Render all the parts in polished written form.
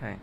Okay.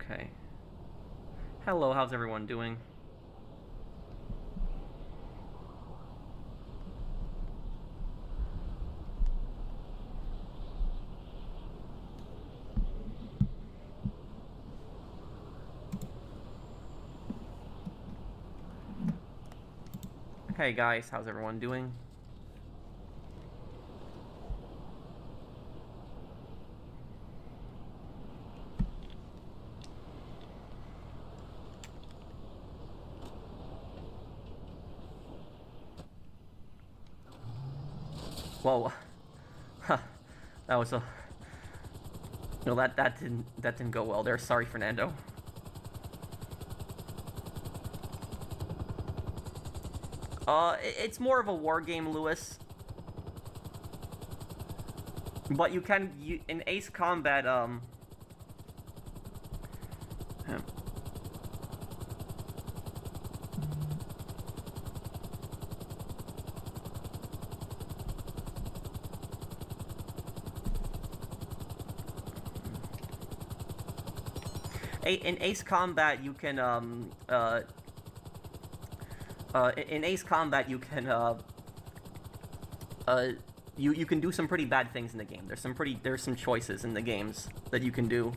Okay. Hello, how's everyone doing? Hey guys, how's everyone doing? Whoa. Huh. That was a... No, that didn't go well there. Sorry, Fernando. It's more of a war game, Lewis. But you can... in Ace Combat, in Ace Combat, you can, in Ace Combat, you can, you can do some pretty bad things in the game. There's some choices in the games that you can do.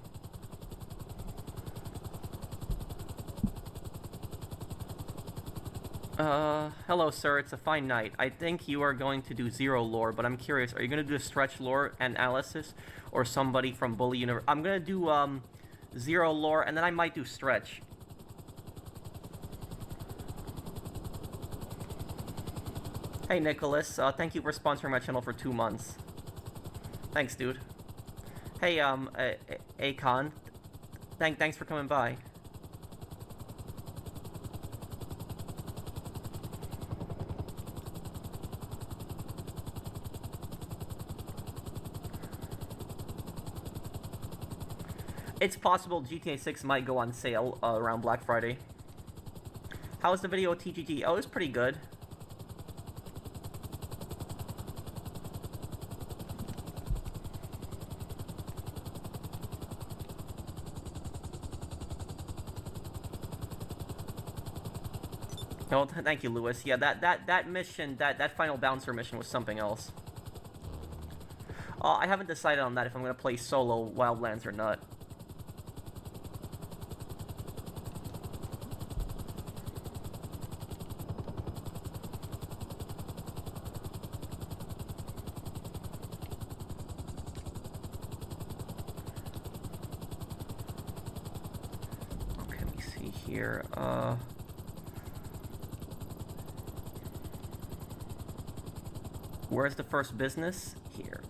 Hello, sir. It's a fine night. I think you are going to do Zero lore, but I'm curious. Are you going to do Stretch lore and Analysis, or somebody from Bully Universe? I'm going to do, Zero lore, and then I might do Stretch. Hey, Nicholas. Thank you for sponsoring my channel for 2 months. Thanks, dude. Hey, Akon. Thanks for coming by. It's possible GTA 6 might go on sale around Black Friday. How was the video of TGT? Oh, it was pretty good. Oh, thank you, Lewis. Yeah, that mission, that final bouncer mission was something else. I haven't decided on that if I'm gonna play solo Wildlands or not. Okay, let me see here. Where's the first business? Here.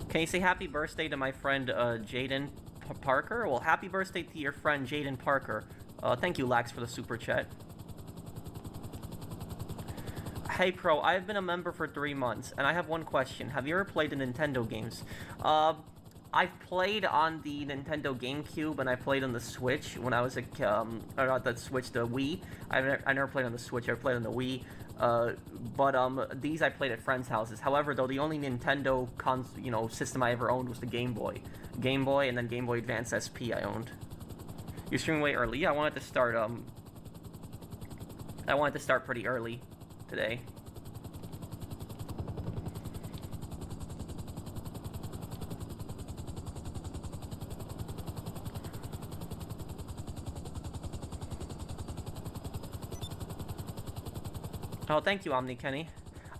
Can you say happy birthday to my friend Jaden Parker? Well, happy birthday to your friend Jaden Parker. Thank you, Lax, for the super chat. Hey, Pro, I've been a member for 3 months, and I have one question. Have you ever played the Nintendo games? I've played on the Nintendo GameCube, and I played on the Switch when I was a, or not the Switch, the Wii. I never played on the Switch, I played on the Wii. But these I played at friends' houses. However, though, the only Nintendo system I ever owned was the Game Boy. Game Boy, and then Game Boy Advance SP I owned. You're streaming way early? Yeah, I wanted to start pretty early today. Oh, thank you, Omni Kenny.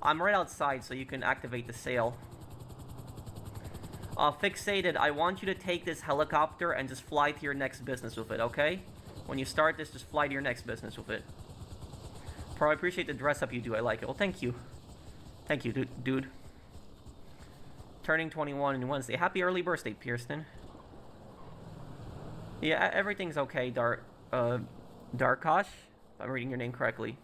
I'm right outside, so you can activate the sail. Fixated, I want you to take this helicopter and just fly to your next business with it, okay? When you start this, just fly to your next business with it. Pro, I appreciate the dress up you do. I like it. Well, thank you. Thank you, dude. Turning 21 on Wednesday. Happy early birthday, Pearson. Yeah, everything's okay, Darkosh. If I'm reading your name correctly.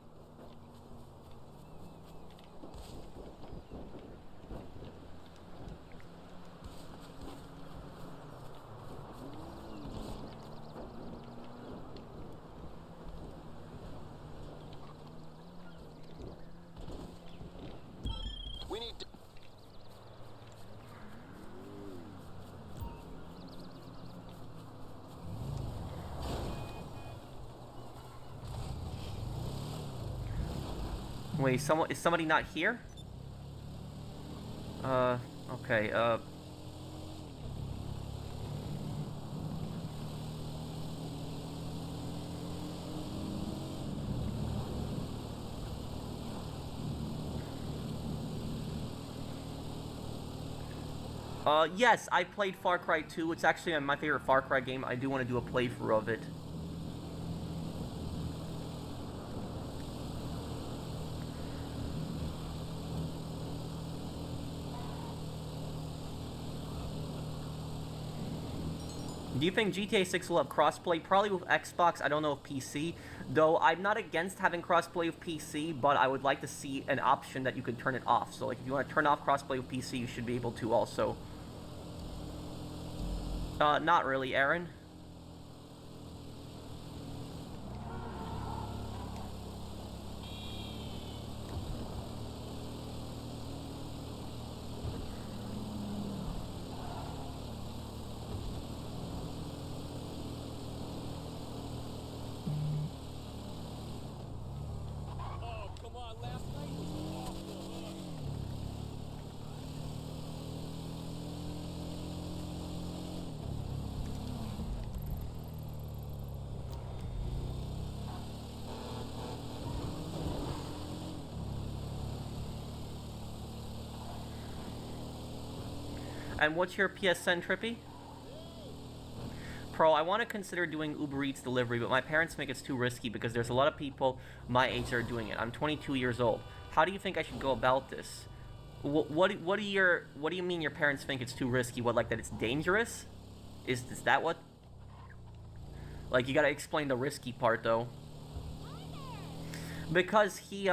We need to... Wait, is somebody not here? Okay, yes, I played Far Cry 2. It's actually my favorite Far Cry game. I do want to do a playthrough of it. Do you think GTA 6 will have crossplay? Probably with Xbox. I don't know if PC. Though I'm not against having crossplay with PC, but I would like to see an option that you could turn it off. So, like, if you want to turn off crossplay with PC, you should be able to also. Not really, Aaron. And what's your PSN, Trippy? Pro, I want to consider doing Uber Eats delivery, but my parents think it's too risky because there's a lot of people my age that are doing it. I'm 22 years old. How do you think I should go about this? What do you mean your parents think it's too risky? What, like that it's dangerous? Is that what? Like, you gotta explain the risky part though. Because he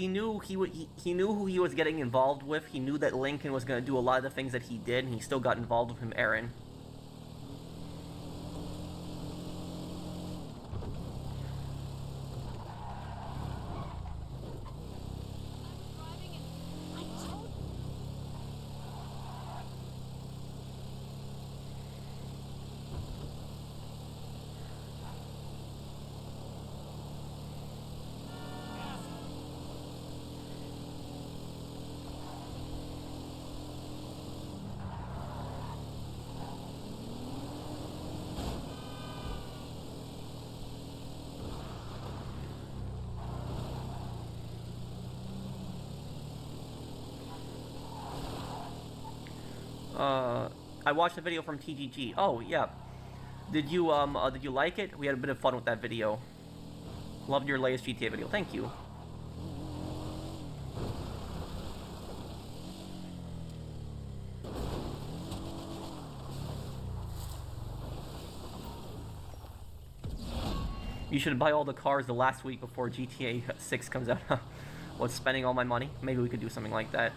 knew he knew who he was getting involved with. He knew that Lincoln was gonna do a lot of the things that he did, and he still got involved with him, Aaron. I watched the video from TGG. Oh, yeah. Did you like it? We had a bit of fun with that video. Loved your latest GTA video. Thank you. You should buy all the cars the last week before GTA 6 comes out. What's spending all my money? Maybe we could do something like that.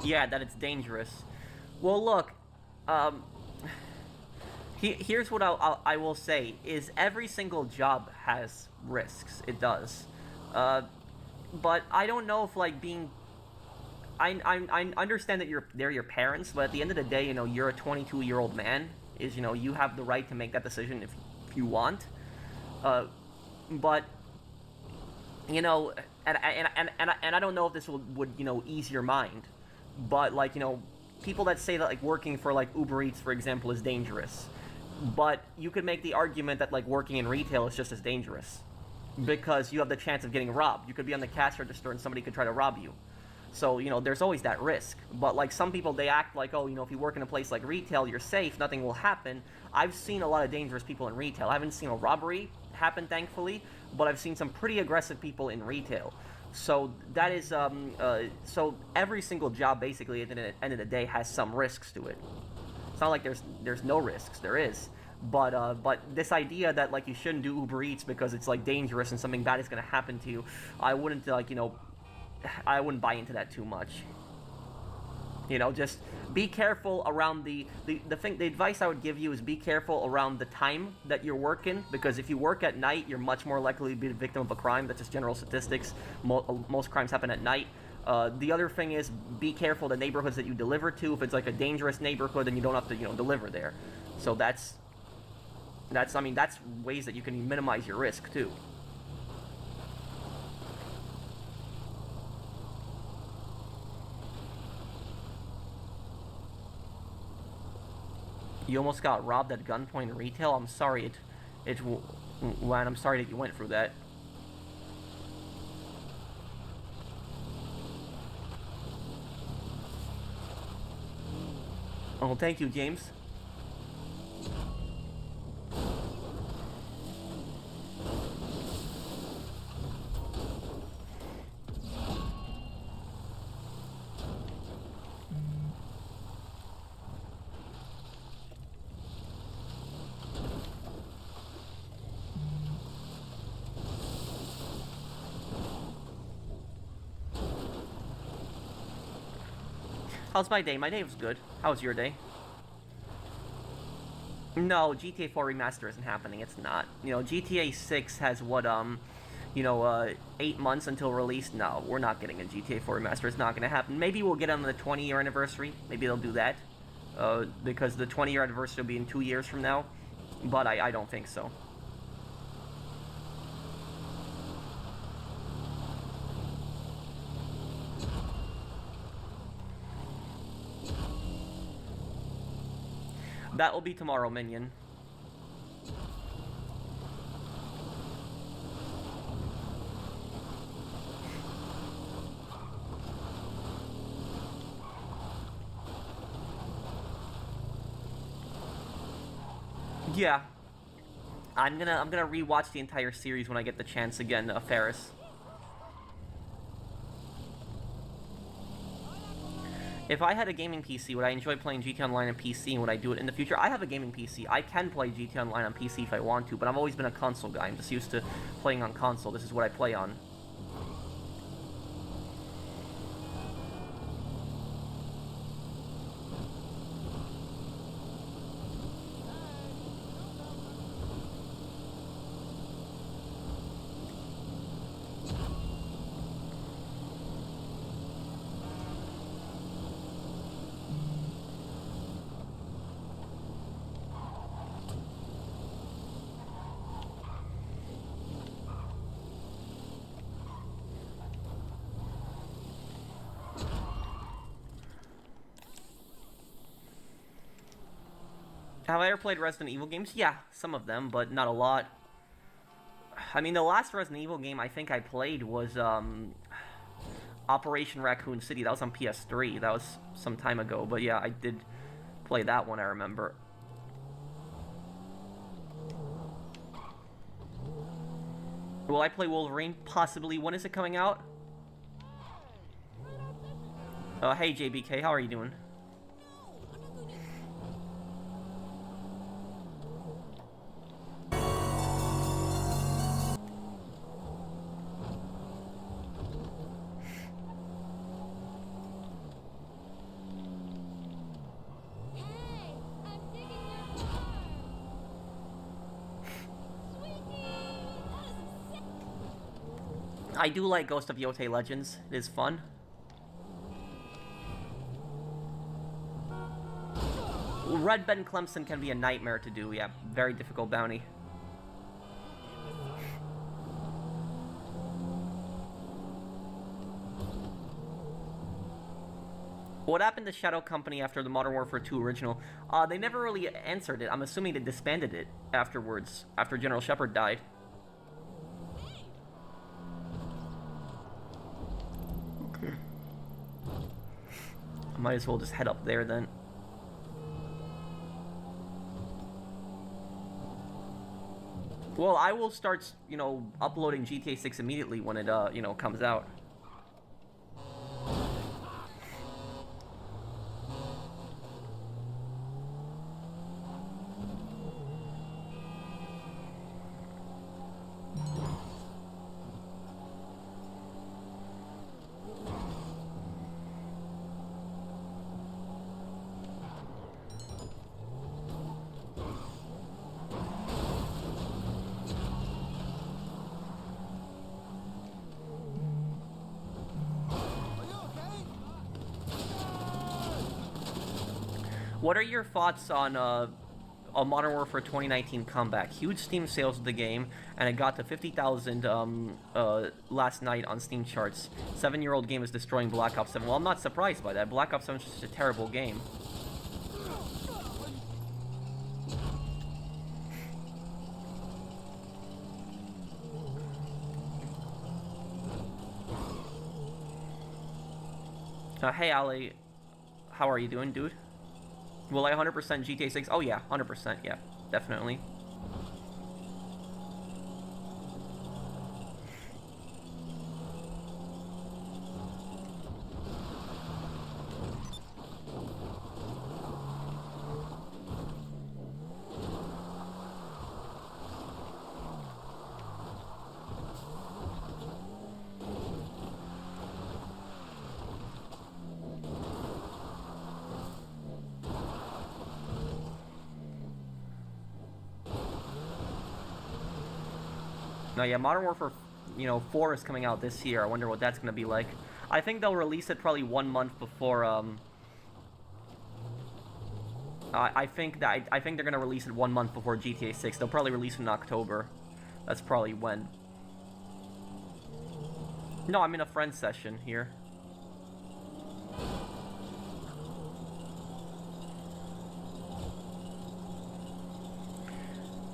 Yeah, that it's dangerous. Well, look, here's what I will say, is every single job has risks. It does. But I don't know if, like, being... I understand that they're your parents, but at the end of the day, you're a 22-year-old man. You have the right to make that decision if you want. Uh, but and I don't know if this would ease your mind, but like people that say that like working for like Uber Eats, for example, is dangerous, but you could make the argument that like working in retail is just as dangerous because you have the chance of getting robbed. You could be on the cash register and somebody could try to rob you. So, there's always that risk. But, like, some people, they act like, oh, if you work in a place like retail, you're safe, nothing will happen. I've seen a lot of dangerous people in retail. I haven't seen a robbery happen, thankfully, but I've seen some pretty aggressive people in retail. So, that is, so every single job, basically, at the end of the day, has some risks to it. It's not like there's no risks. There is. But this idea that, like, you shouldn't do Uber Eats because it's, like, dangerous and something bad is going to happen to you, I wouldn't, like, I wouldn't buy into that too much. Just be careful around the advice I would give you is be careful around the time that you're working, because if you work at night, you're much more likely to be the victim of a crime. That's just general statistics. Most crimes happen at night. The other thing is be careful the neighborhoods that you deliver to. If it's like a dangerous neighborhood, then you don't have to, deliver there. So that's ways that you can minimize your risk too. You almost got robbed at gunpoint in retail? I'm sorry, Lan, I'm sorry that you went through that. Oh, thank you, James. How's my day? My day was good. How was your day? No, GTA 4 Remaster isn't happening. It's not. GTA 6 has what, 8 months until release. No, we're not getting a GTA 4 Remaster. It's not going to happen. Maybe we'll get on the 20-year anniversary. Maybe they'll do that. Because the 20-year anniversary will be in 2 years from now. But I don't think so. That will be tomorrow, Minion. Yeah. I'm gonna rewatch the entire series when I get the chance again, Ferris. If I had a gaming PC, would I enjoy playing GTA Online on PC, and would I do it in the future? I have a gaming PC. I can play GTA Online on PC if I want to, but I've always been a console guy. I'm just used to playing on console. This is what I play on. Have I ever played Resident Evil games? Yeah, some of them, but not a lot. I mean, the last Resident Evil game I think I played was, Operation Raccoon City. That was on PS3. That was some time ago, but yeah, I did play that one, I remember. Will I play Wolverine? Possibly. When is it coming out? Hey JBK, how are you doing? I do like Ghost of Yotei Legends. It is fun. Red Ben Clemson can be a nightmare to do. Yeah, very difficult bounty. What happened to Shadow Company after the Modern Warfare 2 original? They never really answered it. I'm assuming they disbanded it afterwards, after General Shepard died. Okay. I might as well just head up there then. Well, I will start, uploading GTA 6 immediately when it, comes out. What are your thoughts on a Modern Warfare 2019 comeback? Huge Steam sales of the game, and it got to 50,000 last night on Steam charts. 7-year-old game is destroying Black Ops 7. Well, I'm not surprised by that. Black Ops 7 is just a terrible game. Hey, Ali. How are you doing, dude? Will I 100% GTA 6? Oh yeah, 100%, yeah, definitely. No, yeah, Modern Warfare, 4 is coming out this year. I wonder what that's gonna be like. I think they'll release it probably 1 month before. I think they're gonna release it 1 month before GTA 6. They'll probably release it in October. That's probably when. No, I'm in a friend session here.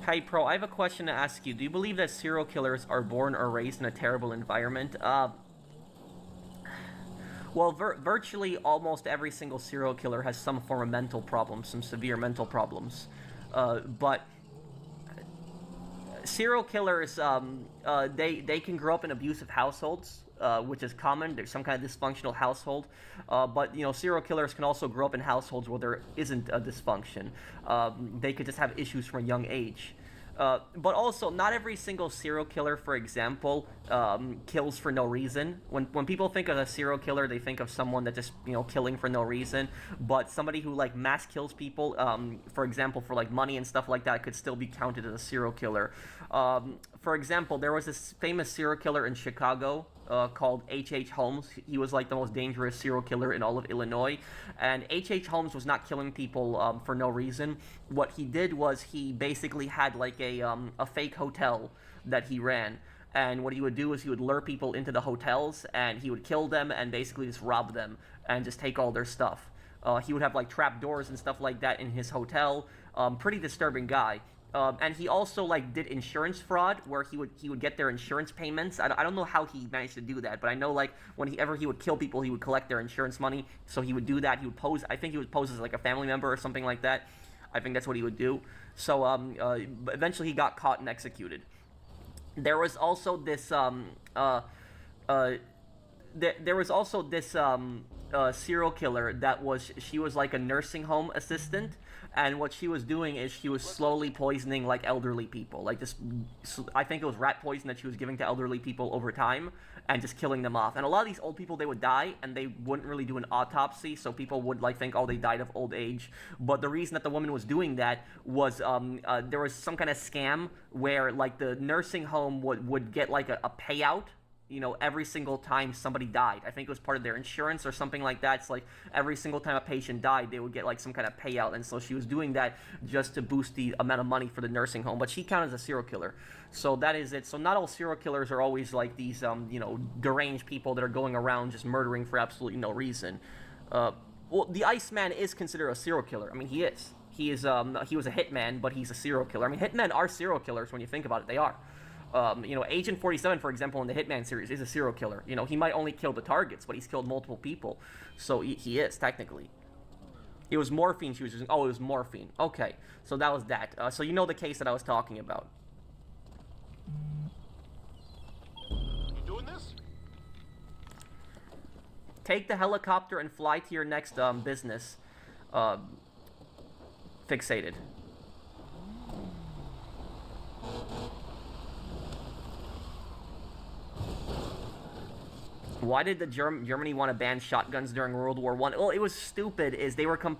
Hey, Pro, I have a question to ask you. Do you believe that serial killers are born or raised in a terrible environment? Well, virtually almost every single serial killer has some form of mental problem, some severe mental problems. But serial killers, they can grow up in abusive households, which is common. There's some kind of dysfunctional household. But, serial killers can also grow up in households where there isn't a dysfunction. They could just have issues from a young age. But also, not every single serial killer, for example, kills for no reason. When people think of a serial killer, they think of someone that just, killing for no reason. But somebody who, mass kills people, for example, for, money and stuff like that, could still be counted as a serial killer. For example, there was this famous serial killer in Chicago, called H.H. Holmes. He was the most dangerous serial killer in all of Illinois, and H.H. Holmes was not killing people for no reason. What he did was he basically had a fake hotel that he ran, and what he would do is he would lure people into the hotels, and he would kill them and basically just rob them and just take all their stuff. He would have trap doors and stuff like that in his hotel. Pretty disturbing guy. And he also did insurance fraud, where he would get their insurance payments. I don't know how he managed to do that, but I know whenever he would kill people, he would collect their insurance money. So he would do that. He would pose. I think he would pose as a family member or something like that. I think that's what he would do. So eventually he got caught and executed. There was also this serial killer that she was a nursing home assistant, and what she was doing is she was slowly poisoning elderly people. I think it was rat poison that she was giving to elderly people over time, and just killing them off. And a lot of these old people, they would die, and they wouldn't really do an autopsy, so people would think, oh, they died of old age. But the reason that the woman was doing that was there was some kind of scam where the nursing home would get a payout, you know, every single time somebody died. I think it was part of their insurance or something like that. It's like every single time a patient died, they would get like some kind of payout, and so she was doing that just to boost the amount of money for the nursing home. But she counted as a serial killer, so that is it. So not all serial killers are always like these, you know, deranged people that are going around just murdering for absolutely no reason. Well, the Iceman is considered a serial killer. I mean, he is. He was a hitman, but he's a serial killer. I mean, hitmen are serial killers when you think about it. They are. You know, Agent 47, for example, in the Hitman series, is a serial killer. You know, he might only kill the targets, but he's killed multiple people. So he is, technically. It was morphine she was using. Oh, it was morphine. Okay, so that was that. So you know the case that I was talking about. You doing this? Take the helicopter and fly to your next business. Fixated. Why did Germany want to ban shotguns during World War I? Well, it was stupid.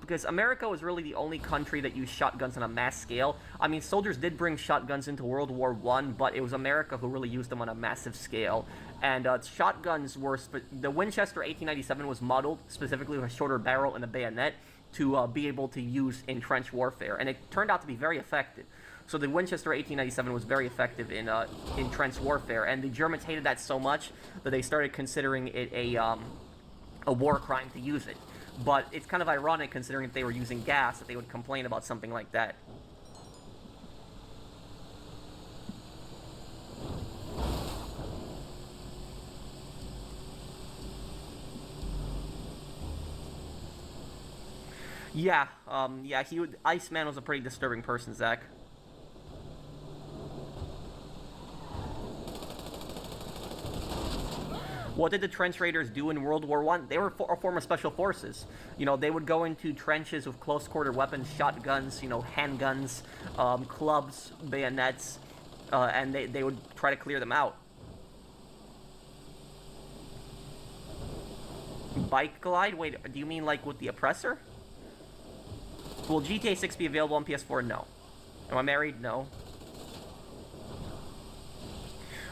Because America was really the only country that used shotguns on a mass scale. I mean, soldiers did bring shotguns into World War I, but it was America who really used them on a massive scale. And shotguns were the Winchester 1897 was modeled specifically with a shorter barrel and a bayonet to be able to use in trench warfare, and it turned out to be very effective. So the Winchester 1897 was very effective in trench warfare, and the Germans hated that so much that they started considering it a war crime to use it. But it's kind of ironic considering if they were using gas that they would complain about something like that. Yeah, Iceman was a pretty disturbing person, Zach. What did the trench raiders do in World War I? They were a form of special forces. You know, they would go into trenches with close-quarter weapons, shotguns, you know, handguns, clubs, bayonets, and they would try to clear them out. Bike Glide? Wait, do you mean like with the Oppressor? Will GTA 6 be available on PS4? No. Am I married? No.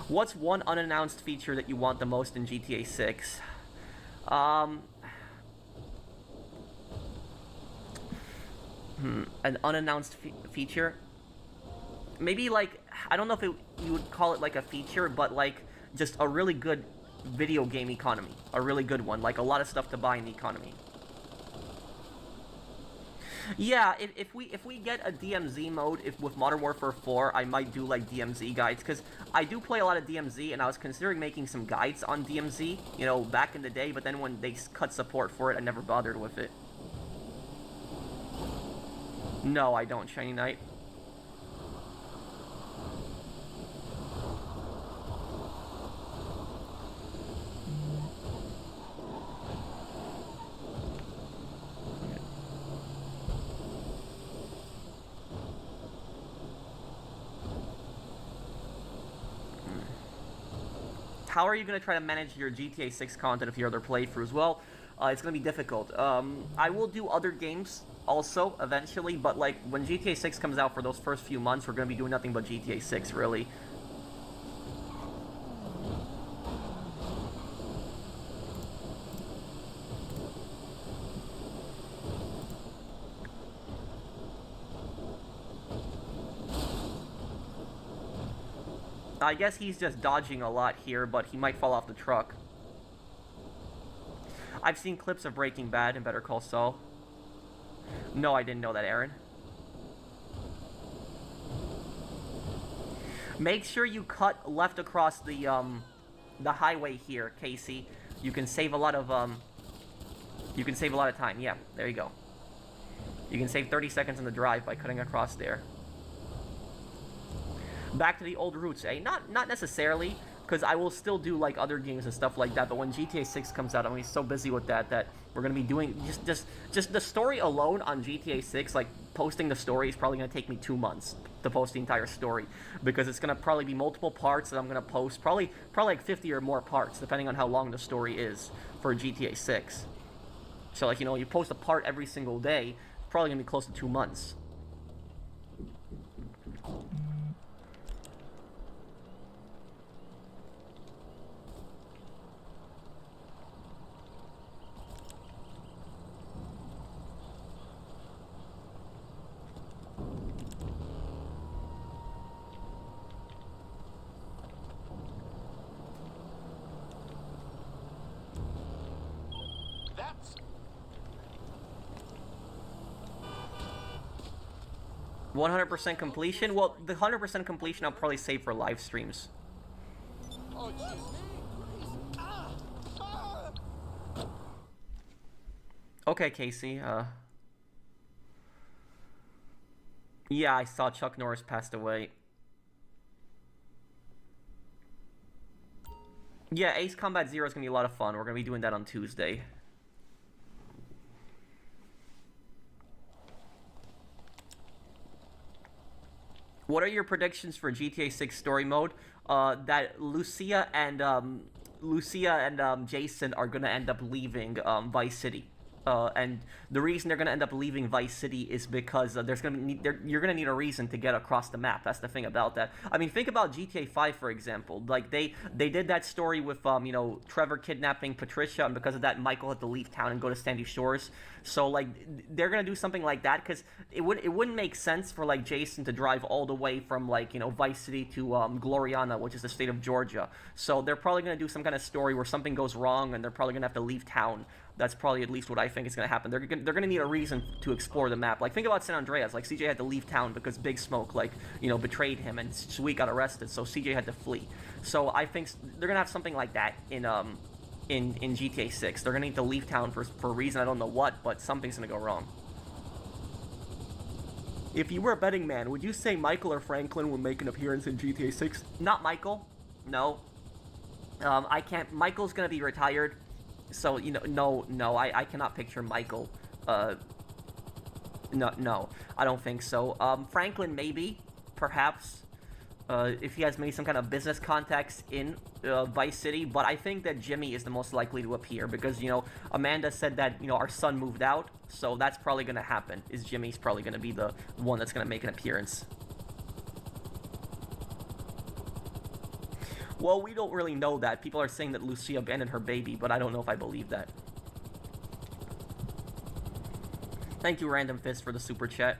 What's one unannounced feature that you want the most in GTA 6? An unannounced feature? Maybe like, I don't know if you would call it like a feature, but like just a really good video game economy. A really good one. Like a lot of stuff to buy in the economy. Yeah, if we get a DMZ mode with Modern Warfare 4, I might do like DMZ guides, because I do play a lot of DMZ, and I was considering making some guides on DMZ, you know, back in the day, but then when they cut support for it, I never bothered with it. No, I don't, Shiny Knight. How are you going to try to manage your GTA 6 content of your other playthroughs? Well, it's going to be difficult. I will do other games also, eventually, but like, when GTA 6 comes out for those first few months, we're going to be doing nothing but GTA 6, really. I guess he's just dodging a lot here, but he might fall off the truck. I've seen clips of Breaking Bad and Better Call Saul. No, I didn't know that, Aaron. Make sure you cut left across the highway here, Casey. You can save a lot of time. Yeah, there you go. You can save 30 seconds on the drive by cutting across there. Back to the old roots, eh? Not necessarily, because I will still do like other games and stuff like that, but when GTA 6 comes out, I'm gonna be so busy with that we're gonna be doing just the story alone on GTA 6, like posting the story is probably gonna take me 2 months to post the entire story, because it's gonna probably be multiple parts that I'm gonna post, probably like 50 or more parts, depending on how long the story is for GTA 6. So like, you know, you post a part every single day, probably gonna be close to 2 months. 100% completion? Well, the 100% completion I'll probably save for live streams. Oh, jeez. Okay, Casey, yeah, I saw Chuck Norris passed away. Yeah, Ace Combat Zero is gonna be a lot of fun. We're gonna be doing that on Tuesday. What are your predictions for GTA 6 story mode? That Lucia and Jason are gonna end up leaving Vice City. And the reason they're gonna end up leaving Vice City is because you're gonna need a reason to get across the map. That's the thing about that. I mean, think about GTA 5 for example. Like they did that story with Trevor kidnapping Patricia, and because of that, Michael had to leave town and go to Sandy Shores. So like they're gonna do something like that because it wouldn't make sense for like Jason to drive all the way from like Vice City to Gloriana, which is the state of Georgia. So they're probably gonna do some kind of story where something goes wrong and they're probably gonna have to leave town. That's probably at least what I think is going to happen. They're going to need a reason to explore the map. Like, think about San Andreas. Like, CJ had to leave town because Big Smoke, betrayed him, and Sweet got arrested, so CJ had to flee. So I think they're going to have something like that in GTA 6. They're going to need to leave town for a reason. I don't know what, but something's going to go wrong. If you were a betting man, would you say Michael or Franklin will make an appearance in GTA 6? Not Michael. No. I can't. Michael's going to be retired. So, no, I cannot picture Michael. No, I don't think so. Franklin, maybe, perhaps, if he has maybe some kind of business contacts in Vice City, but I think that Jimmy is the most likely to appear because, Amanda said that, our son moved out, so that's probably going to happen, is Jimmy's probably going to be the one that's going to make an appearance. Well, we don't really know that. People are saying that Lucia abandoned her baby, but I don't know if I believe that. Thank you, Random Fist, for the super chat.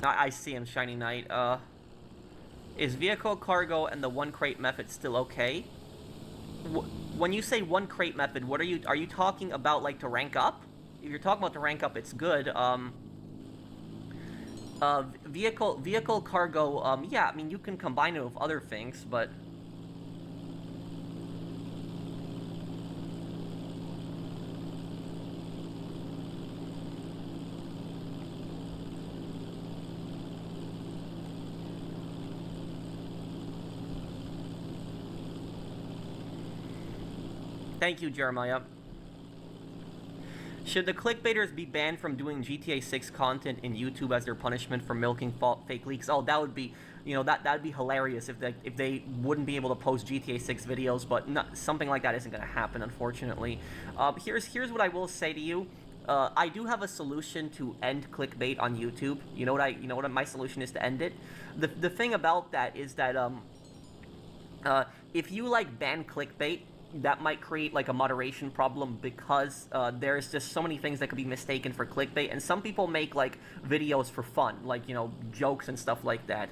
I see him, Shiny Knight. Is vehicle cargo and the one crate method still okay? When you say one crate method, what are you talking about, like, to rank up? If you're talking about to rank up, it's good. Vehicle cargo, yeah, I mean, you can combine it with other things, but... Thank you, Jeremiah. Should the clickbaiters be banned from doing GTA 6 content in YouTube as their punishment for milking fake leaks? Oh, that would be, that'd be hilarious if they wouldn't be able to post GTA 6 videos, but something like that isn't going to happen, unfortunately. Here's what I will say to you. I do have a solution to end clickbait on YouTube. You know what my solution is to end it? The thing about that is that if you ban clickbait, that might create a moderation problem because there's just so many things that could be mistaken for clickbait, and some people make videos for fun, jokes and stuff like that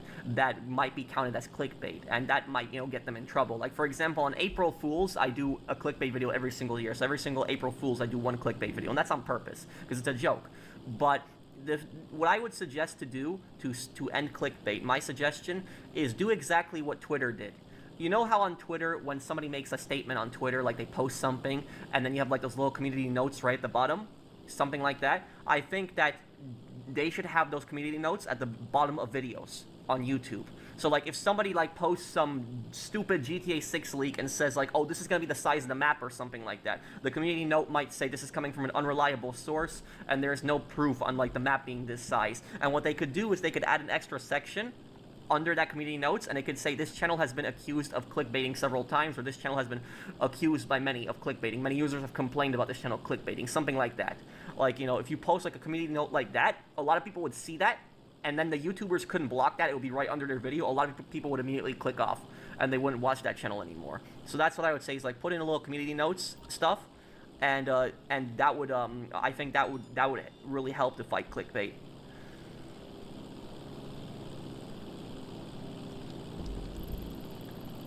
might be counted as clickbait, and that might get them in trouble. For example, on April Fools, I do a clickbait video every single year. So every single April Fools, I do one clickbait video, and that's on purpose because it's a joke. But what I would suggest to do to end clickbait, my suggestion is do exactly what Twitter did. You know how on Twitter, when somebody makes a statement on Twitter, they post something, and then you have those little community notes right at the bottom? Something like that? I think that they should have those community notes at the bottom of videos on YouTube. So if somebody posts some stupid GTA 6 leak and says oh, this is going to be the size of the map or something like that, the community note might say this is coming from an unreliable source and there's no proof on the map being this size. And what they could do is they could add an extra section under that community notes, and it could say this channel has been accused of clickbaiting several times, or this channel has been accused by many of clickbaiting. Many users have complained about this channel clickbaiting, something like that. Like, you know, if you post like a community note like that, a lot of people would see that, and then the YouTubers couldn't block that. It would be right under their video. A lot of people would immediately click off, and they wouldn't watch that channel anymore. So that's what I would say is like put in a little community notes stuff, and that would I think that would really help to fight clickbait.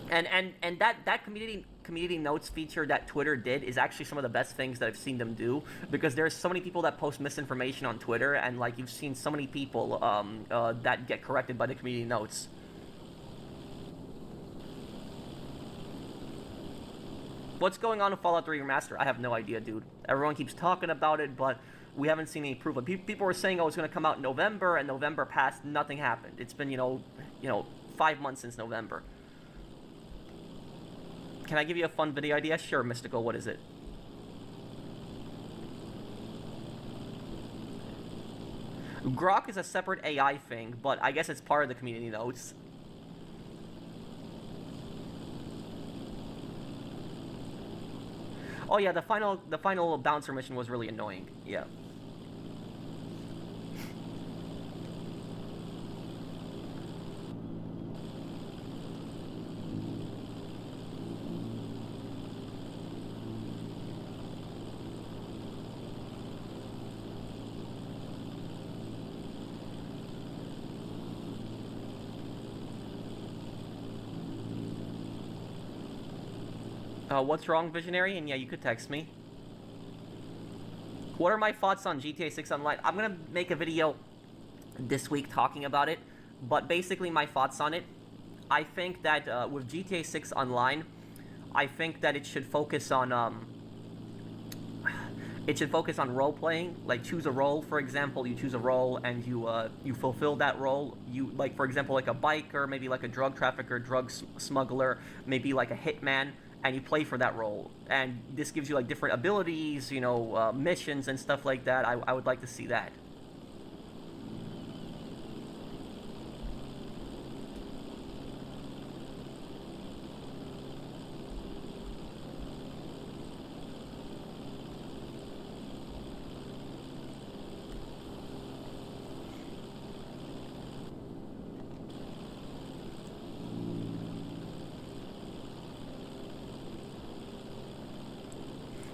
And that community notes feature that Twitter did is actually some of the best things that I've seen them do, because there's so many people that post misinformation on Twitter, and like you've seen so many people that get corrected by the community notes. What's going on with Fallout 3 Remaster? I have no idea, dude. Everyone keeps talking about it, but we haven't seen any proof. People were saying, oh, it's going to come out in November, and November passed, nothing happened. It's been, you know, 5 months since November. Can I give you a fun video idea? Sure, Mystical, what is it? Grok is a separate AI thing, but I guess it's part of the community notes. Oh yeah, the final bouncer mission was really annoying. Yeah. What's wrong, Visionary? And yeah, you could text me. What are my thoughts on GTA 6 Online? I'm gonna make a video this week talking about it, but basically my thoughts on it. I think that with GTA 6 Online, I think that it should focus on role playing. Like, choose a role. For example, you choose a role and you fulfill that role. You, like, for example, like a biker, maybe like a drug trafficker, drug smuggler, maybe like a hitman, and you play for that role. And this gives you like different abilities, you know, missions and stuff like that. I would like to see that.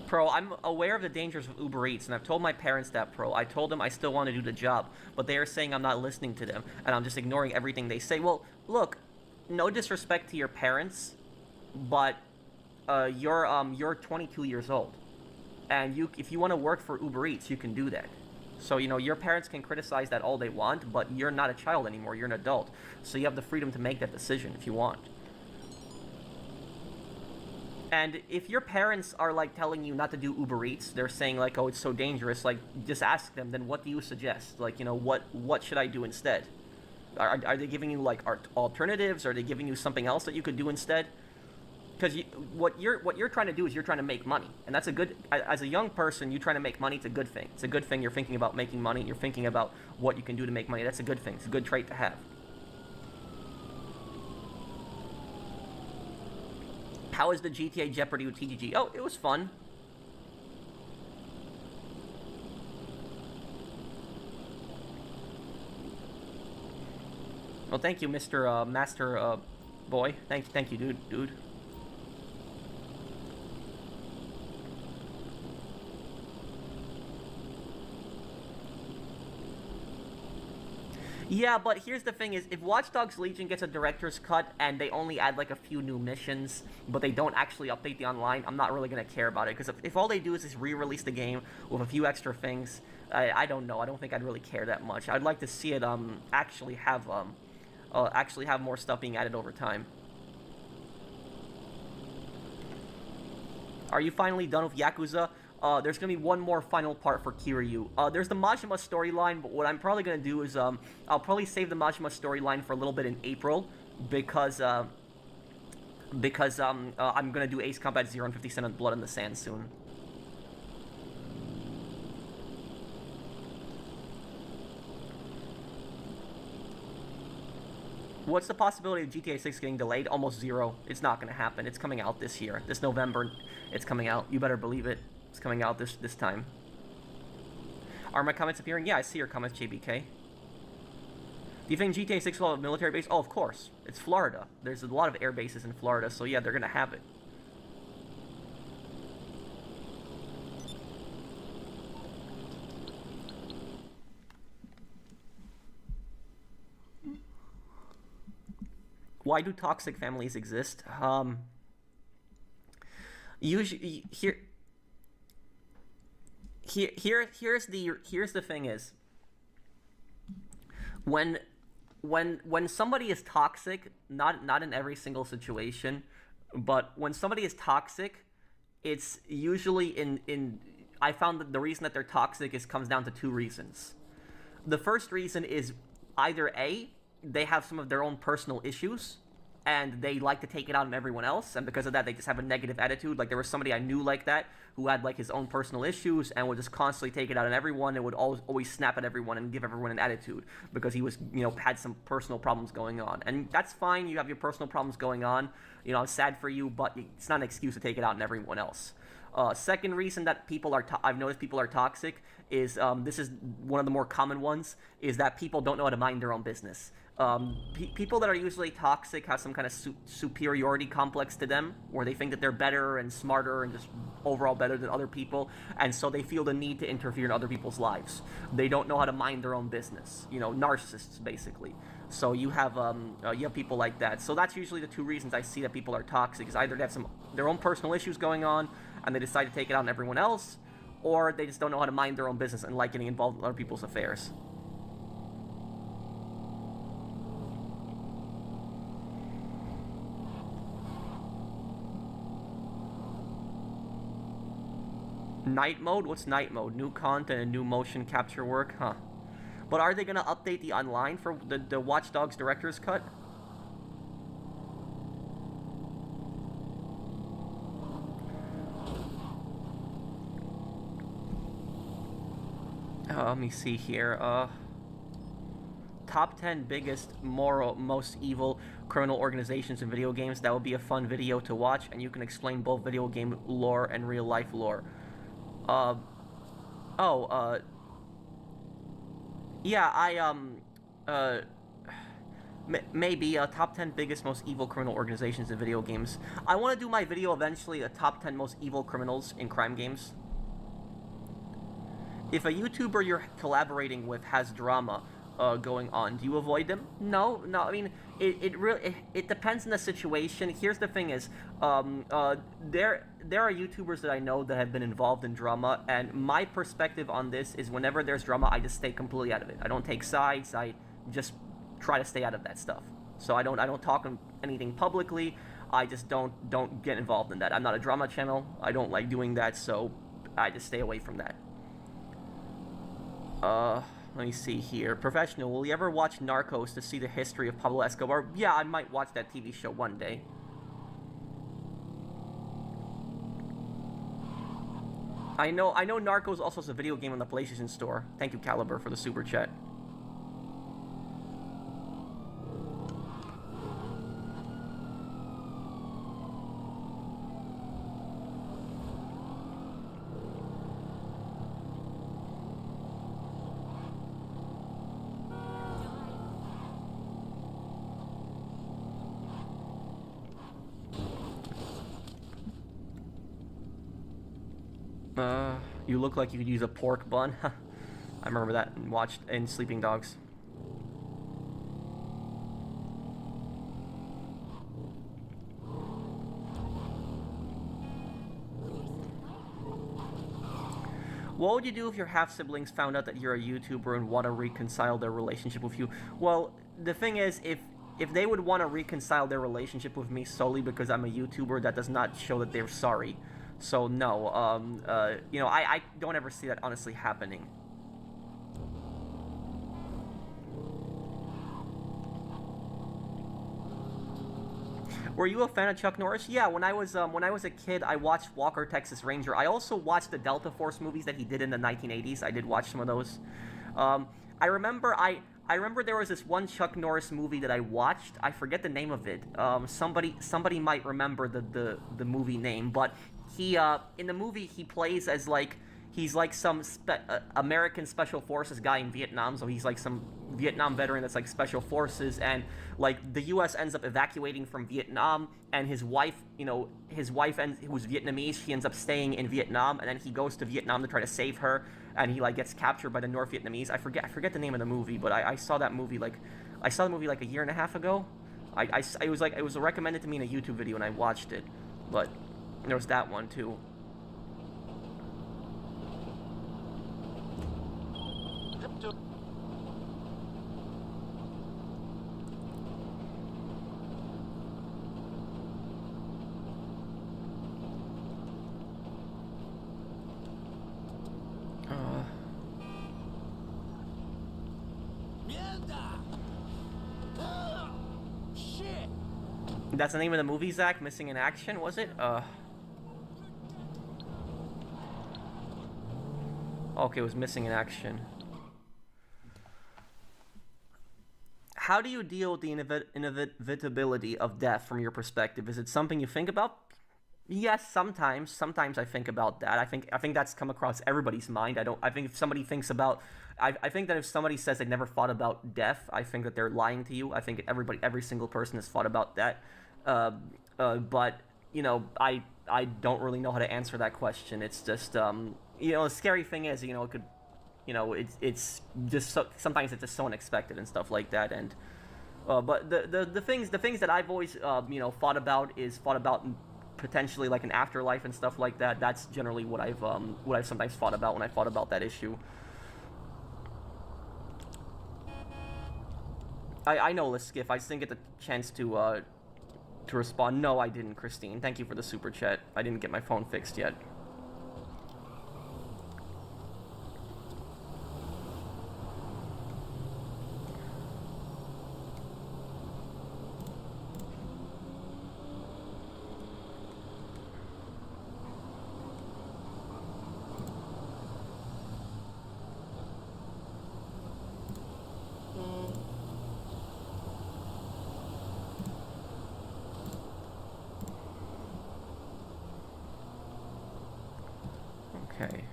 Pro, I'm aware of the dangers of Uber Eats, and I've told my parents that, Pro. I told them I still want to do the job, but they are saying I'm not listening to them, and I'm just ignoring everything they say. Well, look, no disrespect to your parents, but you're 22 years old, and if you want to work for Uber Eats, you can do that. So, you know, your parents can criticize that all they want, but you're not a child anymore, you're an adult. So you have the freedom to make that decision if you want. And if your parents are, like, telling you not to do Uber Eats, they're saying, like, oh, it's so dangerous, like, just ask them, then what do you suggest? Like, you know, what should I do instead? Are they giving you, like, alternatives? Are they giving you something else that you could do instead? Because what you're trying to do is you're trying to make money. And that's a good, as a young person, you trying to make money, it's a good thing. It's a good thing you're thinking about making money, you're thinking about what you can do to make money. That's a good thing. It's a good trait to have. How is the GTA Jeopardy with TGG? Oh, it was fun. Well, thank you, Mr. Master Boy. Thank you, dude. Yeah, but here's the thing is, if Watch Dogs Legion gets a director's cut and they only add like a few new missions, but they don't actually update the online, I'm not really going to care about it. Because if all they do is just re-release the game with a few extra things, I don't know. I don't think I'd really care that much. I'd like to see it actually have more stuff being added over time. Are you finally done with Yakuza? There's going to be one more final part for Kiryu. There's the Majima storyline, but what I'm probably going to do is, I'll probably save the Majima storyline for a little bit in April, because I'm going to do Ace Combat Zero and 50 Cent on Blood in the Sand soon. What's the possibility of GTA 6 getting delayed? Almost zero. It's not going to happen. It's coming out this year. This November, it's coming out. You better believe it. It's coming out this time. Are my comments appearing? Yeah, I see your comments, JBK. Do you think GTA 6 will have a military base? Oh, of course. It's Florida. There's a lot of air bases in Florida, so yeah, they're going to have it. Why do toxic families exist? Usually, here's the thing is, when somebody is toxic, not in every single situation, but when somebody is toxic, it's usually in I found that the reason that they're toxic comes down to two reasons. The first reason is either A, they have some of their own personal issues, and they like to take it out on everyone else, and because of that, they just have a negative attitude. Like, there was somebody I knew like that, who had, like, his own personal issues, and would just constantly take it out on everyone, and would always snap at everyone and give everyone an attitude, because he was, had some personal problems going on. And that's fine, you have your personal problems going on, I'm sad for you, but it's not an excuse to take it out on everyone else. Second reason that I've noticed people are toxic is, this is one of the more common ones, is that people don't know how to mind their own business. People that are usually toxic have some kind of superiority complex to them, where they think that they're better and smarter and just overall better than other people, and so they feel the need to interfere in other people's lives. They don't know how to mind their own business. Narcissists, basically. So you have people like that. So that's usually the two reasons I see that people are toxic, is either they have their own personal issues going on, and they decide to take it out on everyone else, or they just don't know how to mind their own business and like getting involved in other people's affairs. Night mode? What's night mode? New content and new motion capture work? Huh. But are they going to update the online for the Watch Dogs Director's Cut? Let me see here. Top 10 biggest, most evil criminal organizations in video games. That would be a fun video to watch, and you can explain both video game lore and real life lore. Maybe top 10 biggest, most evil criminal organizations in video games. I want to do my video eventually, a top 10 most evil criminals in crime games. If a YouTuber you're collaborating with has drama going on, do you avoid them? No. I mean, it depends on the situation. Here's the thing is, there are YouTubers that I know that have been involved in drama, and my perspective on this is whenever there's drama, I just stay completely out of it. I don't take sides. I just try to stay out of that stuff. So I don't talk on anything publicly. I just don't get involved in that. I'm not a drama channel. I don't like doing that, so I just stay away from that. Let me see here. Professional, will you ever watch Narcos to see the history of Pablo Escobar? Yeah, I might watch that TV show one day. I know Narcos also has a video game on the PlayStation Store. Thank you, Caliber, for the super chat. You look like you could use a pork bun. I remember that and watched in Sleeping Dogs. What would you do if your half-siblings found out that you're a YouTuber and want to reconcile their relationship with you? Well, the thing is, if they would want to reconcile their relationship with me solely because I'm a YouTuber, that does not show that they're sorry. So no, I don't ever see that honestly happening. Were you a fan of Chuck Norris? Yeah, when I was a kid, I watched Walker, Texas Ranger. I also watched the Delta Force movies that he did in the 1980s. I did watch some of those. I remember I remember there was this one Chuck Norris movie that I watched. I forget the name of it. Somebody might remember the movie name, but he in the movie he plays as like he's like some American special forces guy in Vietnam. So he's like some Vietnam veteran that's like special forces, and like the U.S. ends up evacuating from Vietnam, and his wife, who's Vietnamese, she ends up staying in Vietnam, and then he goes to Vietnam to try to save her, and he like gets captured by the North Vietnamese. I forget the name of the movie, but I saw that movie like a year and a half ago. It was recommended to me in a YouTube video, and I watched it, but there was that one too. Crypto. Mierda! Ah, shit! That's the name of the movie, Zach? Missing in Action, was it? Okay, it was Missing in Action. How do you deal with the inevitability of death from your perspective? Is it something you think about? Yes, sometimes. Sometimes I think about that. I think that's come across everybody's mind. I think if somebody thinks about, I think that if somebody says they never thought about death, I think that they're lying to you. I think every single person has thought about that. But you know, I don't really know how to answer that question. It's just you know, the scary thing is, you know, it could, you know, it's just sometimes it's just so unexpected and stuff like that. And but the things that I've always you know, thought about potentially like an afterlife and stuff like that. That's generally what I've sometimes thought about when I thought about that issue. I know, Liskif. I just didn't get the chance to respond. No, I didn't, Christine. Thank you for the super chat. I didn't get my phone fixed yet. Okay.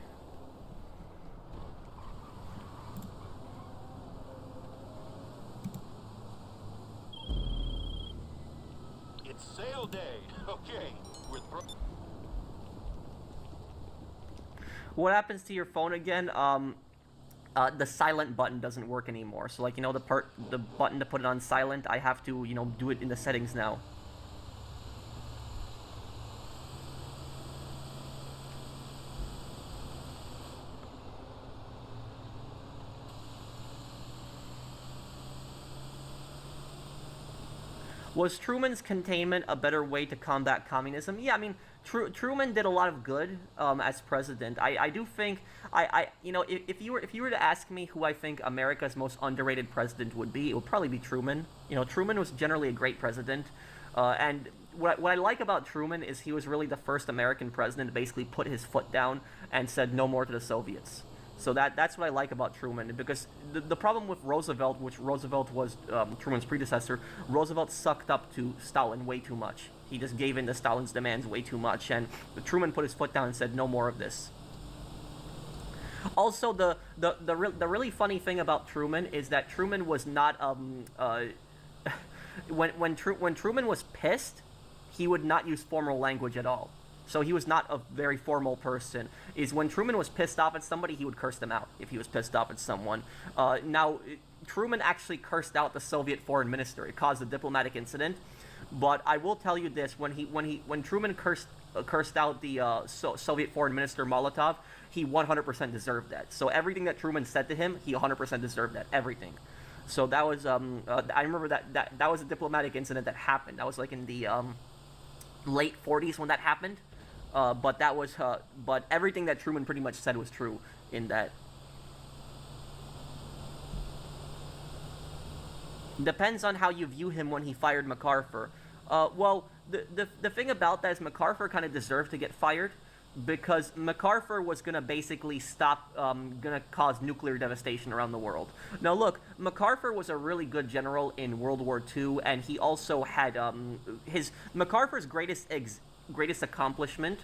It's sale day. Okay, What happens to your phone again? The silent button doesn't work anymore. So like, you know, the button to put it on silent, I have to, you know, do it in the settings now. Was Truman's containment a better way to combat communism? Yeah, I mean, Truman did a lot of good as president. I do think you know, if you were to ask me who I think America's most underrated president would be, it would probably be Truman. You know, Truman was generally a great president, and what I like about Truman is he was really the first American president to basically put his foot down and said no more to the Soviets. So that's what I like about Truman, because the problem with Roosevelt, which Roosevelt was Truman's predecessor, Roosevelt sucked up to Stalin way too much. He just gave in to Stalin's demands way too much, and Truman put his foot down and said no more of this. Also, the really funny thing about Truman is that Truman was not when Truman was pissed, he would not use formal language at all. So he was not a very formal person. Is when Truman was pissed off at somebody, he would curse them out if he was pissed off at someone. Now, Truman actually cursed out the Soviet foreign minister. It caused a diplomatic incident. But I will tell you this: when Truman cursed out the Soviet foreign minister Molotov, he 100% deserved that. So everything that Truman said to him, he 100% deserved that. Everything. So that was I remember that was a diplomatic incident that happened. That was like in the late 40s when that happened. But that was but everything that Truman pretty much said was true in that. Depends on how you view him when he fired MacArthur. Well, the thing about that is MacArthur kind of deserved to get fired, because MacArthur was gonna basically stop, gonna cause nuclear devastation around the world. Now look, MacArthur was a really good general in World War II, and he also had MacArthur's greatest accomplishment.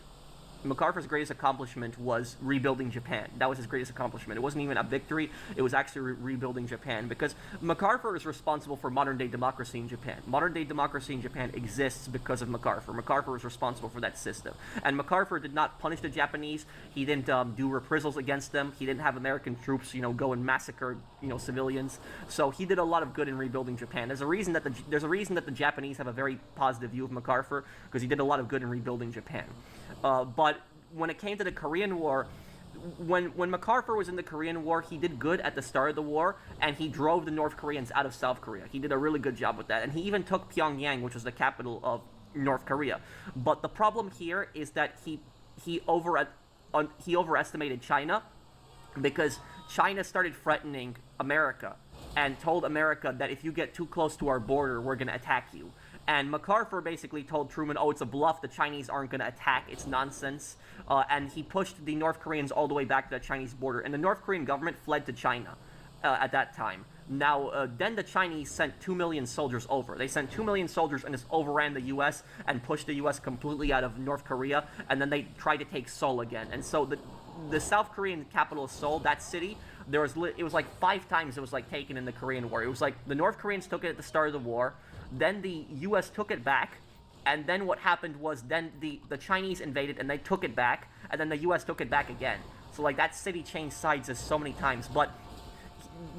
MacArthur's greatest accomplishment was rebuilding Japan. That was his greatest accomplishment. It wasn't even a victory. It was actually rebuilding Japan, because MacArthur is responsible for modern-day democracy in Japan. Modern-day democracy in Japan exists because of MacArthur. MacArthur was responsible for that system. And MacArthur did not punish the Japanese. He didn't do reprisals against them. He didn't have American troops, go and massacre, civilians. So he did a lot of good in rebuilding Japan. There's a reason that the Japanese have a very positive view of MacArthur, because he did a lot of good in rebuilding Japan. But when it came to the Korean War, when MacArthur was in the Korean War, he did good at the start of the war, and he drove the North Koreans out of South Korea. He did a really good job with that, and he even took Pyongyang, which was the capital of North Korea. But the problem here is that he overestimated China, because China started threatening America and told America that if you get too close to our border, we're going to attack you. And MacArthur basically told Truman, oh, it's a bluff, the Chinese aren't going to attack, it's nonsense. And he pushed the North Koreans all the way back to the Chinese border. And the North Korean government fled to China at that time. Now, then the Chinese sent 2 million soldiers over. They sent 2 million soldiers and just overran the U.S. and pushed the U.S. completely out of North Korea. And then they tried to take Seoul again. And so the South Korean capital of Seoul, that city, it was like 5 times it was like taken in the Korean War. It was like the North Koreans took it at the start of the war. Then the U.S. took it back, and then what happened was then the Chinese invaded, and they took it back, and then the U.S. took it back again. So, like, that city changed sides so many times. But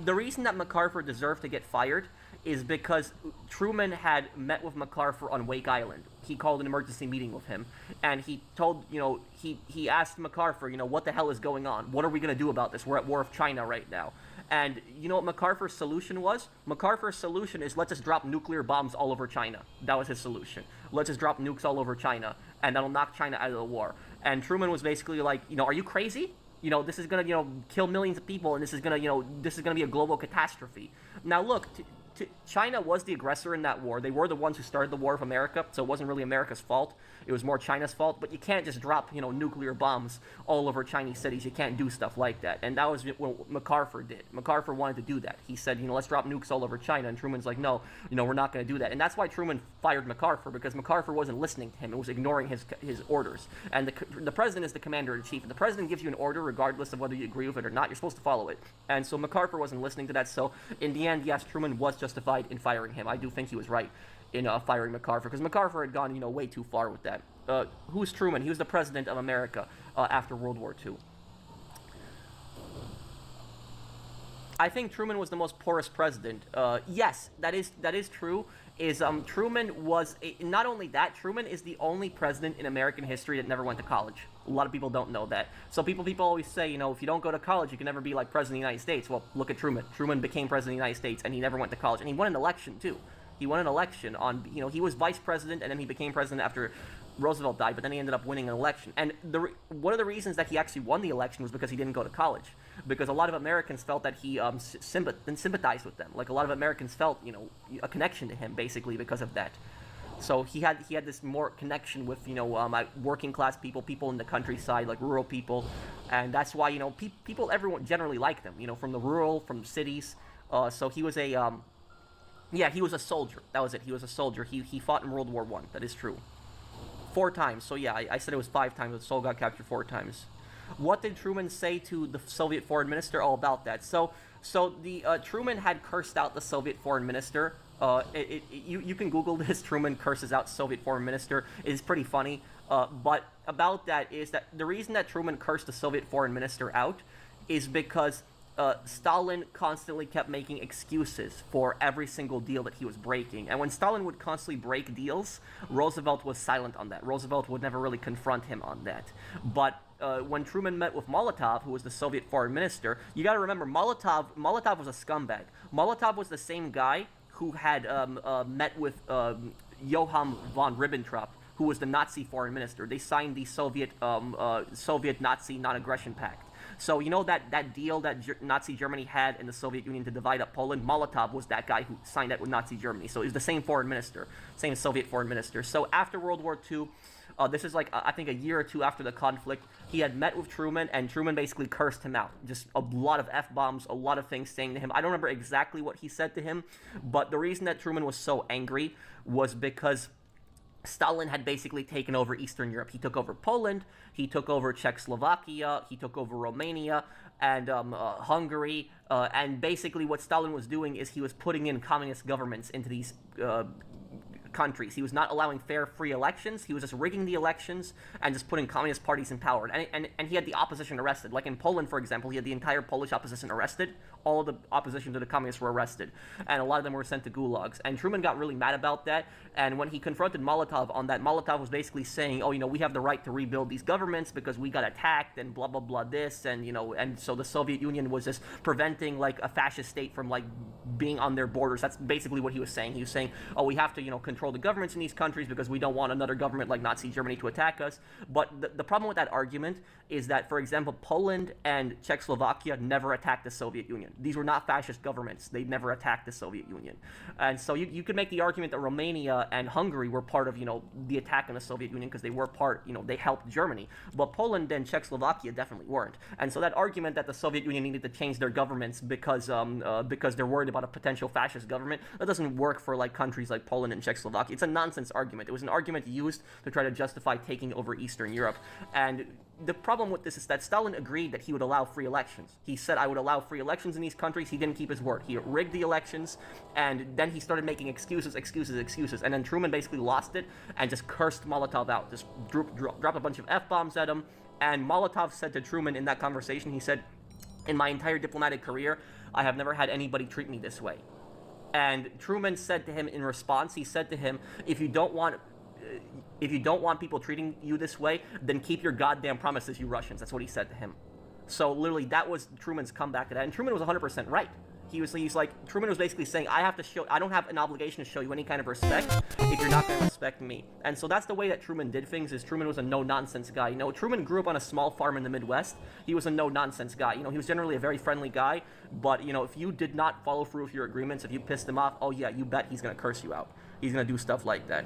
the reason that MacArthur deserved to get fired is because Truman had met with MacArthur on Wake Island. He called an emergency meeting with him, and he told, he asked MacArthur, what the hell is going on? What are we going to do about this? We're at war with China right now. And you know what MacArthur's solution was? MacArthur's solution is, let's just drop nuclear bombs all over China. That was his solution. Let's just drop nukes all over China, and that'll knock China out of the war. And Truman was basically like, are you crazy? This is gonna, kill millions of people, and this is gonna be a global catastrophe. Now look, China was the aggressor in that war. They were the ones who started the war with America, so it wasn't really America's fault. It was more China's fault. But you can't just drop, nuclear bombs all over Chinese cities. You can't do stuff like that. And that was what MacArthur did. MacArthur wanted to do that. He said, let's drop nukes all over China. And Truman's like, no, we're not going to do that. And that's why Truman fired MacArthur, because MacArthur wasn't listening to him. It was ignoring his orders. And the president is the commander-in-chief. If the president gives you an order, regardless of whether you agree with it or not, you're supposed to follow it. And so MacArthur wasn't listening to that. So in the end, yes, Truman was justified in firing him. I do think he was right in firing MacArthur, because MacArthur had gone, way too far with that. Who's Truman? He was the president of America after World War II. I think Truman was the most porous president. Yes, that is true. Truman was not only that, Truman is the only president in American history that never went to college. A lot of people don't know that. So people always say, if you don't go to college, you can never be like president of the United States. Well, look at Truman. Truman became president of the United States, and he never went to college, and he won an election too. He won an election on, he was vice president, and then he became president after Roosevelt died, but then he ended up winning an election. And one of the reasons that he actually won the election was because he didn't go to college. Because a lot of Americans felt that he sympathized with them. Like, a lot of Americans felt, a connection to him, basically, because of that. So he had this more connection with, working class people in the countryside, like rural people. And that's why, everyone generally liked him, from the rural, from the cities. So he was he was a soldier. That was it. He was a soldier. He fought in World War I. That is true. 4 times. So yeah, I said it was 5 times, but Seoul got captured 4 times. What did Truman say to the Soviet foreign minister? All about that. So the Truman had cursed out the Soviet foreign minister. You can Google this. Truman curses out Soviet foreign minister. It's pretty funny. But about that is that the reason that Truman cursed the Soviet foreign minister out is because Stalin constantly kept making excuses for every single deal that he was breaking. And when Stalin would constantly break deals, Roosevelt was silent on that. Roosevelt would never really confront him on that. But when Truman met with Molotov, who was the Soviet foreign minister, you got to remember, Molotov was a scumbag. Molotov was the same guy who had met with Johann von Ribbentrop, who was the Nazi foreign minister. They signed the Soviet-Nazi non-aggression pact. So that deal that Nazi Germany had in the Soviet Union to divide up Poland, Molotov was that guy who signed that with Nazi Germany. So it was the same foreign minister, same Soviet foreign minister. So after World War II, This is like I think a year or two after the conflict. He had met with Truman, and Truman basically cursed him out. Just a lot of f-bombs, a lot of things saying to him. I don't remember exactly what he said to him, but the reason that Truman was so angry was because Stalin had basically taken over Eastern Europe. He took over Poland, he took over Czechoslovakia, he took over Romania, and Hungary. And basically what Stalin was doing is he was putting in communist governments into these countries. He was not allowing fair, free elections. He was just rigging the elections and just putting communist parties in power. And he had the opposition arrested. Like in Poland, for example, he had the entire Polish opposition arrested. All of the opposition to the communists were arrested. And a lot of them were sent to gulags. And Truman got really mad about that. And when he confronted Molotov on that, Molotov was basically saying, oh, we have the right to rebuild these governments because we got attacked and blah, blah, blah, this. And, and so the Soviet Union was just preventing, like, a fascist state from, like, being on their borders. That's basically what he was saying. He was saying, oh, we have to, control the governments in these countries because we don't want another government like Nazi Germany to attack us. But the problem with that argument is that, for example, Poland and Czechoslovakia never attacked the Soviet Union. These were not fascist governments. They never attacked the Soviet Union. And so you could make the argument that Romania and Hungary were part of, the attack on the Soviet Union because they were part, they helped Germany. But Poland and Czechoslovakia definitely weren't. And so that argument that the Soviet Union needed to change their governments because they're worried about a potential fascist government, that doesn't work for, like, countries like Poland and Czechoslovakia. It's a nonsense argument. It was an argument used to try to justify taking over Eastern Europe. And the problem with this is that Stalin agreed that he would allow free elections. He said, I would allow free elections in these countries. He didn't keep his word. He rigged the elections, and then he started making excuses. And then Truman basically lost it and just cursed Molotov out, just dropped a bunch of F-bombs at him. And Molotov said to Truman in that conversation, he said, in my entire diplomatic career, I have never had anybody treat me this way. And Truman said to him in response, he said to him, if you don't want people treating you this way, then keep your goddamn promises, you Russians. That's what he said to him. So literally, that was Truman's comeback to that. And Truman was 100% right. He's like, Truman was basically saying, I don't have an obligation to show you any kind of respect if you're not going to respect me. And so that's the way that Truman did things, is Truman was a no-nonsense guy. Truman grew up on a small farm in the Midwest. He was a no-nonsense guy. He was generally a very friendly guy, but, if you did not follow through with your agreements, if you pissed him off, oh yeah, you bet he's going to curse you out. He's going to do stuff like that.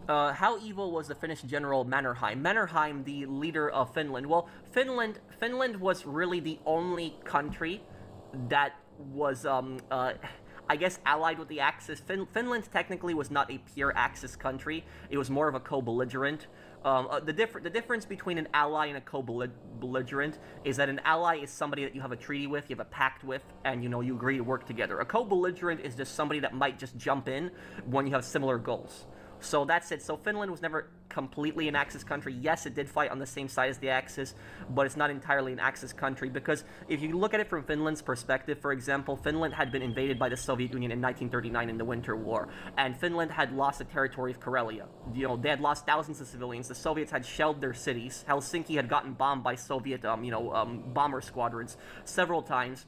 How evil was the Finnish general Mannerheim? Mannerheim, the leader of Finland. Well, Finland was really the only country that was, I guess, allied with the Axis. Finland technically was not a pure Axis country. It was more of a co-belligerent. The difference between an ally and a co-belligerent is that an ally is somebody that you have a treaty with, you have a pact with, and you agree to work together. A co-belligerent is just somebody that might just jump in when you have similar goals. So that's it. So Finland was never completely an Axis country. Yes, it did fight on the same side as the Axis, but it's not entirely an Axis country, because if you look at it from Finland's perspective, for example, Finland had been invaded by the Soviet Union in 1939 in the Winter War, and Finland had lost the territory of Karelia. They had lost thousands of civilians. The Soviets had shelled their cities. Helsinki had gotten bombed by Soviet, bomber squadrons several times.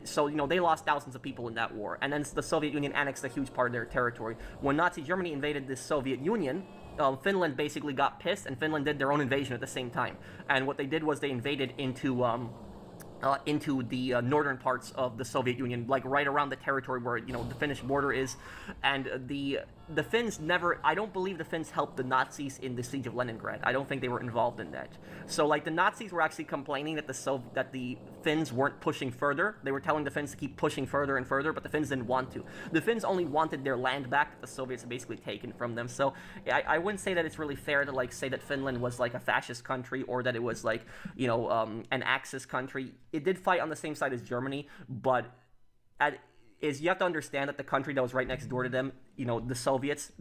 So they lost thousands of people in that war. And then the Soviet Union annexed a huge part of their territory. When Nazi Germany invaded the Soviet Union, Finland basically got pissed, and Finland did their own invasion at the same time. And what they did was they invaded into the northern parts of the Soviet Union, like right around the territory where the Finnish border is. And the Finns never, I don't believe the Finns helped the Nazis in the siege of Leningrad. I don't think they were involved in that. So like the Nazis were actually complaining that the Finns weren't pushing further. They were telling the Finns to keep pushing further and further, but the Finns didn't want to. The Finns only wanted their land back that the Soviets had basically taken from them. So I wouldn't say that it's really fair to say that Finland was like a fascist country, or that it was like an Axis country. It did fight on the same side as Germany, but you have to understand that the country that was right next door to them, the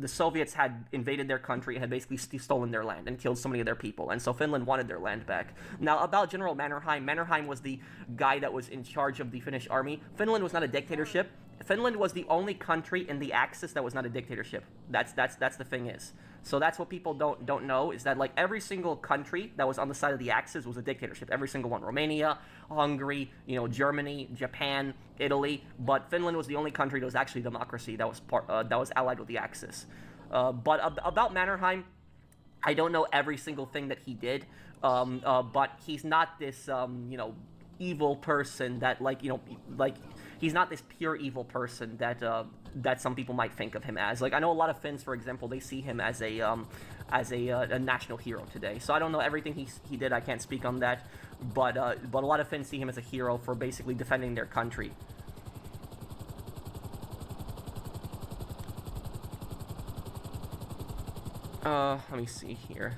Soviets had invaded their country and had basically stolen their land and killed so many of their people, and so Finland wanted their land back. Now, about General Mannerheim, Mannerheim was the guy that was in charge of the Finnish army. Finland was not a dictatorship. Finland was the only country in the Axis that was not a dictatorship. That's the thing is. So that's what people don't know, is that like every single country that was on the side of the Axis was a dictatorship. Every single one. Romania, Hungary, Germany, Japan, Italy. But Finland was the only country that was actually a democracy that was allied with the Axis. But about Mannerheim, I don't know every single thing that he did. But he's not this evil person that he's not this pure evil person that some people might think of him as. Like, I know a lot of Finns, for example, they see him as a national hero today. So I don't know everything he did. I can't speak on that, but a lot of Finns see him as a hero for basically defending their country. Let me see here.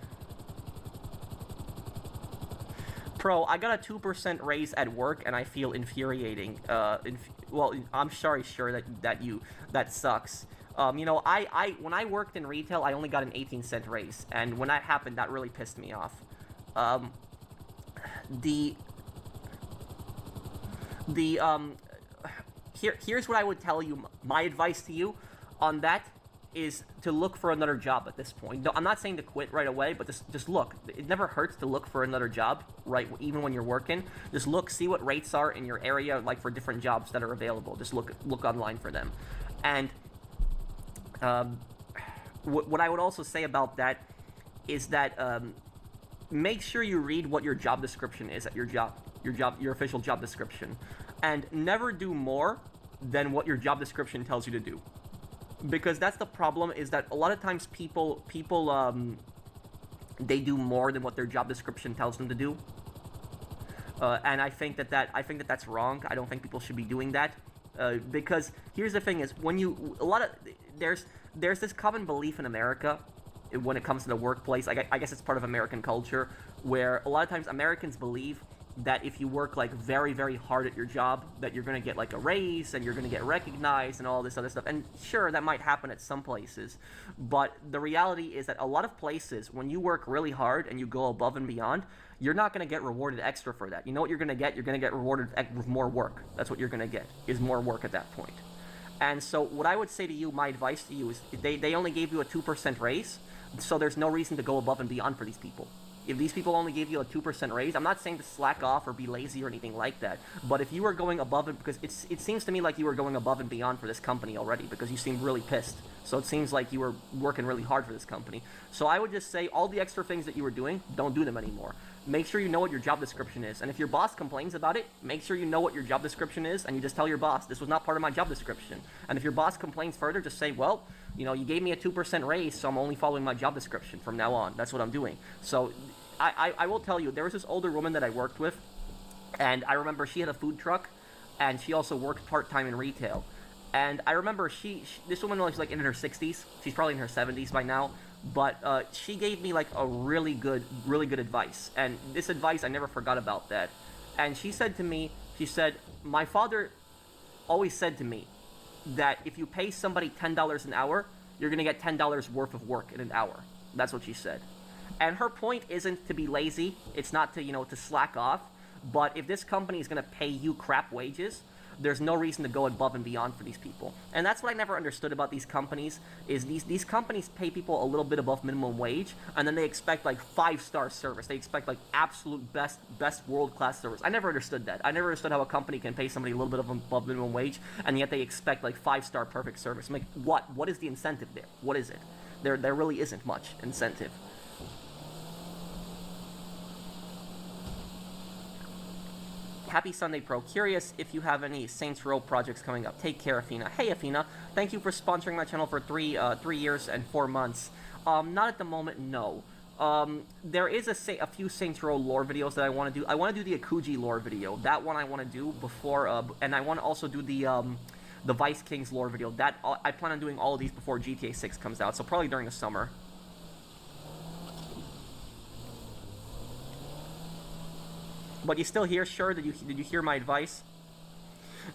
Pro, I got a 2% raise at work, and I feel infuriating. Well, I'm sorry, sure that sucks. You know, when I worked in retail, I only got an 18-cent raise, and when that happened, that really pissed me off. Here's what I would tell you. My advice to you on that is to look for another job at this point. No, I'm not saying to quit right away, but just look. It never hurts to look for another job, right? Even when you're working, just look, see what rates are in your area, like for different jobs that are available. Just look online for them. And what I would also say about that is that make sure you read what your job description is at your official job description, and never do more than what your job description tells you to do. Because that's the problem, is that a lot of times people they do more than what their job description tells them to do, and I think that's wrong. I don't think people should be doing that, because here's the thing: is there's this common belief in America when it comes to the workplace. I guess it's part of American culture, where a lot of times Americans believe that if you work like very, very hard at your job, that you're going to get like a raise and you're going to get recognized and all this other stuff. And sure, that might happen at some places, but the reality is that a lot of places, when you work really hard and you go above and beyond, you're not going to get rewarded extra for that. You know what you're going to get? You're going to get rewarded with more work. That's what you're going to get, is more work at that point. And so what I would say to you, my advice to you, is they only gave you a 2% raise, so there's no reason to go above and beyond for these people. If these people only gave you a 2% raise, I'm not saying to slack off or be lazy or anything like that, but if you were going above it, because it seems to me like you were going above and beyond for this company already, because you seemed really pissed. So it seems like you were working really hard for this company. So I would just say all the extra things that you were doing, don't do them anymore. Make sure you know what your job description is. And if your boss complains about it, make sure you know what your job description is, and you just tell your boss, this was not part of my job description. And if your boss complains further, just say, well, you know, you gave me a 2% raise, so I'm only following my job description from now on. That's what I'm doing. So I will tell you, there was this older woman that I worked with, and I remember she had a food truck, and she also worked part-time in retail. And I remember this woman was like in her 60s. She's probably in her 70s by now. But she gave me like a really good advice. And this advice, I never forgot about that. And she said to me, my father always said to me that if you pay somebody $10 an hour, you're going to get $10 worth of work in an hour. That's what she said. And her point isn't to be lazy. It's not to, to slack off. But if this company is going to pay you crap wages, there's no reason to go above and beyond for these people. And that's what I never understood about these companies, is these companies pay people a little bit above minimum wage, and then they expect like 5-star service. They expect like absolute best world-class service. I never understood that. I never understood how a company can pay somebody a little bit above minimum wage, and yet they expect like 5-star perfect service. I'm like, what is the incentive there? What is it? There really isn't much incentive. Happy Sunday, Pro. Curious if you have any Saints Row projects coming up. Take care, Athena. Hey, Athena. Thank you for sponsoring my channel for 3 years and 4 months. Not at the moment, no. There is a few Saints Row lore videos that I want to do. I want to do the Akuji lore video. That one I want to do before, and I want to also do the Vice Kings lore video. That I plan on doing all of these before GTA 6 comes out, so probably during the summer. But you still here? Sure. Did you hear my advice?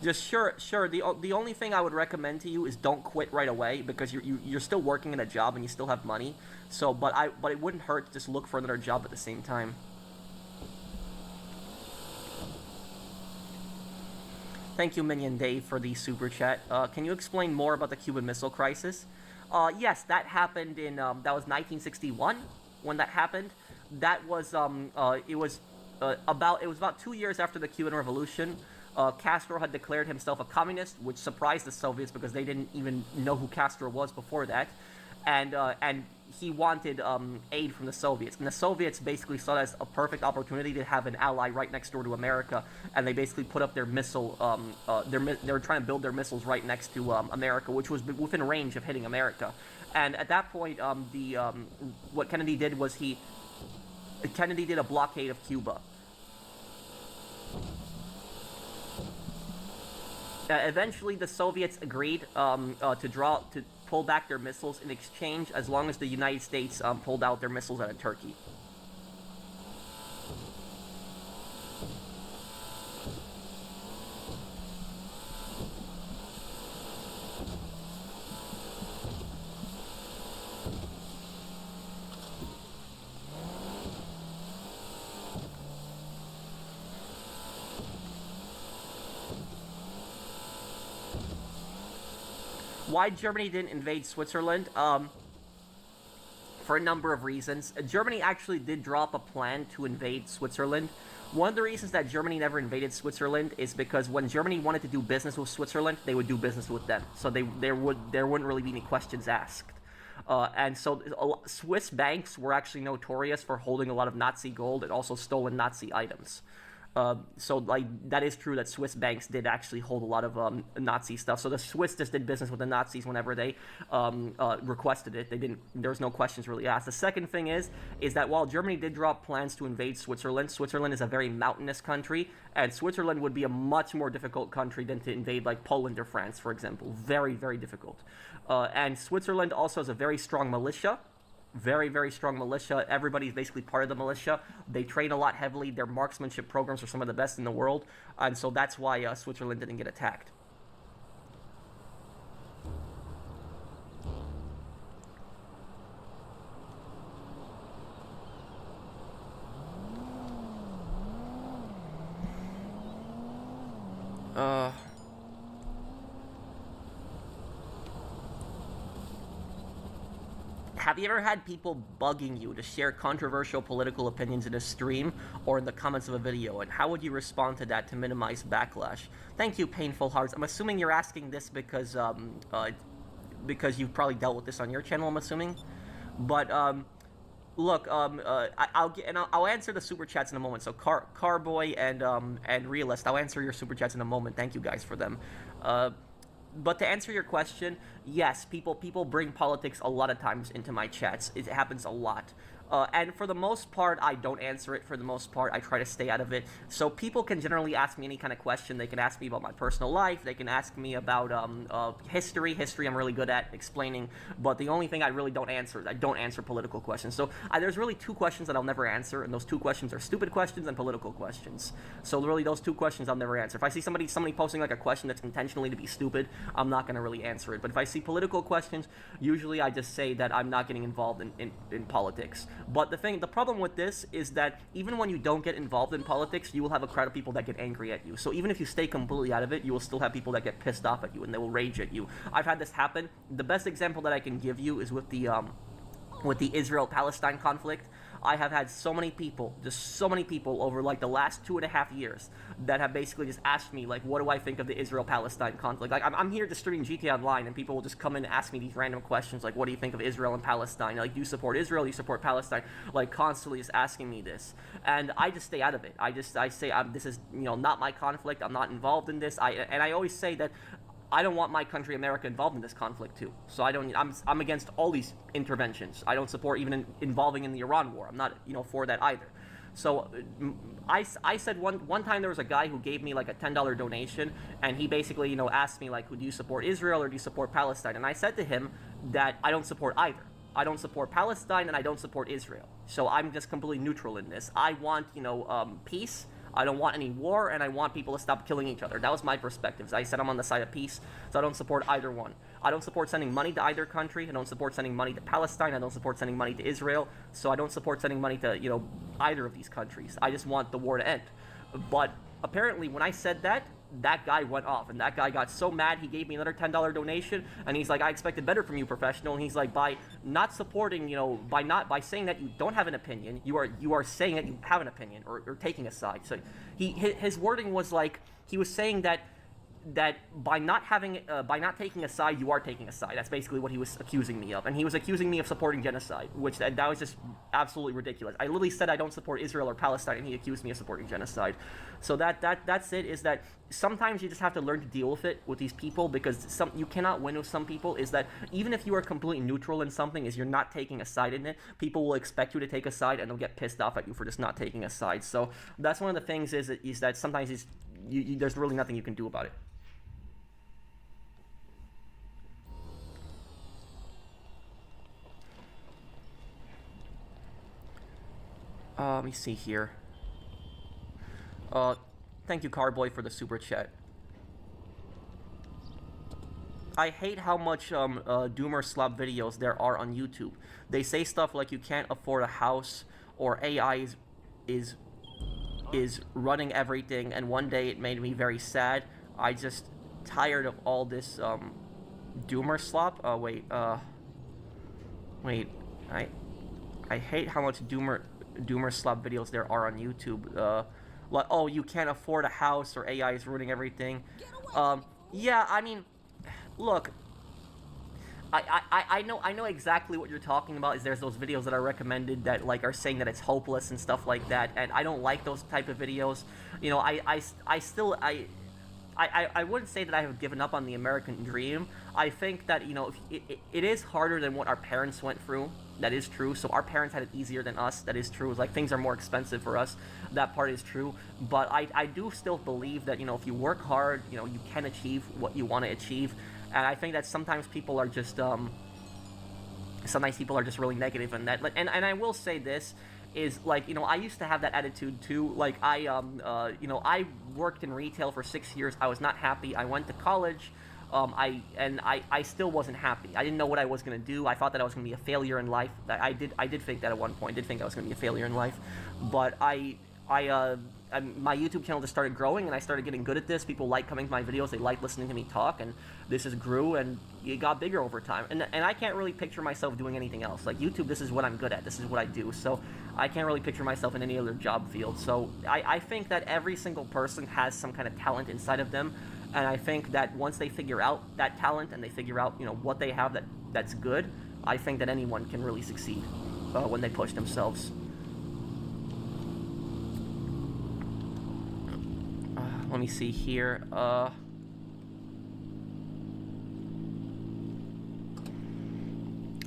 Just sure. The only thing I would recommend to you is don't quit right away, because you're still working in a job and you still have money. So, but it wouldn't hurt to just look for another job at the same time. Thank you, Minion Dave, for the super chat. Can you explain more about the Cuban Missile Crisis? Yes, that happened in that was 1961 when that happened. That was it was about 2 years after the Cuban Revolution. Castro had declared himself a communist, which surprised the Soviets because they didn't even know who Castro was before that. And he wanted aid from the Soviets, and the Soviets basically saw it as a perfect opportunity to have an ally right next door to America, and they basically put up their missile. They were trying to build their missiles right next to America, which was within range of hitting America. And at that point, what Kennedy did was Kennedy did a blockade of Cuba. Eventually, the Soviets agreed to pull back their missiles in exchange, as long as the United States pulled out their missiles out of Turkey. Why Germany didn't invade Switzerland? For a number of reasons. Germany actually did drop a plan to invade Switzerland. One of the reasons that Germany never invaded Switzerland is because when Germany wanted to do business with Switzerland, they would do business with them. So there wouldn't really be any questions asked. And so Swiss banks were actually notorious for holding a lot of Nazi gold and also stolen Nazi items. So that is true that Swiss banks did actually hold a lot of Nazi stuff. So the Swiss just did business with the Nazis whenever they requested it. There was no questions really asked. The second thing is that while Germany did drop plans to invade Switzerland, Switzerland is a very mountainous country, and Switzerland would be a much more difficult country than to invade like Poland or France, for example. Very, very difficult. And Switzerland also has a very strong militia. Very, very strong militia. Everybody's basically part of the militia. They train a lot heavily. Their marksmanship programs are some of the best in the world. And so that's why Switzerland didn't get attacked. Have you ever had people bugging you to share controversial political opinions in a stream or in the comments of a video, and how would you respond to that to minimize backlash? Thank you, Painful Hearts. I'm assuming you're asking this because you've probably dealt with this on your channel, I'm assuming. But look, I'll answer the super chats in a moment. So Carboy and Realist, I'll answer your super chats in a moment. Thank you guys for them. But to answer your question, yes, people bring politics a lot of times into my chats. It happens a lot. And for the most part, I don't answer it. For the most part, I try to stay out of it. So people can generally ask me any kind of question. They can ask me about my personal life. They can ask me about history. History I'm really good at explaining. But the only thing I really don't answer is I don't answer political questions. So there's really two questions that I'll never answer, and those two questions are stupid questions and political questions. So really those two questions I'll never answer. If I see somebody posting like a question that's intentionally to be stupid, I'm not going to really answer it. But if I see political questions, usually I just say that I'm not getting involved in politics. But the problem with this is that even when you don't get involved in politics, you will have a crowd of people that get angry at you. So even if you stay completely out of it, you will still have people that get pissed off at you and they will rage at you. I've had this happen. The best example that I can give you is with the Israel-Palestine conflict. I have had so many people over like the last 2.5 years that have basically just asked me like, what do I think of the Israel-Palestine conflict? Like I'm here distributing GTA Online and people will just come in and ask me these random questions like, what do you think of Israel and Palestine? Like, do you support Israel? Do you support Palestine? Like constantly just asking me this, and I just stay out of it. I say this is not my conflict. I'm not involved in this. I always say that I don't want my country, America, involved in this conflict too. So I'm against all these interventions. I don't support even involving in the Iran war. I'm not, for that either. So I said one time there was a guy who gave me like a $10 donation, and he basically, asked me like, do you support Israel or do you support Palestine? And I said to him that I don't support either. I don't support Palestine and I don't support Israel. So I'm just completely neutral in this. I want, peace. I don't want any war, and I want people to stop killing each other. That was my perspective. I said I'm on the side of peace, so I don't support either one. I don't support sending money to either country. I don't support sending money to Palestine. I don't support sending money to Israel. So I don't support sending money to, either of these countries. I just want the war to end. But apparently when I said that, that guy went off, and that guy got so mad he gave me another $10 donation, and he's like, I expected better from you, professional. And he's like, by not supporting, by saying that you don't have an opinion, you are saying that you have an opinion or taking a side. So his wording was like, he was saying that that by not taking a side, you are taking a side. That's basically what he was accusing me of, and he was accusing me of supporting genocide, which that was just absolutely ridiculous. I literally said I don't support Israel or Palestine, and he accused me of supporting genocide. So that's it. Is that sometimes you just have to learn to deal with it with these people, because you cannot win with some people. Is that even if you are completely neutral in something, is you're not taking a side in it, people will expect you to take a side, and they'll get pissed off at you for just not taking a side. So that's one of the things is that sometimes there's really nothing you can do about it. Let me see here. Thank you, Carboy, for the super chat. I hate how much Doomer slop videos there are on YouTube. They say stuff like you can't afford a house, or AI is running everything, and one day it made me very sad. I just tired of all this Doomer slop. Wait. I hate how much Doomer slop videos there are on YouTube. Like, oh, you can't afford a house, or AI is ruining everything. Yeah, I mean, look, I know exactly what you're talking about. Is there's those videos that are recommended that like are saying that it's hopeless and stuff like that, and I don't like those type of videos. You know, I wouldn't say that I have given up on the American dream. I think that, you know, it is harder than what our parents went through. That is true. So our parents had it easier than us. That is true. Like, things are more expensive for us. That part is true. But I do still believe that, you know, if you work hard, you know, you can achieve what you want to achieve. And I think that sometimes people are just really negative in that. And I will say this is, like, you know, I used to have that attitude too. Like, you know, I worked in retail for 6 years. I was not happy. I went to college. I still wasn't happy. I didn't know what I was gonna do. I thought that I was gonna be a failure in life. I did think that at one point. I did think I was gonna be a failure in life, but my YouTube channel just started growing, and I started getting good at this. People like coming to my videos. They like listening to me talk, and this just grew, and it got bigger over time. And I can't really picture myself doing anything else. Like, YouTube, this is what I'm good at. This is what I do. So I can't really picture myself in any other job field. So I think that every single person has some kind of talent inside of them. And I think that once they figure out that talent, and they figure out, you know, what they have that's good, I think that anyone can really succeed when they push themselves. Let me see here.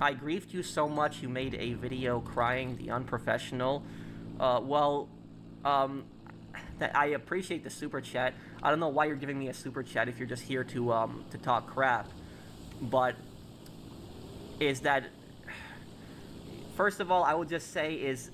I grieved you so much you made a video crying, the unprofessional. I appreciate the super chat. I don't know why you're giving me a super chat if you're just here to talk crap. But is that, first of all, I would just say is,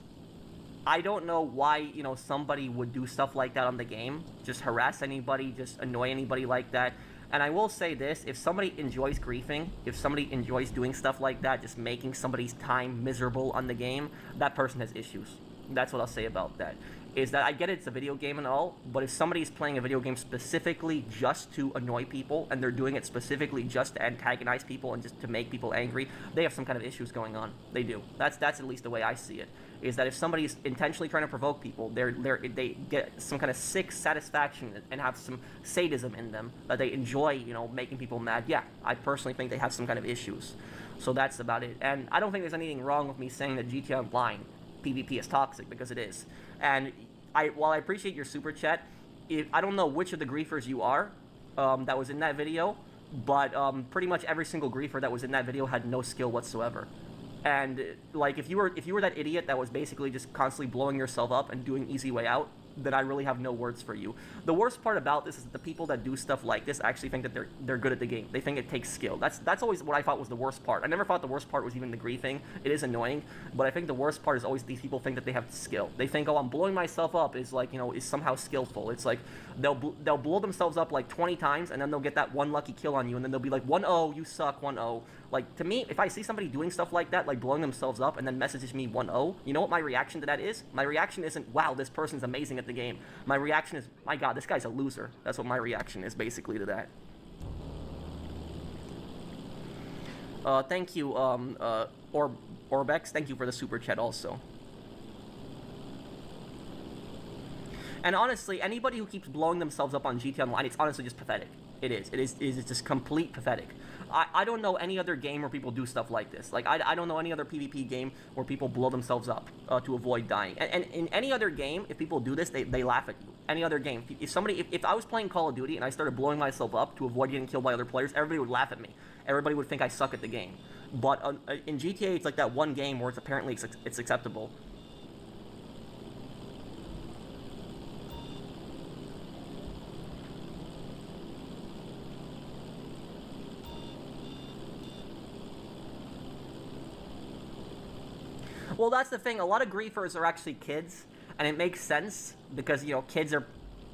I don't know why, you know, somebody would do stuff like that on the game. Just harass anybody, just annoy anybody like that. And I will say this, if somebody enjoys griefing, if somebody enjoys doing stuff like that, just making somebody's time miserable on the game, that person has issues. That's what I'll say about that. Is that I get it, it's a video game and all, but if somebody's playing a video game specifically just to annoy people, and they're doing it specifically just to antagonize people and just to make people angry, they have some kind of issues going on. They do. That's at least the way I see it. Is that if somebody's intentionally trying to provoke people, they get some kind of sick satisfaction and have some sadism in them, that they enjoy, you know, making people mad. Yeah, I personally think they have some kind of issues. So that's about it. And I don't think there's anything wrong with me saying that GTA Online PvP is toxic, because it is. And while I appreciate your super chat, I don't know which of the griefers you are that was in that video, but pretty much every single griefer that was in that video had no skill whatsoever. And like, if you were that idiot that was basically just constantly blowing yourself up and doing easy way out, then I really have no words for you. The worst part about this is that the people that do stuff like this actually think that they're good at the game. They think it takes skill. That's always what I thought was the worst part. I never thought the worst part was even the griefing. It is annoying, but I think the worst part is always these people think that they have skill. They think, oh, I'm blowing myself up is like, you know, is somehow skillful. It's like they'll blow themselves up like 20 times, and then they'll get that one lucky kill on you, and then they'll be like 1-0, you suck, 1-0. Like, to me, if I see somebody doing stuff like that, like blowing themselves up and then messages me 1-0, you know what my reaction to that is? My reaction isn't, wow, this person's amazing at the game. My reaction is, my god, this guy's a loser. That's what my reaction is basically to that. Thank you, Orbex, thank you for the super chat also. And honestly, anybody who keeps blowing themselves up on GTA Online, it's honestly just pathetic. It is. It's just complete pathetic. I don't know any other game where people do stuff like this. Like, I don't know any other PvP game where people blow themselves up to avoid dying. And in any other game, if people do this, they laugh at you. Any other game. If I was playing Call of Duty and I started blowing myself up to avoid getting killed by other players, everybody would laugh at me. Everybody would think I suck at the game. But in GTA, it's like that one game where it's acceptable. Well, that's the thing. A lot of griefers are actually kids, and it makes sense because, you know, kids are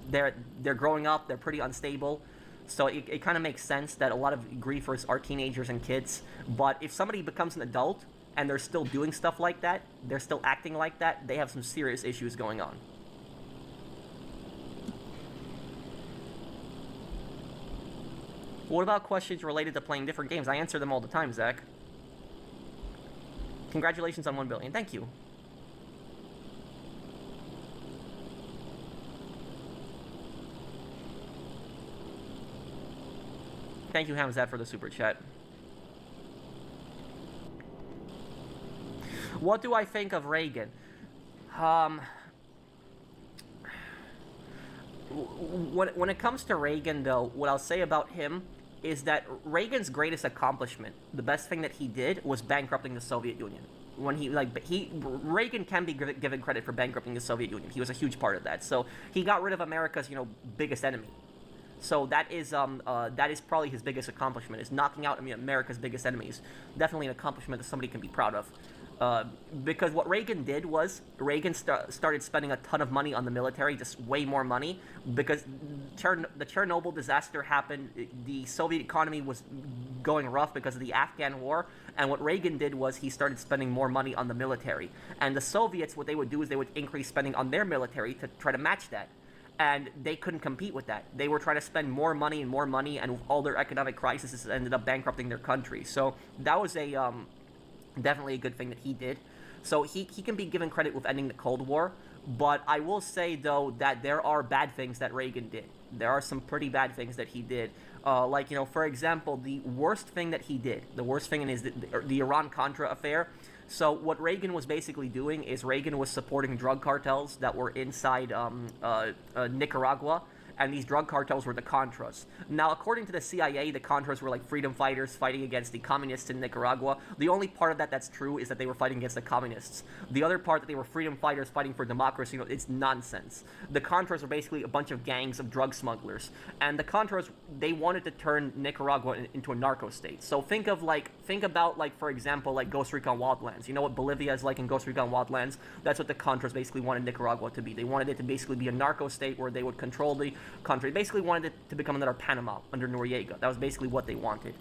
they're growing up, they're pretty unstable. So it kind of makes sense that a lot of griefers are teenagers and kids. But if somebody becomes an adult and they're still doing stuff like that, they're still acting like that, they have some serious issues going on. What about questions related to playing different games? I answer them all the time, Zach. Congratulations on 1 billion. Thank you. Thank you, Hamzat, for the super chat. What do I think of Reagan? When it comes to Reagan, though, what I'll say about him is that Reagan's greatest accomplishment, the best thing that he did, was bankrupting the Soviet Union. When Reagan can be given credit for bankrupting the Soviet Union. He was a huge part of that. So he got rid of America's, you know, biggest enemy. So that is probably his biggest accomplishment, is knocking out America's biggest enemies. Definitely an accomplishment that somebody can be proud of. Because what Reagan did was, Reagan started spending a ton of money on the military, just way more money, because the Chernobyl disaster happened, the Soviet economy was going rough because of the Afghan war, and what Reagan did was he started spending more money on the military. And the Soviets, what they would do is they would increase spending on their military to try to match that. And they couldn't compete with that. They were trying to spend more money, and all their economic crises ended up bankrupting their country. So that was definitely a good thing that he did. So he can be given credit with ending the Cold War, but I will say, though, that there are bad things that Reagan did. There are some pretty bad things that he did. Like, you know, for example, the worst thing that he did, the worst thing is the Iran-Contra affair. So what Reagan was basically doing is Reagan was supporting drug cartels that were inside Nicaragua, and these drug cartels were the Contras. Now, according to the CIA, the Contras were like freedom fighters fighting against the communists in Nicaragua. The only part of that that's true is that they were fighting against the communists. The other part that they were freedom fighters fighting for democracy, you know, it's nonsense. The Contras were basically a bunch of gangs of drug smugglers, and the Contras, they wanted to turn Nicaragua into a narco state. So think about for example, like Ghost Recon Wildlands. You know what Bolivia is like in Ghost Recon Wildlands? That's what the Contras basically wanted Nicaragua to be. They wanted it to basically be a narco state where they would control the country. Basically wanted it to become another Panama under Noriega. That was basically what they wanted.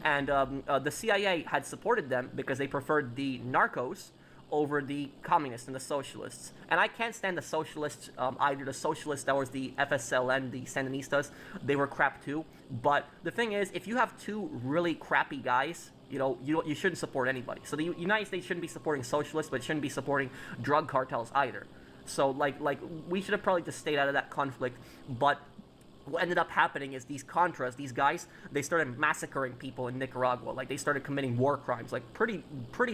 And the CIA had supported them because they preferred the narcos over the communists and the socialists. And I can't stand the socialists either. The socialists, that was the FSLN, the Sandinistas, they were crap too. But the thing is, if you have two really crappy guys, you shouldn't support anybody. So the United States shouldn't be supporting socialists, but shouldn't be supporting drug cartels either. So, we should have probably just stayed out of that conflict. But what ended up happening is these Contras, these guys, they started massacring people in Nicaragua. Like, they started committing war crimes, like pretty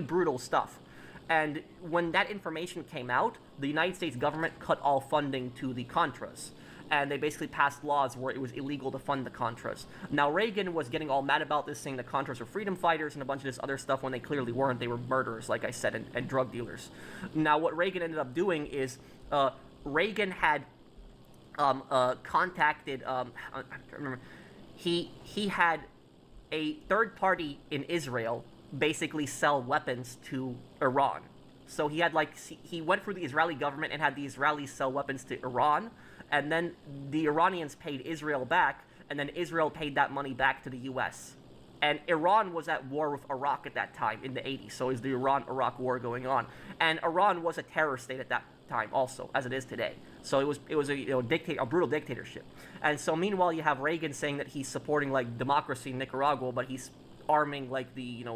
brutal stuff. And when that information came out, the United States government cut all funding to the Contras. And they basically passed laws where it was illegal to fund the Contras. Now, Reagan was getting all mad about this, saying the Contras were freedom fighters and a bunch of this other stuff when they clearly weren't. They were murderers, like I said, and drug dealers. Now, what Reagan ended up doing is Reagan had contacted, I remember, he had a third party in Israel basically sell weapons to Iran. So he had he went through the Israeli government and had the Israelis sell weapons to Iran, and then the Iranians paid Israel back, and then Israel paid that money back to the US. And Iran was at war with Iraq at that time in the 80s, so is the Iran-Iraq war going on. And Iran was a terror state at that time also, as it is today. So it was a brutal dictatorship. And so meanwhile, you have Reagan saying that he's supporting democracy in Nicaragua, but he's arming the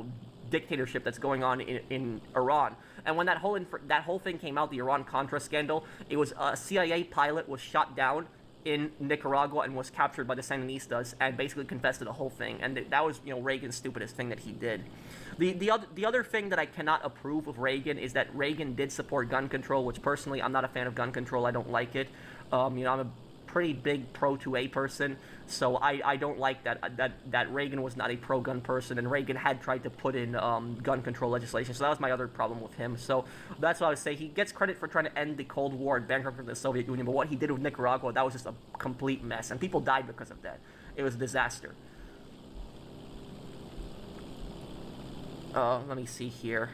dictatorship that's going on in Iran. And when that whole thing came out, the Iran-Contra scandal, it was a CIA pilot was shot down in Nicaragua and was captured by the Sandinistas and basically confessed to the whole thing. And that was, Reagan's stupidest thing that he did. The other thing that I cannot approve of Reagan is that Reagan did support gun control, which personally I'm not a fan of gun control. I don't like it. I'm a pretty big pro-2A person, so I don't like that Reagan was not a pro-gun person, and Reagan had tried to put in gun control legislation, so that was my other problem with him. So that's what I would say. He gets credit for trying to end the Cold War and bankrupt the Soviet Union, but what he did with Nicaragua, that was just a complete mess, and people died because of that. It was a disaster. Let me see here.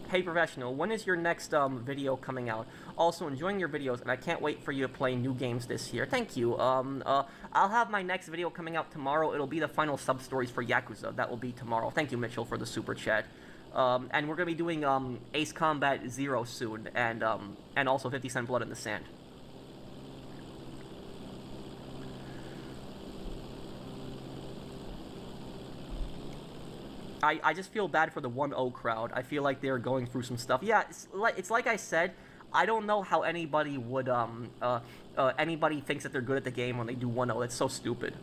Hey Professional, when is your next video coming out? Also, enjoying your videos, and I can't wait for you to play new games this year. Thank you. I'll have my next video coming out tomorrow. It'll be the final sub-stories for Yakuza. That will be tomorrow. Thank you, Mitchell, for the super chat. And we're going to be doing Ace Combat 0 soon, and also 50 Cent Blood in the Sand. I just feel bad for the 1-0 crowd. I feel like they're going through some stuff. Yeah, it's like I said, I don't know how anybody would, anybody thinks that they're good at the game when they do 1-0. That's so stupid.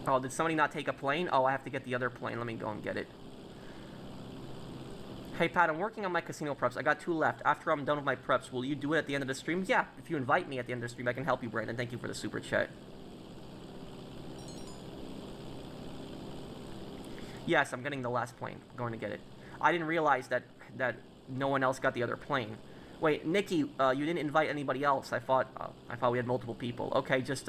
Oh, did somebody not take a plane? Oh, I have to get the other plane. Let me go and get it. Hey Pat, I'm working on my casino preps. I got 2 left. After I'm done with my preps, will you do it at the end of the stream? Yeah, if you invite me at the end of the stream, I can help you, Brandon. Thank you for the super chat. Yes, I'm getting the last plane. I'm going to get it. I didn't realize that no one else got the other plane. Wait, Nikki, you didn't invite anybody else. I thought we had multiple people. Okay, just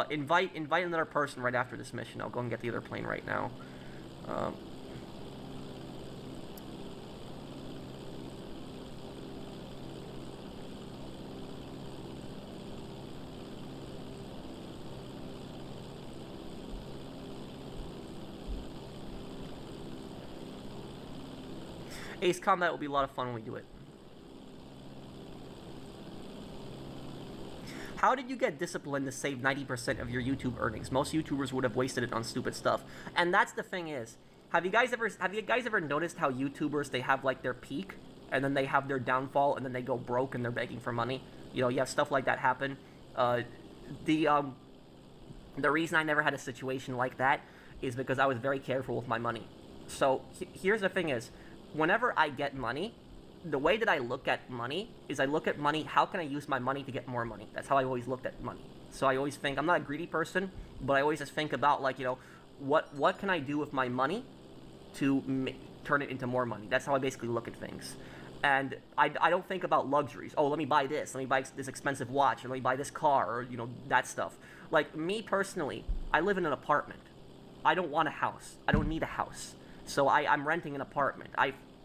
invite another person right after this mission. I'll go and get the other plane right now. Ace Combat will be a lot of fun when we do it. How did you get disciplined to save 90% of your YouTube earnings? Most YouTubers would have wasted it on stupid stuff. And that's the thing is, have you guys ever noticed how YouTubers, they have like their peak and then they have their downfall and then they go broke and they're begging for money? You have stuff like that happen. The reason I never had a situation like that is because I was very careful with my money. So here's the thing is, whenever I get money, the way that I look at money is I look at money, how can I use my money to get more money? That's how I always looked at money. So I always think, I'm not a greedy person, but I always just think about, like, what can I do with my money to turn it into more money? That's how I basically look at things. And I don't think about luxuries. Oh, let me buy this. Let me buy this expensive watch. Or let me buy this car, or, that stuff. Like, me personally, I live in an apartment. I don't want a house. I don't need a house. So I'm renting an apartment.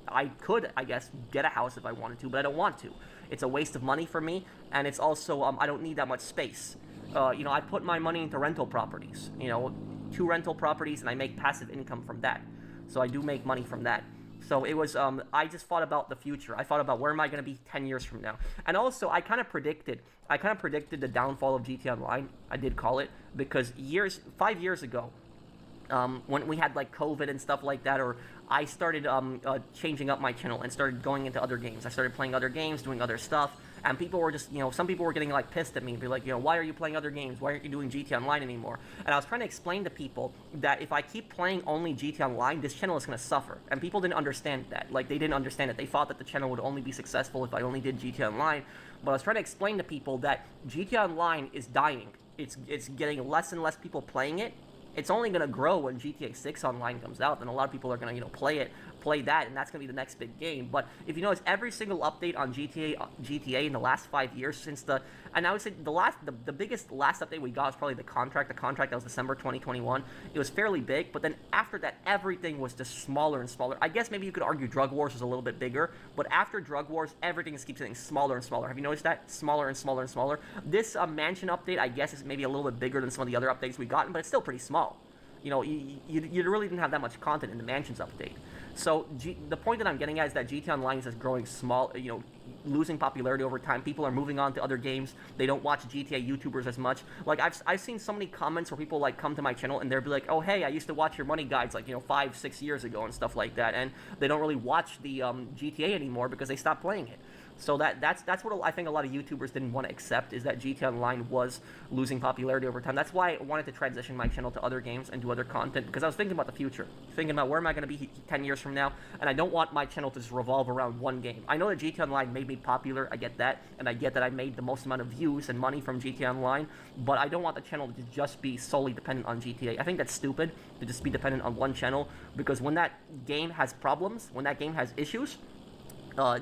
I could, I guess, get a house if I wanted to, but I don't want to. It's a waste of money for me, and it's also, I don't need that much space. I put my money into rental properties. 2 rental properties, and I make passive income from that. So I do make money from that. So it was, I just thought about the future. I thought about where am I going to be 10 years from now. And also, I kind of predicted the downfall of GTA Online. I did call it, because 5 years ago, when we had like COVID and stuff like that, or I started changing up my channel and started going into other games. I started playing other games, doing other stuff, and people were just, some people were getting like pissed at me and be like, why are you playing other games? Why aren't you doing GTA Online anymore? And I was trying to explain to people that if I keep playing only GTA Online, this channel is going to suffer. And people didn't understand that. Like, they didn't understand it. They thought that the channel would only be successful if I only did GTA Online. But I was trying to explain to people that GTA Online is dying. It's getting less and less people playing it. It's only going to grow when GTA 6 Online comes out, then a lot of people are going to, play that, and that's going to be the next big game. But if you notice, every single update on GTA in the last 5 years since and I would say the biggest last update we got was probably the contract that was December 2021. It was fairly big, but then after that, everything was just smaller and smaller. I guess maybe you could argue Drug Wars was a little bit bigger, but after Drug Wars, everything just keeps getting smaller and smaller. Have you noticed that? Smaller and smaller and smaller. This mansion update, I guess, is maybe a little bit bigger than some of the other updates we've gotten, but it's still pretty small. You really didn't have that much content in the Mansions update. So the point that I'm getting at is that GTA Online is just growing small, losing popularity over time. People are moving on to other games. They don't watch GTA YouTubers as much. Like I've seen so many comments where people like come to my channel and they'll be like, "Oh hey, I used to watch your money guides like 5-6 years ago and stuff like that," and they don't really watch the GTA anymore because they stopped playing it. So that's what I think a lot of YouTubers didn't want to accept, is that GTA Online was losing popularity over time. That's why I wanted to transition my channel to other games and do other content, because I was thinking about the future, thinking about where am I going to be 10 years from now, and I don't want my channel to just revolve around one game. I know that GTA Online made me popular, I get that, and I get that I made the most amount of views and money from GTA Online, but I don't want the channel to just be solely dependent on GTA. I think that's stupid to just be dependent on one channel, because when that game has problems, when that game has issues,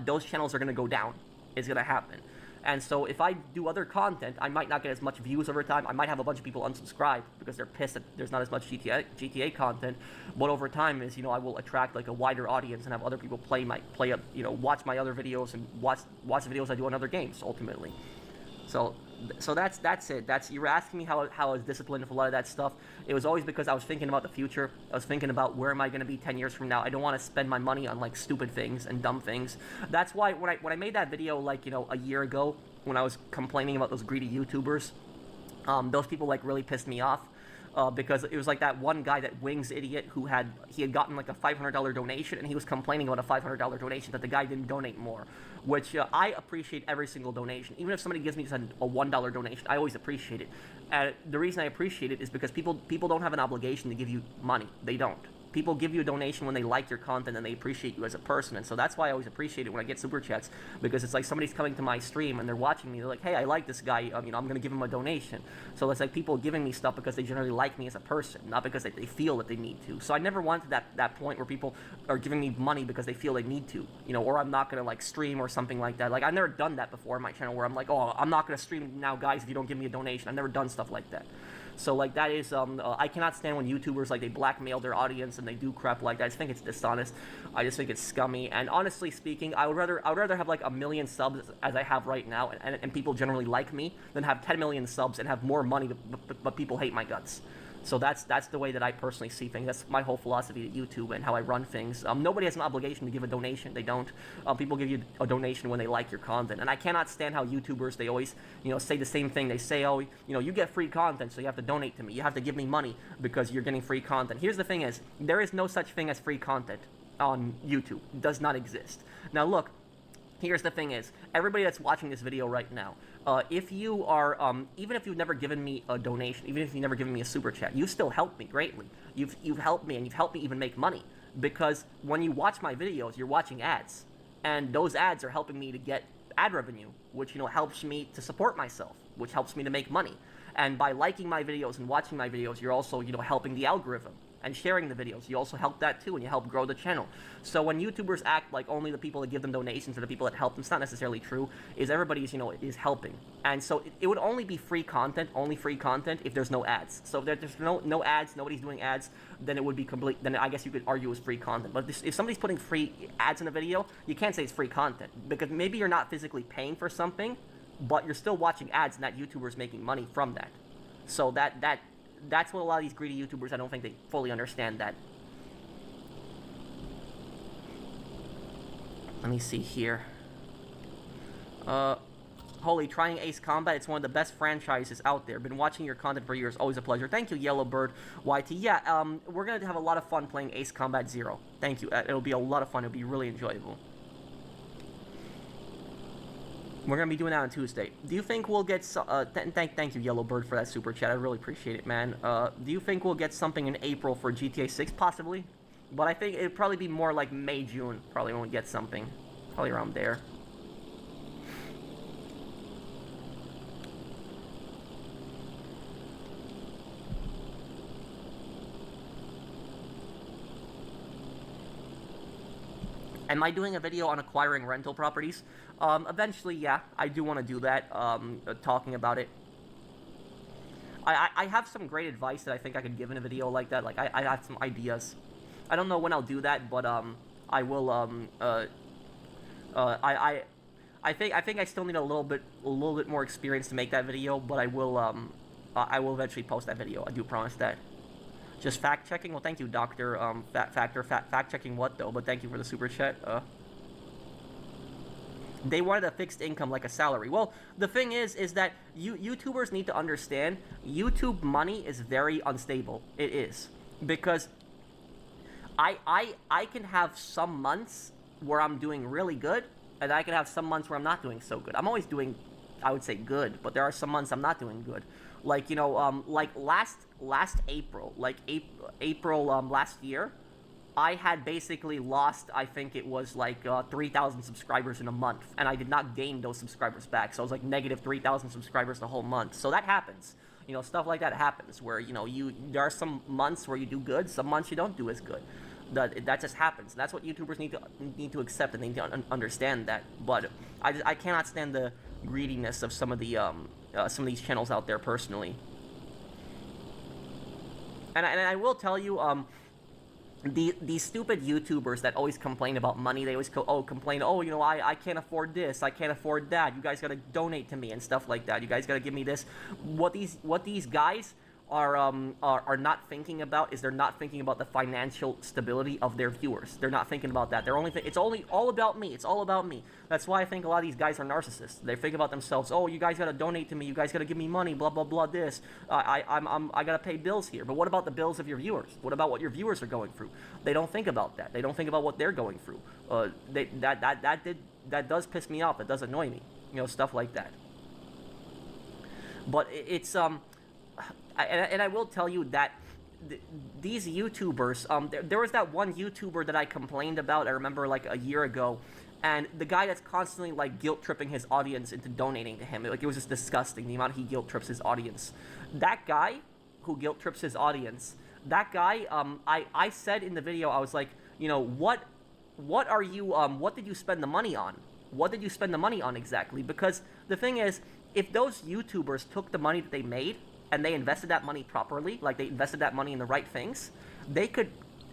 those channels are going to go down. It's going to happen. And so if I do other content, I might not get as much views over time. I might have a bunch of people unsubscribe because they're pissed that there's not as much GTA content. But over time I will attract like a wider audience and have other people watch my other videos and watch the videos I do on other games ultimately. So that's it. You were asking me how I was disciplined with a lot of that stuff. It was always because I was thinking about the future. I was thinking about where am I going to be 10 years from now. I don't want to spend my money on like stupid things and dumb things. That's why when I made that video like a year ago, when I was complaining about those greedy YouTubers, those people like really pissed me off. Because it was like that one guy, that Wings idiot, who had gotten like a $500 donation, and he was complaining about a $500 donation that the guy didn't donate more, which I appreciate every single donation. Even if somebody gives me a $1 donation, I always appreciate it. And the reason I appreciate it is because people don't have an obligation to give you money. They don't. People give you a donation when they like your content and they appreciate you as a person, and so that's why I always appreciate it when I get super chats, because it's like somebody's coming to my stream and they're watching me, they're like, hey, I like this guy, I'm gonna give him a donation. So it's like people giving me stuff because they generally like me as a person, not because they feel that they need to. So I never wanted that point where people are giving me money because they feel they need to, or I'm not gonna like stream or something like that. Like I've never done that before on my channel where I'm like, oh, I'm not gonna stream now, guys, if you don't give me a donation. I've never done stuff like that. So like that is I cannot stand when YouTubers like they blackmail their audience and they do crap like that. I just think it's dishonest. I just think it's scummy. And honestly speaking, I would rather have like 1 million subs as I have right now, and people generally like me, than have 10 million subs and have more money but people hate my guts. So that's the way that I personally see things. That's my whole philosophy at YouTube and how I run ththings. Nobody has an obligation to give a donation. They don't. People give you a donation when they like your content. And I cannot stand how YouTubers, they always, say the same thing. They say, oh, you get free content, so you have to donate to me. You have to give me money because you're getting free content. Here's the thing is, there is no such thing as free content on YouTube. It does not exist. Now look, here's the thing is, everybody that's watching this video right now, if you are, even if you've never given me a donation, even if you've never given me a super chat, you still helped me greatly. You've helped me, and you've helped me even make money. Because when you watch my videos, you're watching ads. And those ads are helping me to get ad revenue, which, helps me to support myself, which helps me to make money. And by liking my videos and watching my videos, you're also, helping the algorithm. And sharing the videos, you also help that too, and you help grow the channel. So when YouTubers act like only the people that give them donations are the people that help them, it's not necessarily true. Is everybody's, is helping. And so it would only be free content, if there's no ads. So if there's no ads, nobody's doing ads, then it would be complete. Then I guess you could argue it's free content. But if somebody's putting free ads in a video, you can't say it's free content, because maybe you're not physically paying for something, but you're still watching ads, and that YouTuber's making money from that. So that's what a lot of these greedy YouTubers, I don't think they fully understand that. Let me see here. Holy, trying Ace Combat, it's one of the best franchises out there. Been watching your content for years, always a pleasure. Thank you, Yellowbird YT. Yeah, we're gonna have a lot of fun playing Ace Combat Zero. Thank you, it'll be a lot of fun, it'll be really enjoyable. We're going to be doing that on Tuesday. Do you think we'll get... thank you, Yellowbird, for that super chat. I really appreciate it, man. Do you think we'll get something in April for GTA 6? Possibly. But I think it'd probably be more like May, June. Probably when we get something. Probably around there. Am I doing a video on acquiring rental properties? Eventually, yeah, I do want to do that, talking about it. I have some great advice that I think I could give in a video like that. Like, I have some ideas. I don't know when I'll do that, but, I will, I think I still need a little bit more experience to make that video, but I will eventually post that video. I do promise that. Just fact checking. Well, thank you, Doctor. Fact checking what though? But thank you for the super chat. They wanted a fixed income like a salary. Well, the thing is that YouTubers need to understand YouTube money is very unstable. It is because I can have some months where I'm doing really good, and I can have some months where I'm not doing so good. I'm always doing, I would say, good, but there are some months I'm not doing good. Like, you know, like last April, like April last year, I had basically lost, I think it was like 3,000 subscribers in a month, and I did not gain those subscribers back. So I was like negative 3,000 subscribers the whole month. So that happens. You know, stuff like that happens where, you know, there are some months where you do good, some months you don't do as good. That just happens. That's what YouTubers need to accept, and they need to understand that. But I cannot stand the greediness of some of these channels out there personally. And I will tell you, these stupid YouTubers that always complain about money, they always complain, oh, you know, I can't afford this, I can't afford that, you guys gotta donate to me and stuff like that, you guys gotta give me this. What these guys are not thinking about is they're not thinking about the financial stability of their viewers. They're not thinking about that. It's only all about me. It's all about me. That's why I think a lot of these guys are narcissists. They think about themselves. Oh, you guys gotta donate to me. You guys gotta give me money. Blah blah blah. This. I gotta pay bills here. But what about the bills of your viewers? What about what your viewers are going through? They don't think about that. They don't think about what they're going through. That does piss me off. That does annoy me. You know, stuff like that. But it's And I will tell you that these YouTubers, there was that one YouTuber that I complained about, I remember like a year ago, and the guy that's constantly like guilt-tripping his audience into donating to him. Like, it was just disgusting, the amount he guilt-trips his audience. That guy who guilt-trips his audience, that guy, I said in the video, I was like, you know, what are you, what did you spend the money on? What did you spend the money on exactly? Because the thing is, if those YouTubers took the money that they made, and they invested that money properly, like they invested that money in the right things, they could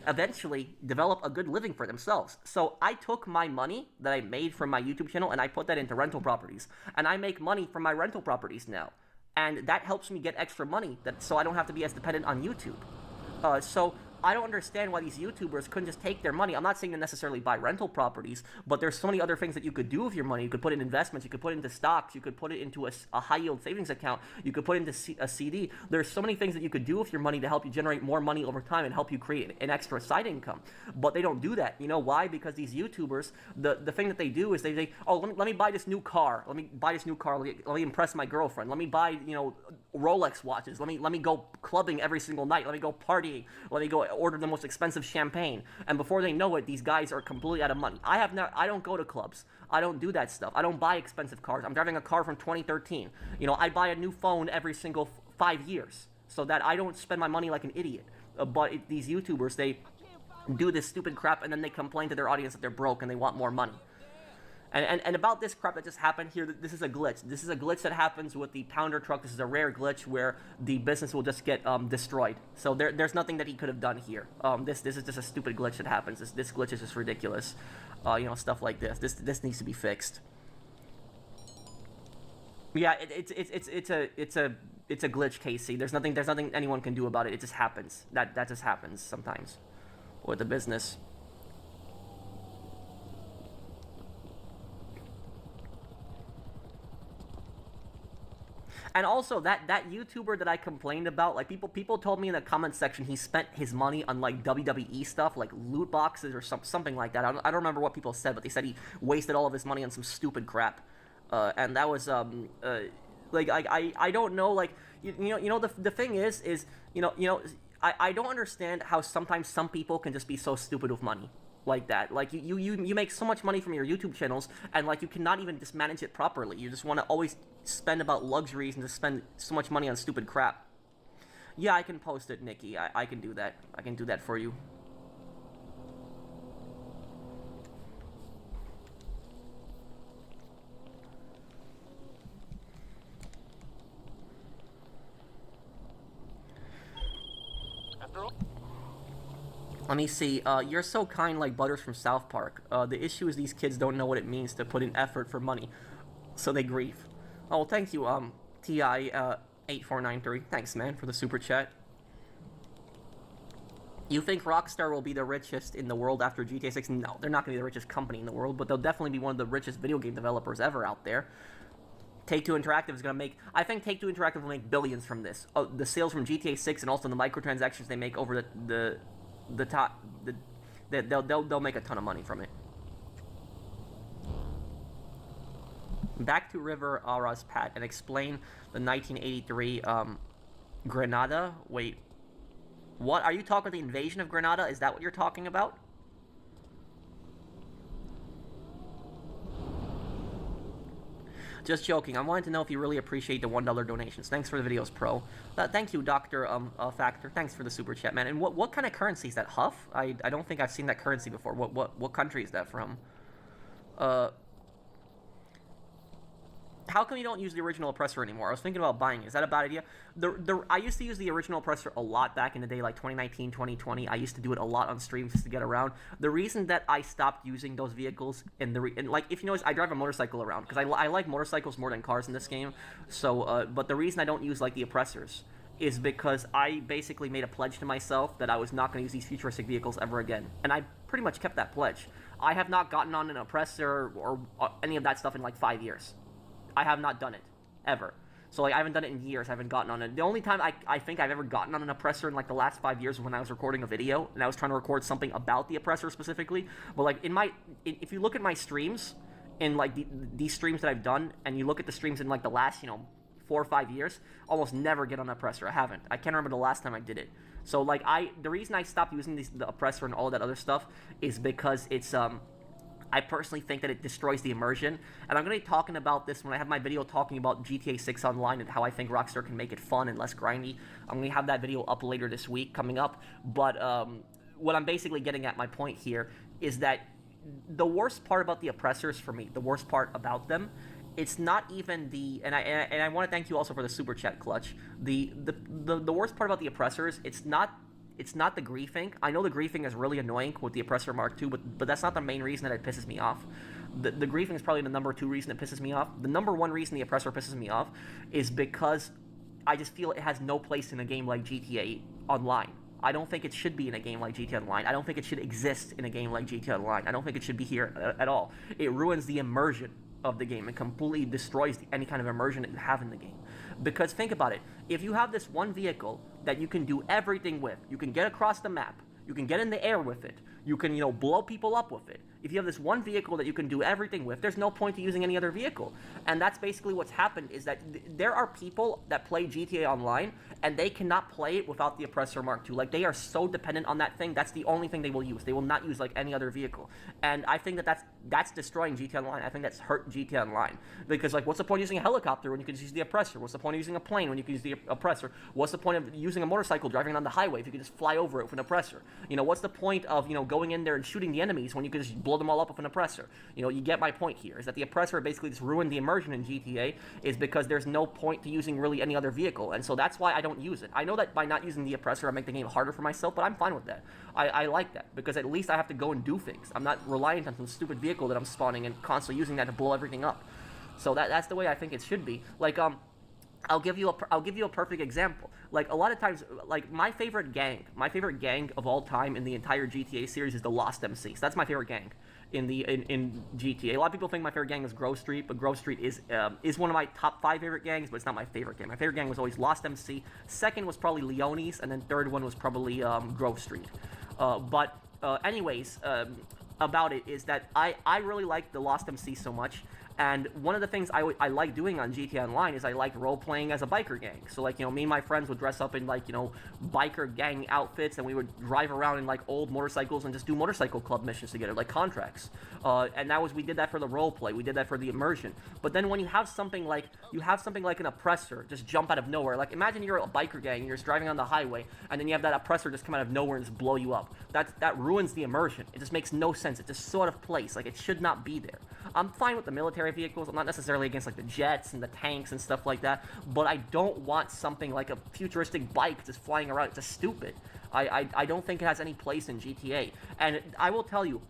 eventually develop a good living for themselves. So I took my money that I made from my YouTube channel and I put that into rental properties. And I make money from my rental properties now. And that helps me get extra money so I don't have to be as dependent on YouTube. So I don't understand why these YouTubers couldn't just take their money. I'm not saying to necessarily buy rental properties, but there's so many other things that you could do with your money. You could put it in investments, you could put it into stocks, you could put it into a high-yield savings account, you could put it into a CD. There's so many things that you could do with your money to help you generate more money over time and help you create an extra side income. But they don't do that. You know why? Because these YouTubers, the thing that they do is they say, oh, let me buy this new car. Let me buy this new car. Let me impress my girlfriend. Let me buy, you know, Rolex watches. Let me go clubbing every single night. Let me go partying. Let me go order the most expensive champagne. And before they know it, these guys are completely out of money. I don't go to clubs. I don't do that stuff. I don't buy expensive cars. I'm driving a car from 2013. You know, I buy a new phone every single 5 years so that I don't spend my money like an idiot. These YouTubers, they do this stupid crap and then they complain to their audience that they're broke and they want more money. And about this crap that just happened here, this is a glitch. This is a glitch that happens with the Pounder truck. This is a rare glitch where the business will just get destroyed. So there's nothing that he could have done here. This is just a stupid glitch that happens. This glitch is just ridiculous. You know, stuff like this. This needs to be fixed. Yeah, it's a glitch, Casey. There's nothing anyone can do about it. It just happens. That just happens sometimes with the business. And also, that YouTuber that I complained about, like, people told me in the comment section he spent his money on, like, WWE stuff, like loot boxes or something like that. I don't remember what people said, but they said he wasted all of his money on some stupid crap. And that was, like, I don't know, like, you know, the thing is, you know, I don't understand how sometimes some people can just be so stupid with money. Like that. Like, you make so much money from your YouTube channels, and, like, you cannot even just manage it properly. You just want to always spend about luxuries and just spend so much money on stupid crap. Yeah, I can post it, Nikki. I can do that. I can do that for you. After all, Let me see. You're so kind, like Butters from South Park. The issue is these kids don't know what it means to put in effort for money, so they grieve. Oh, well, thank you, TI 8493. Thanks, man, for the super chat. You think Rockstar will be the richest in the world after GTA 6? No, they're not going to be the richest company in the world, but they'll definitely be one of the richest video game developers ever out there. Take-Two Interactive is going to make... I think Take-Two Interactive will make billions from this. The sales from GTA 6 and also the microtransactions they make over the top... They'll make a ton of money from it. Back to River Aras, Pat, and explain the 1983 Grenada. Wait, what? Are you talking about the invasion of Grenada? Is that what you're talking about? Just joking. I wanted to know if you really appreciate the $1 donations. Thanks for the videos, Pro. Thank you, Dr. Factor. Thanks for the super chat, man. And what kind of currency is that? Huff? I don't think I've seen that currency before. What country is that from? How come you don't use the original oppressor anymore? I was thinking about buying it. Is that a bad idea? I used to use the original oppressor a lot back in the day, like 2019, 2020. I used to do it a lot on streams just to get around. The reason that I stopped using those vehicles, and like, if you notice, I drive a motorcycle around, because I like motorcycles more than cars in this game. So, but the reason I don't use, like, the oppressors is because I basically made a pledge to myself that I was not going to use these futuristic vehicles ever again. And I pretty much kept that pledge. I have not gotten on an oppressor or any of that stuff in, like, 5 years. I have not done it, ever. So, like, I haven't done it in years. I haven't gotten on it. The only time I think I've ever gotten on an oppressor in, like, the last 5 years was when I was recording a video, and I was trying to record something about the oppressor specifically. But, like, if you look at my streams, in, like, these streams that I've done, and you look at the streams in, like, the last, 4 or 5 years, almost never get on an oppressor. I haven't. I can't remember the last time I did it. So, like, the reason I stopped using the oppressor and all that other stuff is because it's, I personally think that it destroys the immersion, and I'm going to be talking about this when I have my video talking about GTA 6 Online and how I think Rockstar can make it fun and less grindy. I'm going to have that video up later this week, coming up, but what I'm basically getting at, my point here, is that the worst part about the oppressors for me, the worst part about them, it's not even and I want to thank you also for the super chat, Clutch. The worst part about the oppressors, it's not the griefing. I know the griefing is really annoying with the Oppressor Mark II, but that's not the main reason that it pisses me off. The griefing is probably the number 2 reason it pisses me off. The number 1 reason the Oppressor pisses me off is because I just feel it has no place in a game like GTA Online. I don't think it should be in a game like GTA Online. I don't think it should exist in a game like GTA Online. I don't think it should be here at all. It ruins the immersion of the game and completely destroys any kind of immersion that you have in the game. Because think about it, if you have this one vehicle that you can do everything with, you can get across the map, you can get in the air with it, you can, blow people up with it. If you have this one vehicle that you can do everything with, there's no point to using any other vehicle. And that's basically what's happened, is that there are people that play GTA Online, and they cannot play it without the Oppressor Mark II. Like, they are so dependent on that thing, that's the only thing they will use. They will not use, like, any other vehicle. And I think that's destroying GTA Online. I think that's hurt GTA Online. Because, like, what's the point of using a helicopter when you can just use the Oppressor? What's the point of using a plane when you can use the Oppressor? What's the point of using a motorcycle driving on the highway if you can just fly over it with an Oppressor? What's the point of, going in there and shooting the enemies when you can just blow them all up with an Oppressor? You get my point here, is that the Oppressor basically just ruined the immersion in GTA, is because there's no point to using really any other vehicle, and so that's why I don't use it. I know that by not using the Oppressor I make the game harder for myself, but I'm fine with that. I like that, because at least I have to go and do things. I'm not reliant on some stupid vehicle that I'm spawning and constantly using that to blow everything up. So that's the way I think it should be. Like, I'll give you a perfect example. Like, a lot of times, like, my favorite gang of all time in the entire GTA series is the Lost MCs. That's my favorite gang in GTA. A lot of people think my favorite gang is Grove Street, but Grove Street is one of my top 5 favorite gangs, but it's not my favorite gang. My favorite gang was always Lost MC. Second was probably Leone's, and then third one was probably Grove Street. Anyways, about it is that I really like the Lost MC so much. And one of the things I like doing on GTA Online is I like role-playing as a biker gang. So, like, me and my friends would dress up in, like, biker gang outfits, and we would drive around in, like, old motorcycles and just do motorcycle club missions together, like contracts. And we did that for the role-play. We did that for the immersion. But then when you have something like an Oppressor just jump out of nowhere, like, imagine you're a biker gang and you're just driving on the highway, and then you have that Oppressor just come out of nowhere and just blow you up. That ruins the immersion. It just makes no sense. It's just sort of place. Like, it should not be there. I'm fine with the military vehicles. I'm not necessarily against, like, the jets and the tanks and stuff like that, but I don't want something like a futuristic bike just flying around. It's just stupid. I don't think it has any place in GTA. And I will tell you,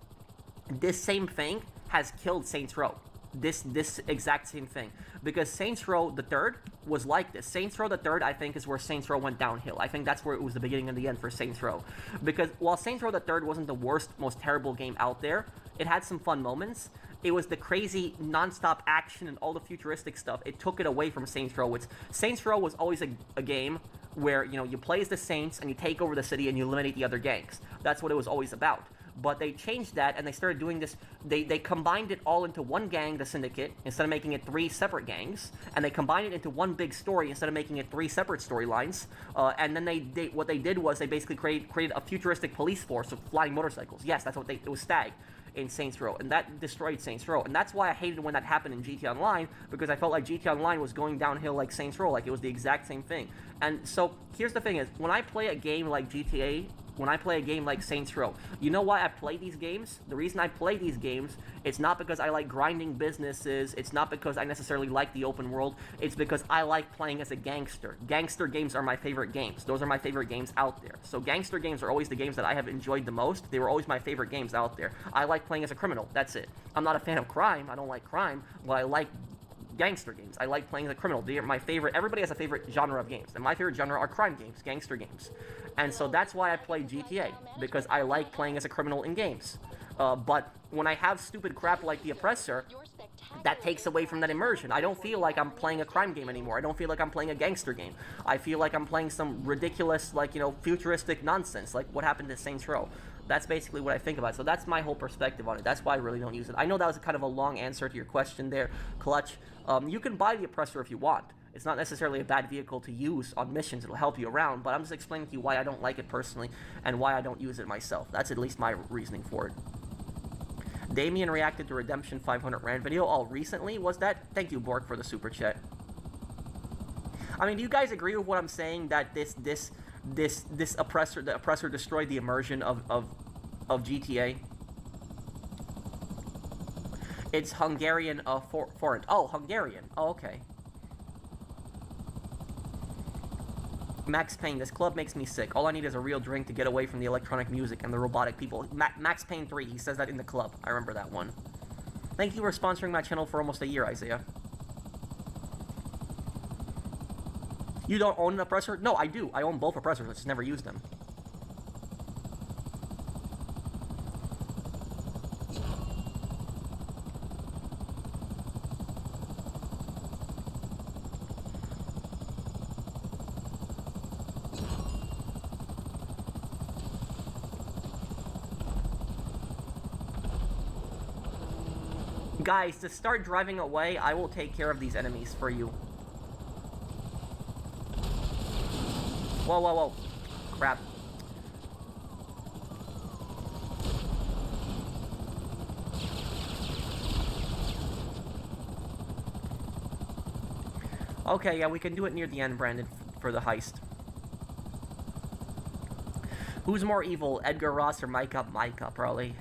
this same thing has killed Saints Row. This exact same thing. Because Saints Row the 3rd was like this. Saints Row the Third, I think, is where Saints Row went downhill. I think that's where it was the beginning and the end for Saints Row. Because while Saints Row the Third wasn't the worst, most terrible game out there, it had some fun moments. It was the crazy non-stop action and all the futuristic stuff. It took it away from Saints Row. Saints Row was always a game where, you know, you play as the Saints and you take over the city and you eliminate the other gangs. That's what it was always about. But they changed that and they started doing this. They combined it all into one gang, the Syndicate, instead of making it 3 separate gangs. And they combined it into one big story instead of making it 3 separate storylines. And then what they did was they basically created a futuristic police force of flying motorcycles. Yes, that's what it was STAG in Saints Row, and that destroyed Saints Row, and that's why I hated when that happened in GT Online, because I felt like GT Online was going downhill like Saints Row, like it was the exact same thing. And so here's the thing is, when I play a game like GTA, when I play a game like Saints Row, you know why I play these games? The reason I play these games, it's not because I like grinding businesses, it's not because I necessarily like the open world, it's because I like playing as a gangster. Gangster games are my favorite games. Those are my favorite games out there. So gangster games are always the games that I have enjoyed the most. They were always my favorite games out there. I like playing as a criminal, that's it. I'm not a fan of crime, I don't like crime, but I like gangster games. I like playing as a criminal. They're my favorite. Everybody has a favorite genre of games, and my favorite genre are crime games, gangster games. And so that's why I play GTA, because I like playing as a criminal in games. But when I have stupid crap like The Oppressor, that takes away from that immersion. I don't feel like I'm playing a crime game anymore. I don't feel like I'm playing a gangster game. I feel like I'm playing some ridiculous, like, you know, futuristic nonsense, like what happened to Saints Row. That's basically what I think about it. So that's my whole perspective on it. That's why I really don't use it. I know that was kind of a long answer to your question there, Clutch. You can buy the Oppressor if you want. It's not necessarily a bad vehicle to use on missions. It'll help you around, but I'm just explaining to you why I don't like it personally and why I don't use it myself. That's at least my reasoning for it. Damien reacted to Redemption 500 Rand video. Oh, recently? Was that? Thank you, Bork, for the super chat. I mean, do you guys agree with what I'm saying, that the Oppressor destroyed the immersion of GTA? It's Hungarian foreign. Oh, Hungarian. Oh, okay. Max Payne, this club makes me sick. All I need is a real drink to get away from the electronic music and the robotic people. Max Payne 3, he says that in the club. I remember that one. Thank you for sponsoring my channel for almost a year, Isaiah. You don't own an Oppressor? No, I do. I own both Oppressors. I just never use them. Guys, to start driving away, I will take care of these enemies for you. Whoa, whoa, whoa. Crap. Okay, yeah, we can do it near the end, Brandon, for the heist. Who's more evil, Edgar Ross or Micah? Micah, probably.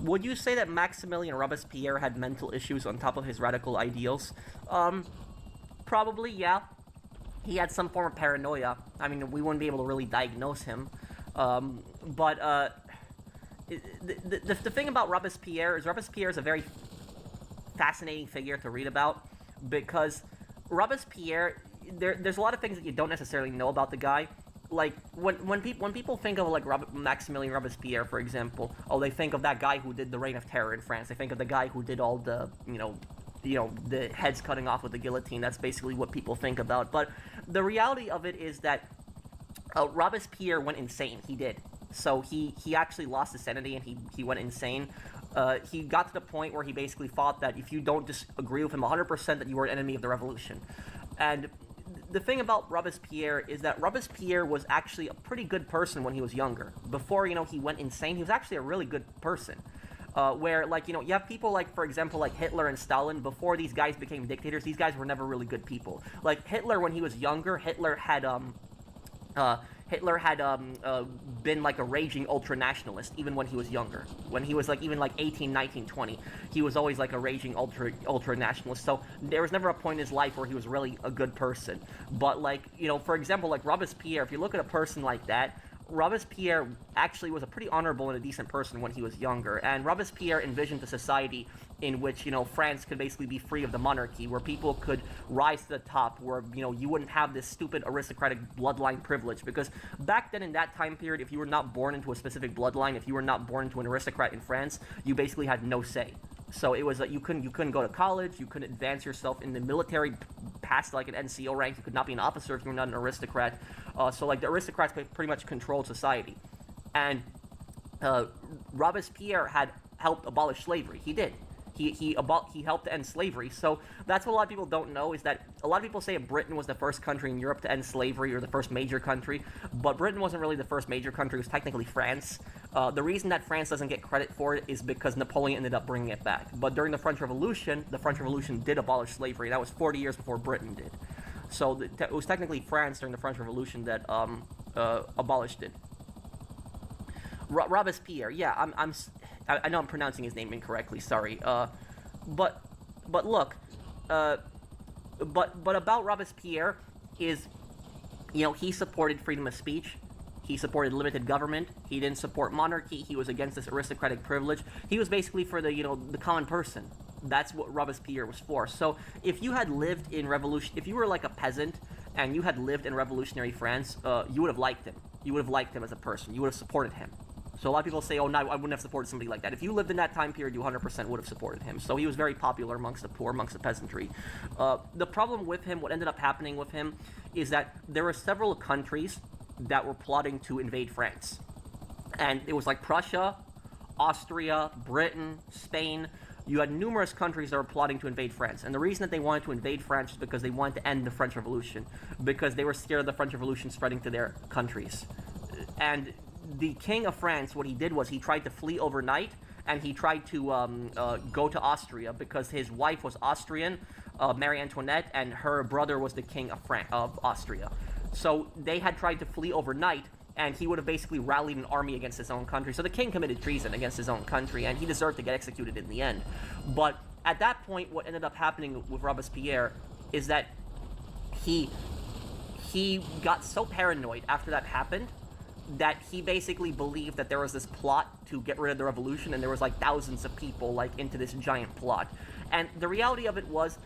Would you say that Maximilian Robespierre had mental issues on top of his radical ideals? Probably, yeah. He had some form of paranoia. I mean, we wouldn't be able to really diagnose him. The thing about Robespierre is Robespierre is a very fascinating figure to read about, because Robespierre, there's a lot of things that you don't necessarily know about the guy. Like, when people think of, like, Maximilian Robespierre, for example, oh, they think of that guy who did the Reign of Terror in France. They think of the guy who did all the, you know, the heads cutting off with the guillotine. That's basically what people think about. But the reality of it is that Robespierre went insane. He did. So he actually lost his sanity and he went insane. he got to the point where he basically thought that if you don't disagree with him 100%, that you were an enemy of the revolution. And the thing about Robespierre is that Robespierre was actually a pretty good person when he was younger. Before, he went insane, he was actually a really good person. Where, you have people like, for example, like Hitler and Stalin. Before these guys became dictators, these guys were never really good people. Like, Hitler, when he was younger, Hitler had been like a raging ultra-nationalist even when he was younger. When he was even 18, 19, 20, he was always like a raging ultra-nationalist. So there was never a point in his life where he was really a good person. But for example, like Robespierre, if you look at a person like that, Robespierre actually was a pretty honorable and a decent person when he was younger, and Robespierre envisioned a society in which, France could basically be free of the monarchy, where people could rise to the top, where, you wouldn't have this stupid aristocratic bloodline privilege, because back then in that time period, if you were not born into a specific bloodline, if you were not born into an aristocrat in France, you basically had no say. So it was that you couldn't go to college, you couldn't advance yourself in the military past like an NCO rank, you could not be an officer if you were not an aristocrat. So the aristocrats pretty much controlled society. And Robespierre had helped abolish slavery. He did. He helped to end slavery. So that's what a lot of people don't know, is that a lot of people say Britain was the first country in Europe to end slavery, or the first major country, but Britain wasn't really the first major country. It was technically France. The reason that France doesn't get credit for it is because Napoleon ended up bringing it back. But during the French Revolution did abolish slavery. That was 40 years before Britain did. So it was technically France during the French Revolution that abolished it. Robespierre, yeah, I know I'm pronouncing his name incorrectly. Sorry. But look, but about Robespierre is, he supported freedom of speech. He supported limited government. He didn't support monarchy. He was against this aristocratic privilege. He was basically for the common person. That's what Robespierre was for. So if you had lived in if you were like a peasant and you had lived in revolutionary France, you would have liked him. You would have liked him as a person. You would have supported him. So a lot of people say, oh, no, I wouldn't have supported somebody like that. If you lived in that time period, you 100% would have supported him. So he was very popular amongst the poor, amongst the peasantry. The problem with him, what ended up happening with him, is that there were several countries that were plotting to invade France. And it was like Prussia, Austria, Britain, Spain. You had numerous countries that were plotting to invade France. And the reason that they wanted to invade France is because they wanted to end the French Revolution, because they were scared of the French Revolution spreading to their countries. And the King of France, what he did was he tried to flee overnight, and he tried to go to Austria, because his wife was Austrian, Marie Antoinette, and her brother was the King of Austria. So they had tried to flee overnight, and he would have basically rallied an army against his own country. So the king committed treason against his own country, and he deserved to get executed in the end. But at that point, what ended up happening with Robespierre is that he got so paranoid after that happened that he basically believed that there was this plot to get rid of the revolution, and there was thousands of people into this giant plot. And the reality of it was,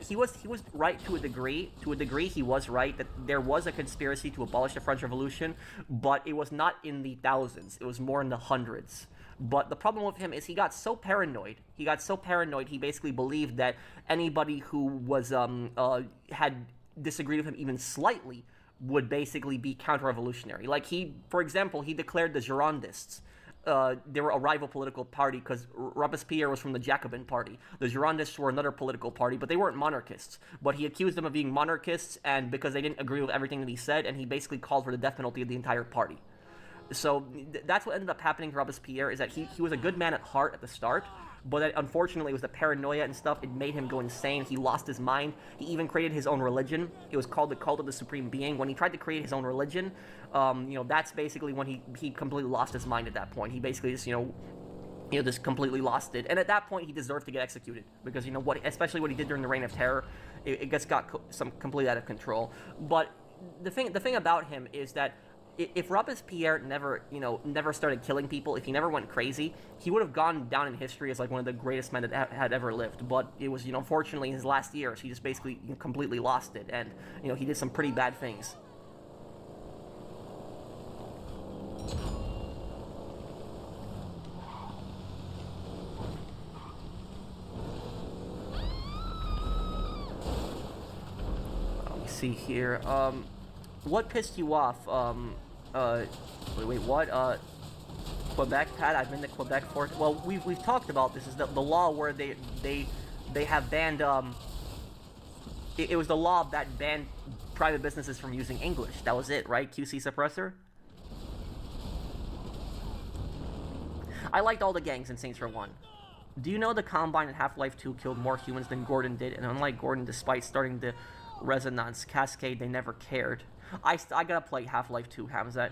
he was right to a degree. To a degree, he was right that there was a conspiracy to abolish the French Revolution, but it was not in the thousands. It was more in the hundreds. But the problem with him is he got so paranoid. He basically believed that anybody who was had disagreed with him even slightly would basically be counter-revolutionary. For example, he declared the Girondists. They were a rival political party because Robespierre was from the Jacobin party. The Girondists were another political party, but they weren't monarchists. But he accused them of being monarchists, and because they didn't agree with everything that he said, and he basically called for the death penalty of the entire party. So that's what ended up happening to Robespierre, is that he was a good man at heart at the start, but that unfortunately it was the paranoia and stuff, it made him go insane. He lost his mind. He even created his own religion. It was called the Cult of the Supreme Being. When he tried to create his own religion, that's basically when he completely lost his mind at that point. He basically just, just completely lost it. And at that point, he deserved to get executed, because, especially what he did during the Reign of Terror, it just got completely out of control. But the thing about him is that if Robespierre never started killing people, if he never went crazy, he would have gone down in history as one of the greatest men that had ever lived. But it was, unfortunately, in his last years, he just basically completely lost it, and he did some pretty bad things. Let me see here. What pissed you off? Wait, what? Quebec, Pat. I've been to Quebec for. Well, we've talked about this. Is the law where they have banned it was the law that banned private businesses from using English. That was it, right? QC suppressor. I liked all the gangs in Saints Row 1. Do you know the Combine in Half-Life 2 killed more humans than Gordon did? And unlike Gordon, despite starting the Resonance Cascade, they never cared. I gotta play Half-Life 2, Hamzat.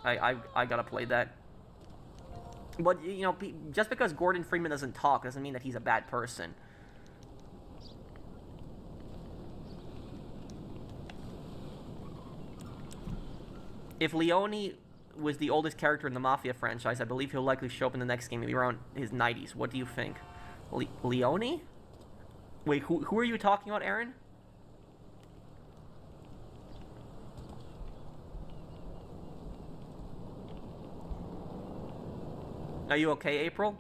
I gotta play that. But, you know, just because Gordon Freeman doesn't talk doesn't mean that he's a bad person. If Leone was the oldest character in the Mafia franchise, I believe he'll likely show up in the next game, maybe around his 90s. What do you think? Leone? Wait, who are you talking about, Aaron? Are you okay, April?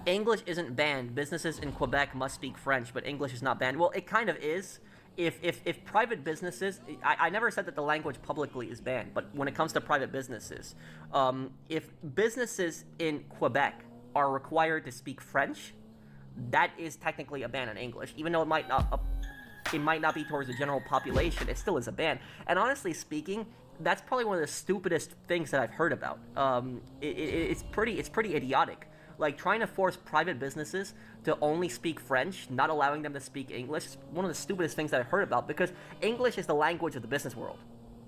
English isn't banned. Businesses in Quebec must speak French, but English is not banned. Well, it kind of is. If private businesses, I never said that the language publicly is banned, but when it comes to private businesses, if businesses in Quebec are required to speak French, that is technically a ban on English, even though it might not be towards the general population. It still is a ban. And honestly speaking, that's probably one of the stupidest things that I've heard about. It's pretty idiotic. Like, trying to force private businesses to only speak French, not allowing them to speak English, is one of the stupidest things that I've heard about, because English is the language of the business world.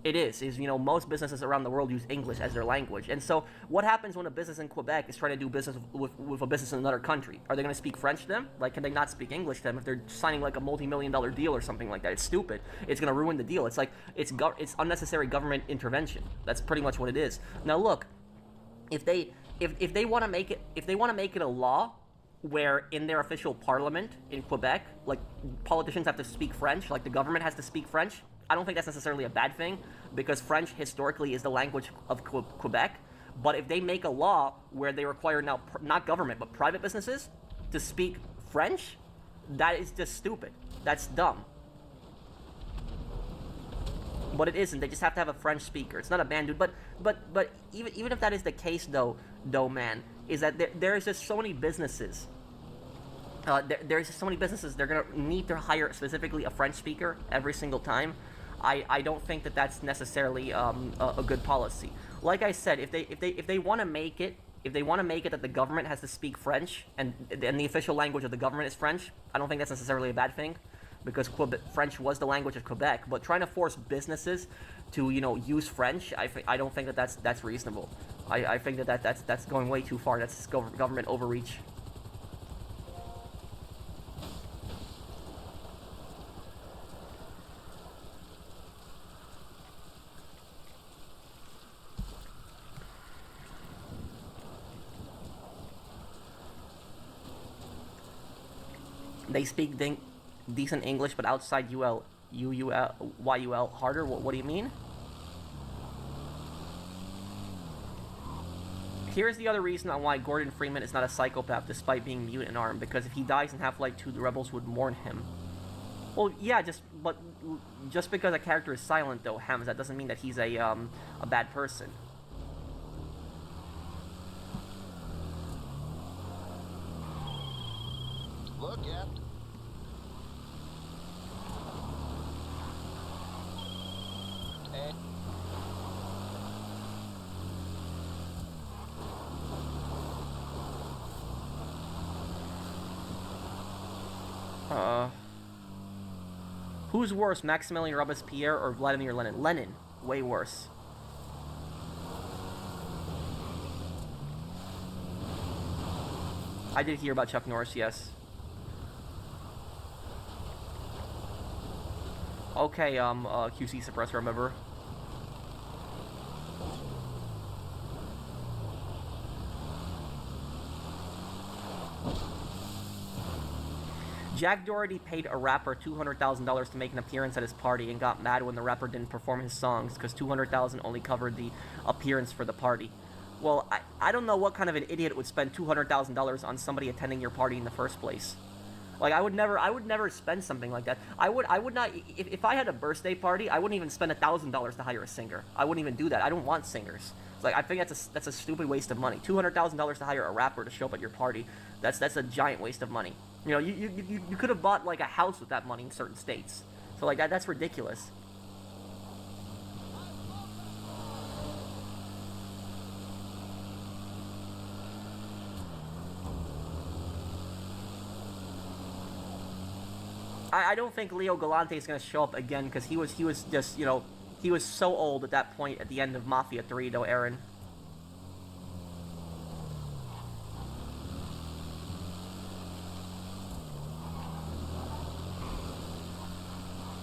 It is, you know, most businesses around the world use English as their language. And so, what happens when a business in Quebec is trying to do business with a business in another country? Are they going to speak French to them? Like, can they not speak English to them if they're signing, like, a multi-million-dollar deal or something like that? It's stupid. It's going to ruin the deal. It's like, it's unnecessary government intervention. That's pretty much what it is. Now, look, if they want to make it a law where in their official parliament in Quebec, like, politicians have to speak French, like the government has to speak French, I don't think that's necessarily a bad thing, because French historically is the language of Quebec. But if they make a law where they require now not government but private businesses to speak French, that is just stupid. That's dumb. But it isn't. They just have to have a French speaker. It's not a ban, dude. But even if that is the case, though, man, is that there's just so many businesses. There's just so many businesses. They're gonna need to hire specifically a French speaker every single time. I don't think that that's necessarily a good policy. Like I said, if they want to make it. If they want to make it that the government has to speak French and the official language of the government is French, I don't think that's necessarily a bad thing, because French was the language of Quebec. But trying to force businesses to, you know, use French, I don't think that that's reasonable. I think that that's going way too far. That's government overreach. They speak decent English, but outside YUL harder. What do you mean? Here's the other reason on why Gordon Freeman is not a psychopath despite being mute and armed. Because if he dies in Half-Life 2, the rebels would mourn him. Well, yeah, just because a character is silent, though, Hams, that doesn't mean that he's a bad person. Look at. Who's worse, Maximilian Robespierre or Vladimir Lenin? Lenin, way worse. I did hear about Chuck Norris, yes. Okay, QC suppressor, remember. Jack Doherty paid a rapper $200,000 to make an appearance at his party and got mad when the rapper didn't perform his songs because $200,000 only covered the appearance for the party. Well, I don't know what kind of an idiot would spend $200,000 on somebody attending your party in the first place. Like, I would never spend something like that. I would not, if I had a birthday party, I wouldn't even spend $1,000 to hire a singer. I wouldn't even do that. I don't want singers. It's like, I think that's a stupid waste of money. $200,000 to hire a rapper to show up at your party, that's a giant waste of money. You know, you could have bought, like, a house with that money in certain states. So, like, that's ridiculous. I don't think Leo Galante is going to show up again because he was just, you know, he was so old at that point at the end of Mafia 3, though, Aaron.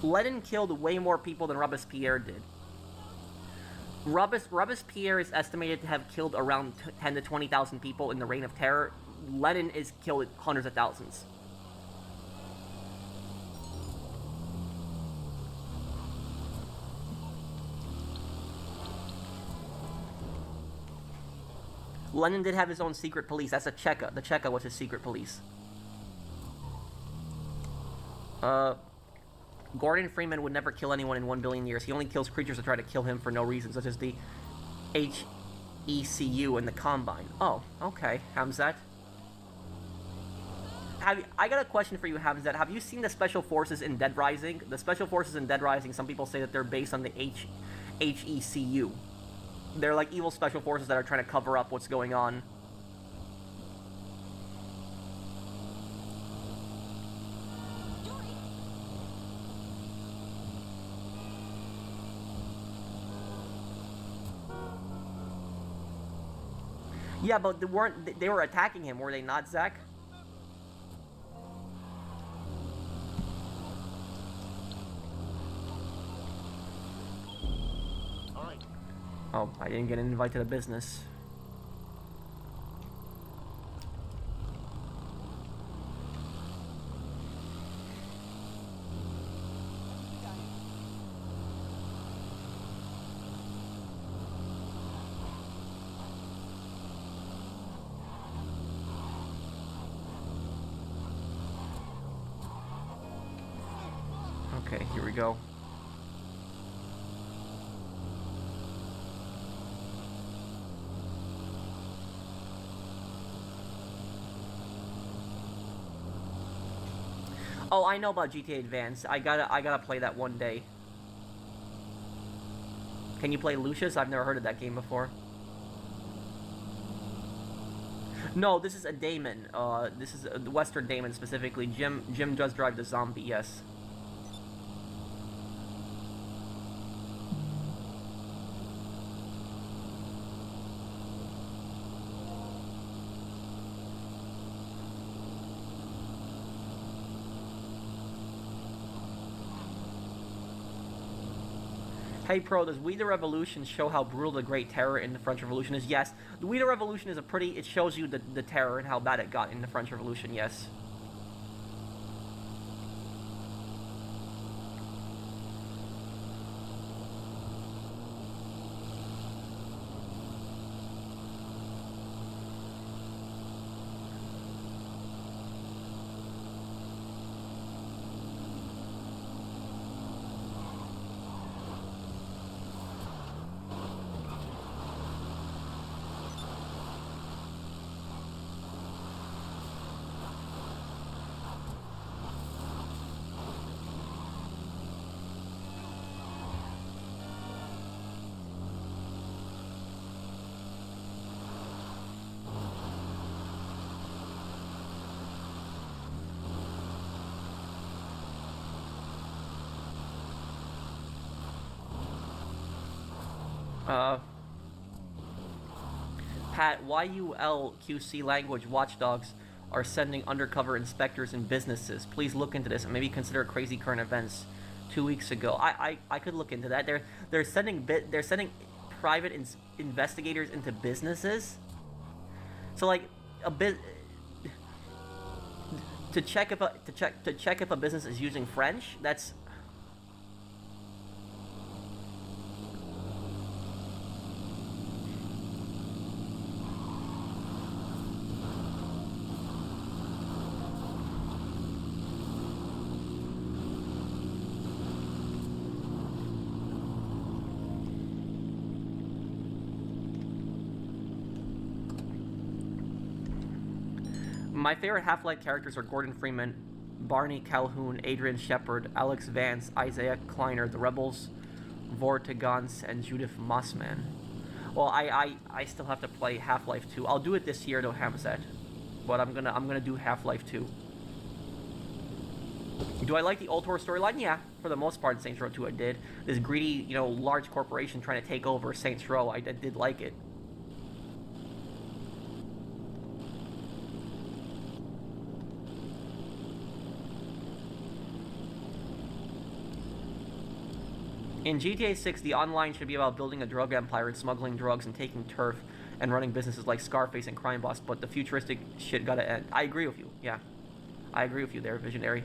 Lenin killed way more people than Robespierre did. Robespierre is estimated to have killed around 10 to 20,000 people in the Reign of Terror. Lenin is killed hundreds of thousands. Lenin did have his own secret police. That's a Cheka. The Cheka was his secret police. Gordon Freeman would never kill anyone in 1 billion years. He only kills creatures that try to kill him for no reason, such as the HECU and the Combine. Oh, okay, Hamzat. I got a question for you, Hamzat. Have you seen the Special Forces in Dead Rising? The Special Forces in Dead Rising, some people say that they're based on the HECU. They're like evil special forces that are trying to cover up what's going on. Yeah, but they were attacking him, were they not, Zach? Oh, I didn't get an invite to the business. Okay, here we go. Oh, I know about GTA Advance. I gotta play that one day. Can you play Lucius? I've never heard of that game before. No, this is a Daemon. This is the Western Daemon specifically. Jim does drive the zombie, yes. Hey Pro, does We the Revolution show how brutal the Great Terror in the French Revolution is? Yes. The We the Revolution is it shows you the terror and how bad it got in the French Revolution, yes. Pat, YULQC language watchdogs are sending undercover inspectors in businesses. Please look into this and maybe consider crazy current events. 2 weeks ago, I could look into that. They're sending private investigators into businesses. So like a bit to check if a business is using French. That's My favorite Half-Life characters are Gordon Freeman, Barney Calhoun, Adrian Shepard, Alex Vance, Isaiah Kleiner, the Rebels, Vortigons, and Judith Mossman. Well, I still have to play Half-Life 2. I'll do it this year though, Hamzat. But I'm gonna do Half-Life 2. Do I like the Ultor storyline? Yeah, for the most part in Saints Row 2 I did. This greedy, large corporation trying to take over Saints Row, I did like it. In GTA 6, the online should be about building a drug empire and smuggling drugs and taking turf and running businesses like Scarface and Crime Boss, but the futuristic shit gotta end. I agree with you, yeah. I agree with you there, Visionary.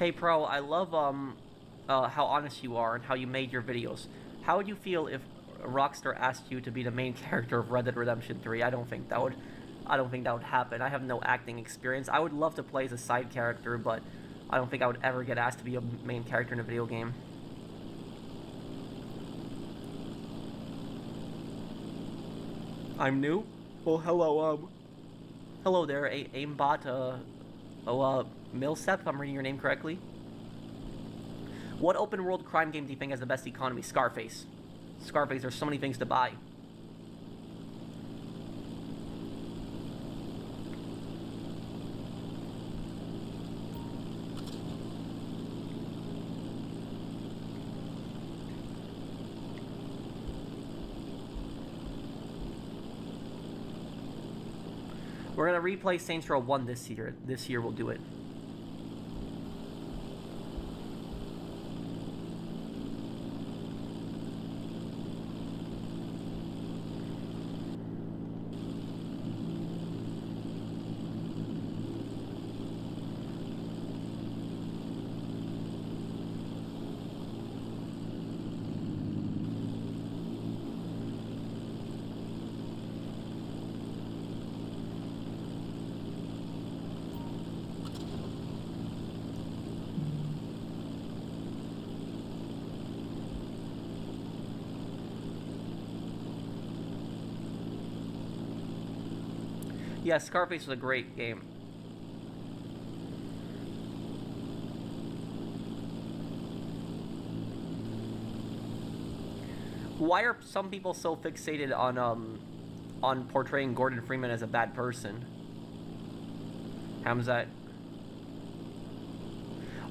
Hey Pro, I love how honest you are and how you made your videos. How would you feel if Rockstar asked you to be the main character of Red Dead Redemption 3? I don't think that would happen. I have no acting experience. I would love to play as a side character, but I don't think I would ever get asked to be a main character in a video game. I'm new? Well, hello there, Aimbot, Millsap, if I'm reading your name correctly. What open world crime game do you think has the best economy? Scarface. Scarface, there's so many things to buy. We're gonna replay Saints Row 1 this year. This year we'll do it. Yeah, Scarface was a great game. Why are some people so fixated on portraying Gordon Freeman as a bad person? Hamzat.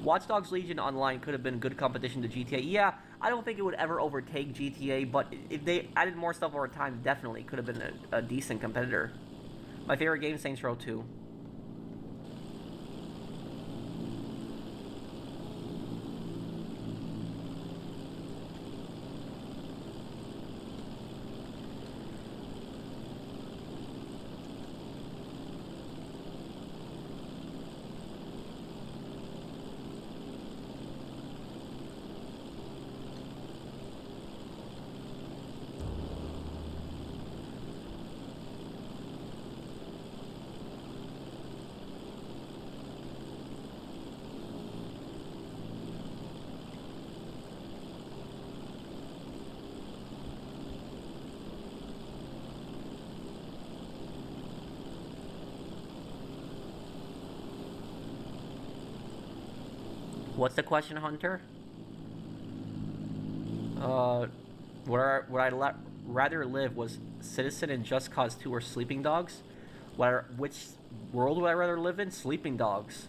Watch Dogs Legion Online could have been good competition to GTA. Yeah, I don't think it would ever overtake GTA, but if they added more stuff over time, definitely could have been a decent competitor. My favorite game, Saints Row 2. What's the question, Hunter? Uh, would I rather live was Citizen in Just Cause 2 or Sleeping Dogs? Which world would I rather live in? Sleeping Dogs.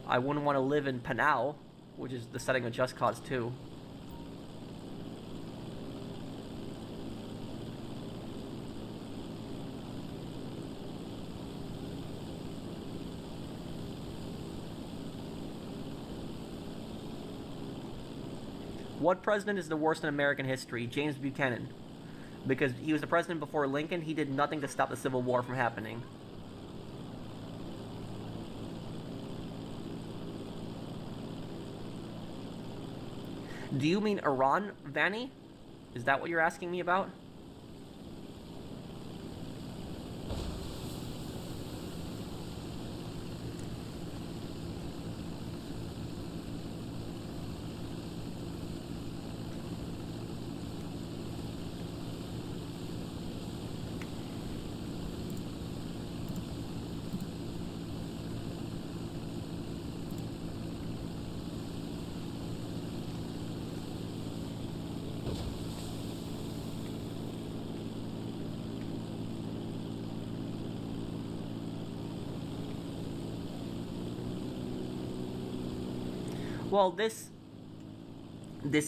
I wouldn't want to live in Panau, which is the setting of Just Cause 2. What president is the worst in American history? James Buchanan. Because he was the president before Lincoln, he did nothing to stop the Civil War from happening. Do you mean Iran, Vanny? Is that what you're asking me about? Well, this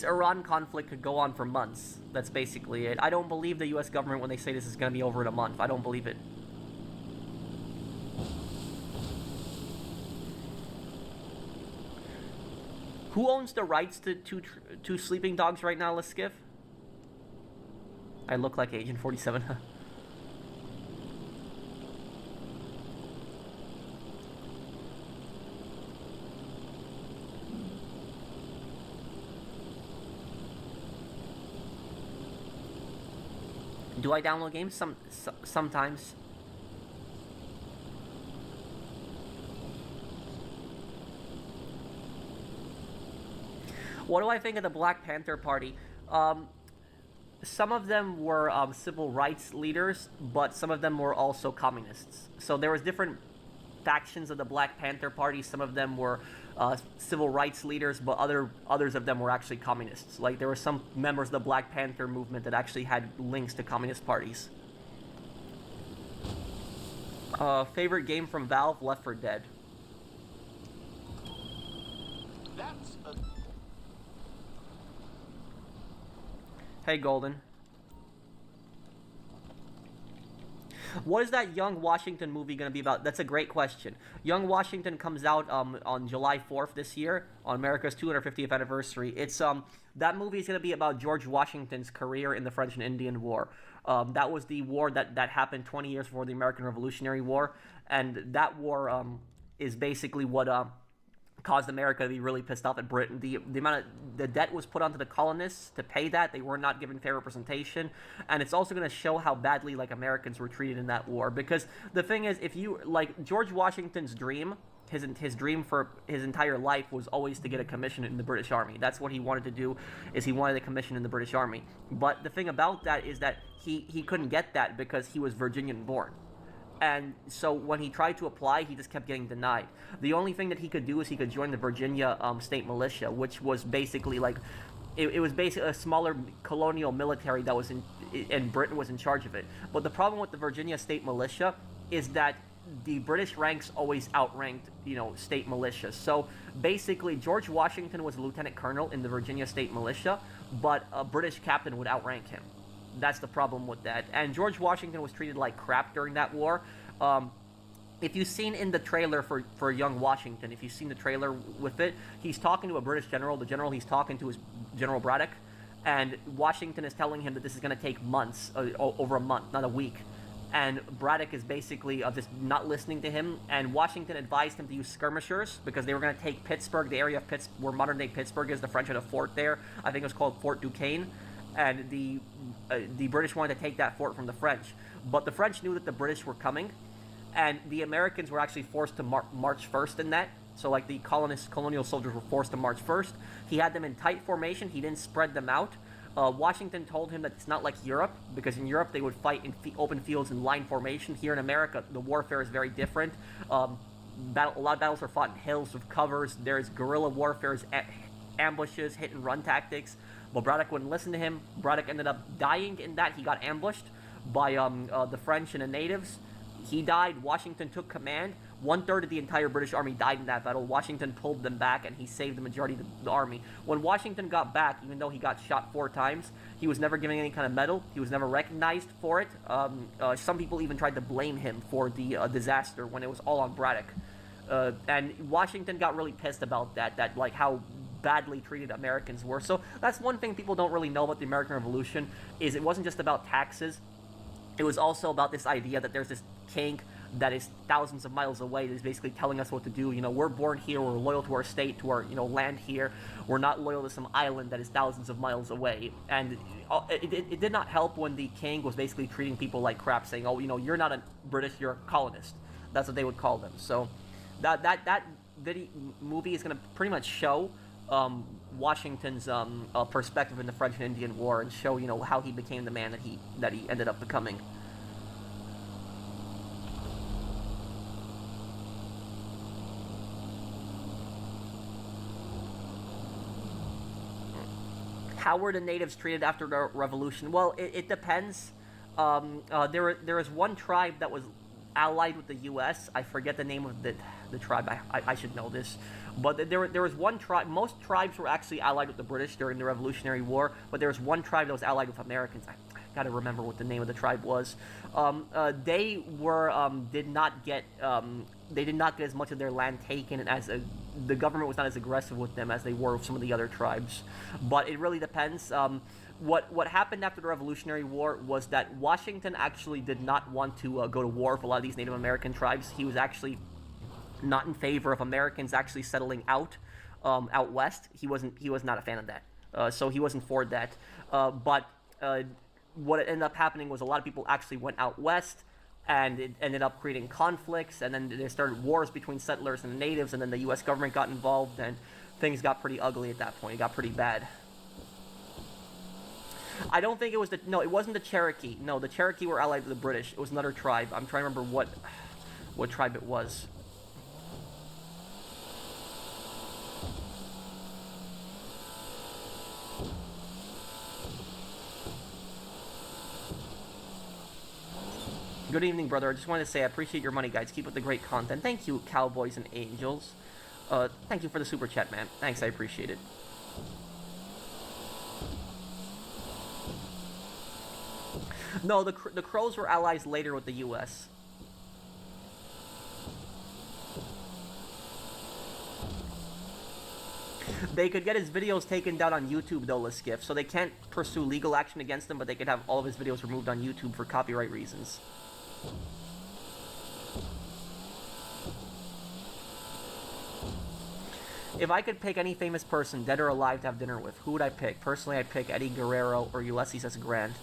Iran conflict could go on for months. That's basically it. I don't believe the U.S. government when they say this is going to be over in a month. I don't believe it. Who owns the rights to Sleeping Dogs right now, Liskiff? I look like Agent 47. Do I download games? Sometimes. What do I think of the Black Panther Party? Some of them were civil rights leaders, but some of them were also communists. So there was different factions of the Black Panther Party. Some of them were civil rights leaders, but others of them were actually communists. Like there were some members of the Black Panther movement that actually had links to communist parties. Favorite game from Valve? Left 4 Dead. That's a... Hey, Golden. What is that Young Washington movie going to be about? That's a great question. Young Washington comes out on July 4th this year on America's 250th anniversary. It's that movie is going to be about George Washington's career in the French and Indian War. That was the war that happened 20 years before the American Revolutionary War, and that war is basically what caused America to be really pissed off at Britain. The amount of the debt was put onto the colonists to pay that. They were not given fair representation, and it's also going to show how badly like Americans were treated in that war. Because the thing is, if you like George Washington's dream, his dream for his entire life was always to get a commission in the British Army. That's what he wanted to do, is he wanted a commission in the British Army. But the thing about that is that he couldn't get that because he was Virginian born. And so when he tried to apply, he just kept getting denied. The only thing that he could do is he could join the Virginia state militia, which was basically like, it was basically a smaller colonial military that was and Britain was in charge of it. But the problem with the Virginia state militia is that the British ranks always outranked, state militia. So basically, George Washington was a lieutenant colonel in the Virginia state militia, but a British captain would outrank him. That's the problem with that. And George Washington was treated like crap during that war. If you've seen in the trailer for Young Washington, if you've seen the trailer with it, he's talking to a British general. The general he's talking to is General Braddock. And Washington is telling him that this is going to take months, over a month, not a week. And Braddock is basically just not listening to him. And Washington advised him to use skirmishers because they were going to take Pittsburgh, the area of Pittsburgh, where modern-day Pittsburgh is. The French had a fort there. I think it was called Fort Duquesne. And the British wanted to take that fort from the French. But the French knew that the British were coming, and the Americans were actually forced to march first in that. So like the colonial soldiers were forced to march first. He had them in tight formation. He didn't spread them out. Washington told him that it's not like Europe, because in Europe they would fight in open fields in line formation. Here in America, the warfare is very different. a lot of battles are fought in hills with covers. There's guerrilla warfare, ambushes, hit and run tactics. But Braddock wouldn't listen to him. Braddock ended up dying in that. He got ambushed by the French and the natives. He died. Washington took command. 1/3 of the entire British army died in that battle. Washington pulled them back, and he saved the majority of the army. When Washington got back, even though he got shot 4 times, he was never given any kind of medal. He was never recognized for it. Some people even tried to blame him for the disaster when it was all on Braddock. And Washington got really pissed about that like how badly treated Americans were. So that's one thing people don't really know about the American Revolution, is it wasn't just about taxes. It was also about this idea that there's this king that is thousands of miles away that is basically telling us what to do. You know, we're born here, we're loyal to our state, to our, land here. We're not loyal to some island that is thousands of miles away. And it did not help when the king was basically treating people like crap, saying, oh, you're not a British, you're a colonist. That's what they would call them. So that movie is going to pretty much show Washington's perspective in the French and Indian War, and show how he became the man that he ended up becoming. How were the natives treated after the revolution? Well, it depends. There was one tribe that was allied with the U.S. I forget the name of the tribe. I should know this. But there was one tribe. Most tribes were actually allied with the British during the Revolutionary War, but there was one tribe that was allied with Americans. I got to remember what the name of the tribe was. They did not get as much of their land taken, as the government was not as aggressive with them as they were with some of the other tribes. But it really depends. What happened after the Revolutionary War was that Washington actually did not want to go to war with a lot of these Native American tribes. He was actually not in favor of Americans actually settling out west. He was not a fan of that. So he wasn't for that. But what ended up happening was a lot of people actually went out west, and it ended up creating conflicts, and then there started wars between settlers and the natives, and then the U.S. government got involved, and things got pretty ugly at that point. It got pretty bad. I don't think it was it wasn't the Cherokee. No, the Cherokee were allied with the British. It was another tribe. I'm trying to remember what tribe it was. Good evening, brother. I just wanted to say I appreciate your money, guys. Keep up the great content. Thank you, Cowboys and Angels. Thank you for the super chat, man. Thanks, I appreciate it. No, the Crows were allies later with the U.S. They could get his videos taken down on YouTube, though, Liskiff, so they can't pursue legal action against him, but they could have all of his videos removed on YouTube for copyright reasons. If I could pick any famous person, dead or alive, to have dinner with, who would I pick? Personally, I'd pick Eddie Guerrero or Ulysses S. Grant.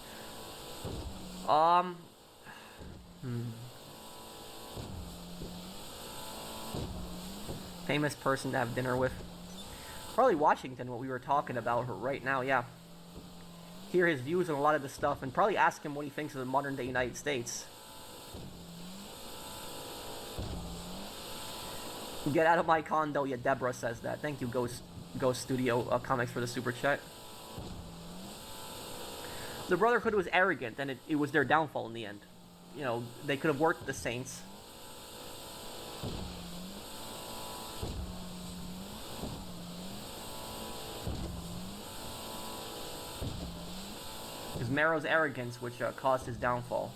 Famous person to have dinner with? Probably Washington, what we were talking about right now, yeah. Hear his views on a lot of this stuff, and probably ask him what he thinks of the modern-day United States. Get out of my condo, yeah, Deborah says that. Thank you, Ghost Studio Comics, for the super chat. The Brotherhood was arrogant, and it was their downfall in the end. They could have worked with the Saints. It was Marrow's arrogance which caused his downfall.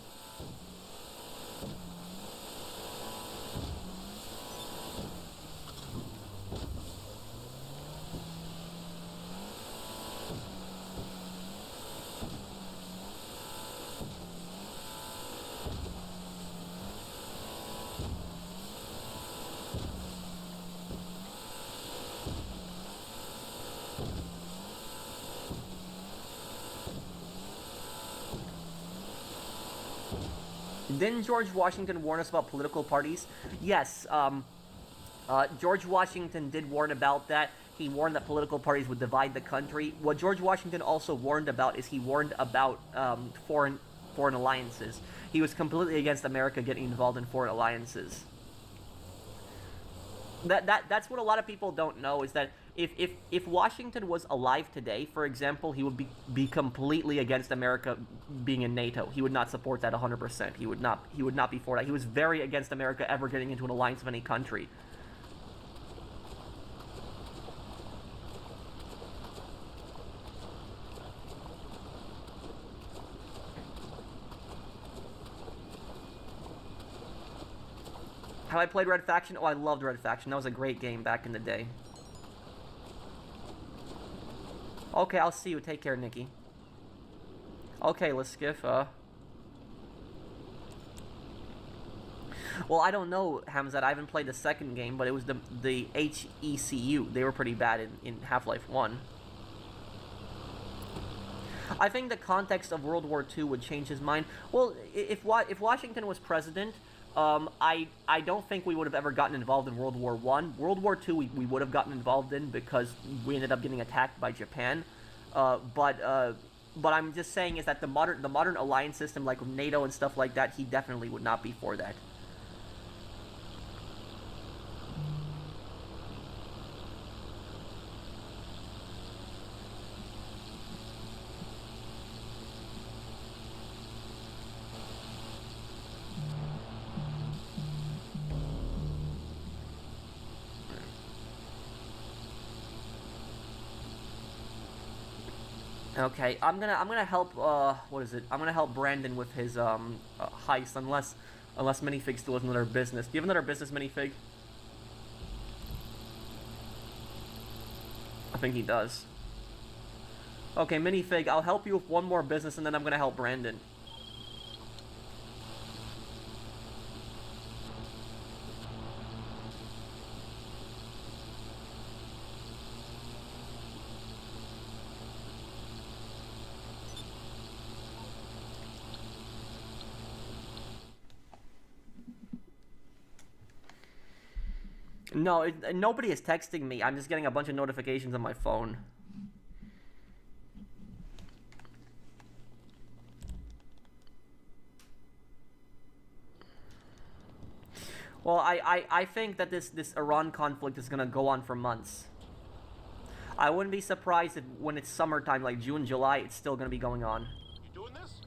Didn't George Washington warn us about political parties? Yes, George Washington did warn about that. He warned that political parties would divide the country. What George Washington also warned about is he warned about foreign alliances. He was completely against America getting involved in foreign alliances. That's what a lot of people don't know is that if Washington was alive today, for example, he would be completely against America being in NATO. He would not support that 100%. He would not be for that. He was very against America ever getting into an alliance with any country. Have I played Red Faction? Oh, I loved Red Faction. That was a great game back in the day. Okay, I'll see you. Take care, Nikki. Okay, Liskiff, Well, I don't know, Hamzat. I haven't played the second game, but it was the HECU. They were pretty bad in Half-Life 1. I think the context of World War II would change his mind. Well, if Washington was president, I don't think we would have ever gotten involved in World War I. World War II we would have gotten involved in because we ended up getting attacked by Japan. But I'm just saying is that the modern alliance system like NATO and stuff like that, he definitely would not be for that. Okay, I'm gonna help. What is it? I'm gonna help Brandon with his heist, unless Minifig still has another business. Do you have another business, Minifig? I think he does. Okay, Minifig, I'll help you with one more business, and then I'm gonna help Brandon. No, nobody is texting me. I'm just getting a bunch of notifications on my phone. Well, I think that this Iran conflict is gonna go on for months. I wouldn't be surprised if when it's summertime, like June, July, it's still gonna be going on. You doing this?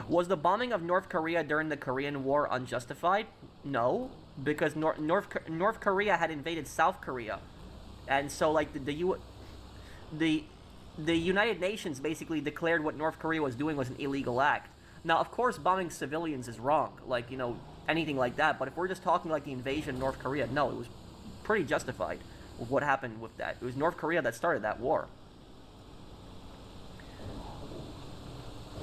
Was the bombing of North Korea during the Korean War unjustified? No, because North Korea had invaded South Korea, and so like the United Nations basically declared what North Korea was doing was an illegal act. Now, of course, bombing civilians is wrong, like, you know, anything like that. But if we're just talking like the invasion of North Korea, no, it was pretty justified with what happened with that. It was North Korea that started that war.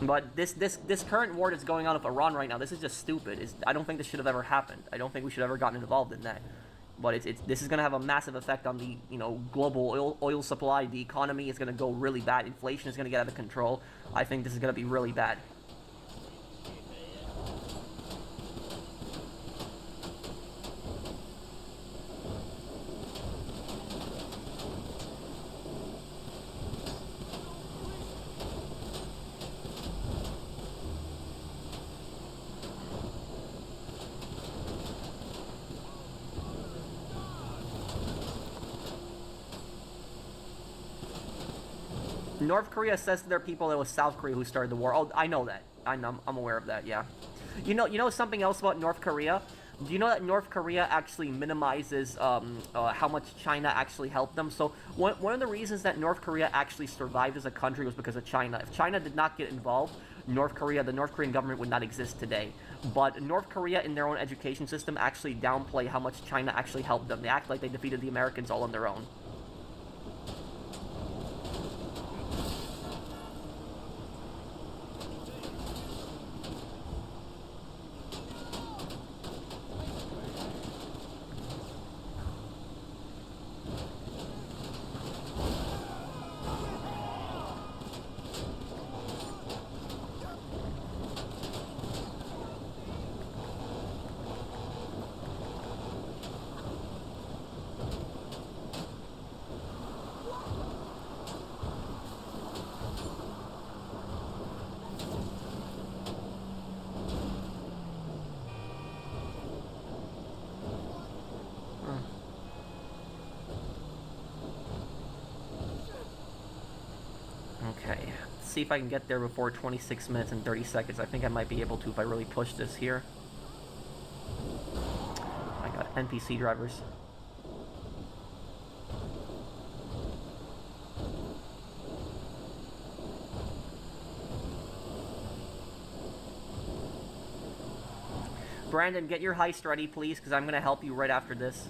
But this current war that's going on with Iran right now, this is just stupid. I don't think this should have ever happened. I don't think we should have ever gotten involved in that. But this is going to have a massive effect on the, you know, global oil supply. The economy is going to go really bad. Inflation is going to get out of control. I think this is going to be really bad. North Korea says to their people it was South Korea who started the war. Oh, I know that. I'm aware of that, yeah. You know something else about North Korea? Do you know that North Korea actually minimizes how much China actually helped them? So one of the reasons that North Korea actually survived as a country was because of China. If China did not get involved, the North Korean government would not exist today. But North Korea in their own education system actually downplay how much China actually helped them. They act like they defeated the Americans all on their own. Let's see if I can get there before 26 minutes and 30 seconds. I think I might be able to if I really push this here. Oh my god, NPC drivers. Brandon, get your heist ready, please, because I'm going to help you right after this.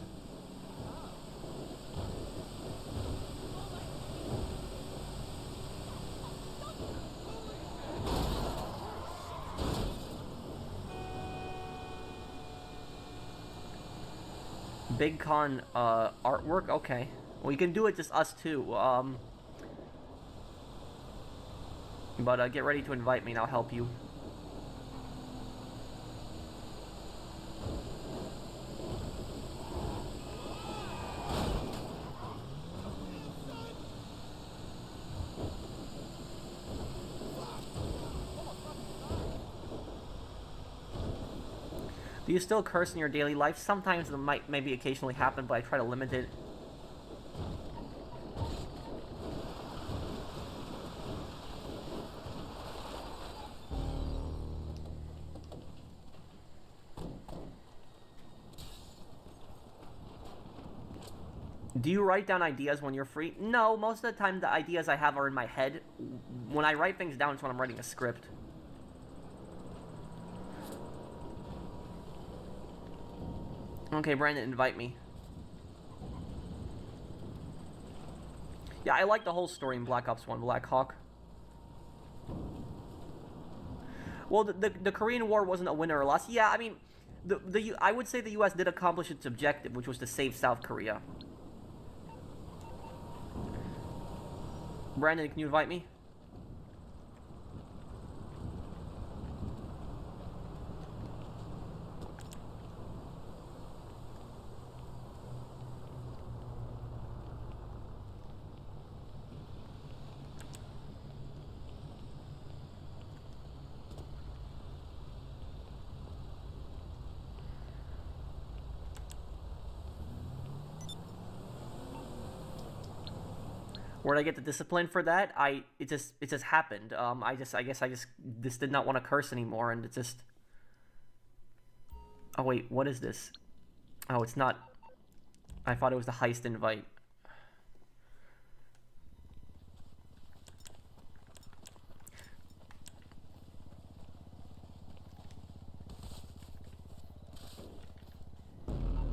Big Con artwork? Okay. Well, you can do it just us two. But get ready to invite me and I'll help you. Do you still curse in your daily life? Sometimes it might maybe occasionally happen, but I try to limit it. Do you write down ideas when you're free? No, most of the time the ideas I have are in my head. When I write things down, it's when I'm writing a script. Okay, Brandon, invite me. Yeah, I like the whole story in Black Ops 1, Black Hawk. Well, the Korean War wasn't a win or a loss. Yeah, I mean, I would say the U.S. did accomplish its objective, which was to save South Korea. Brandon, can you invite me? Where'd I get the discipline for that? It just happened. I guess I just did not want to curse anymore, and it just. Oh wait, what is this? Oh, it's not. I thought it was the heist invite.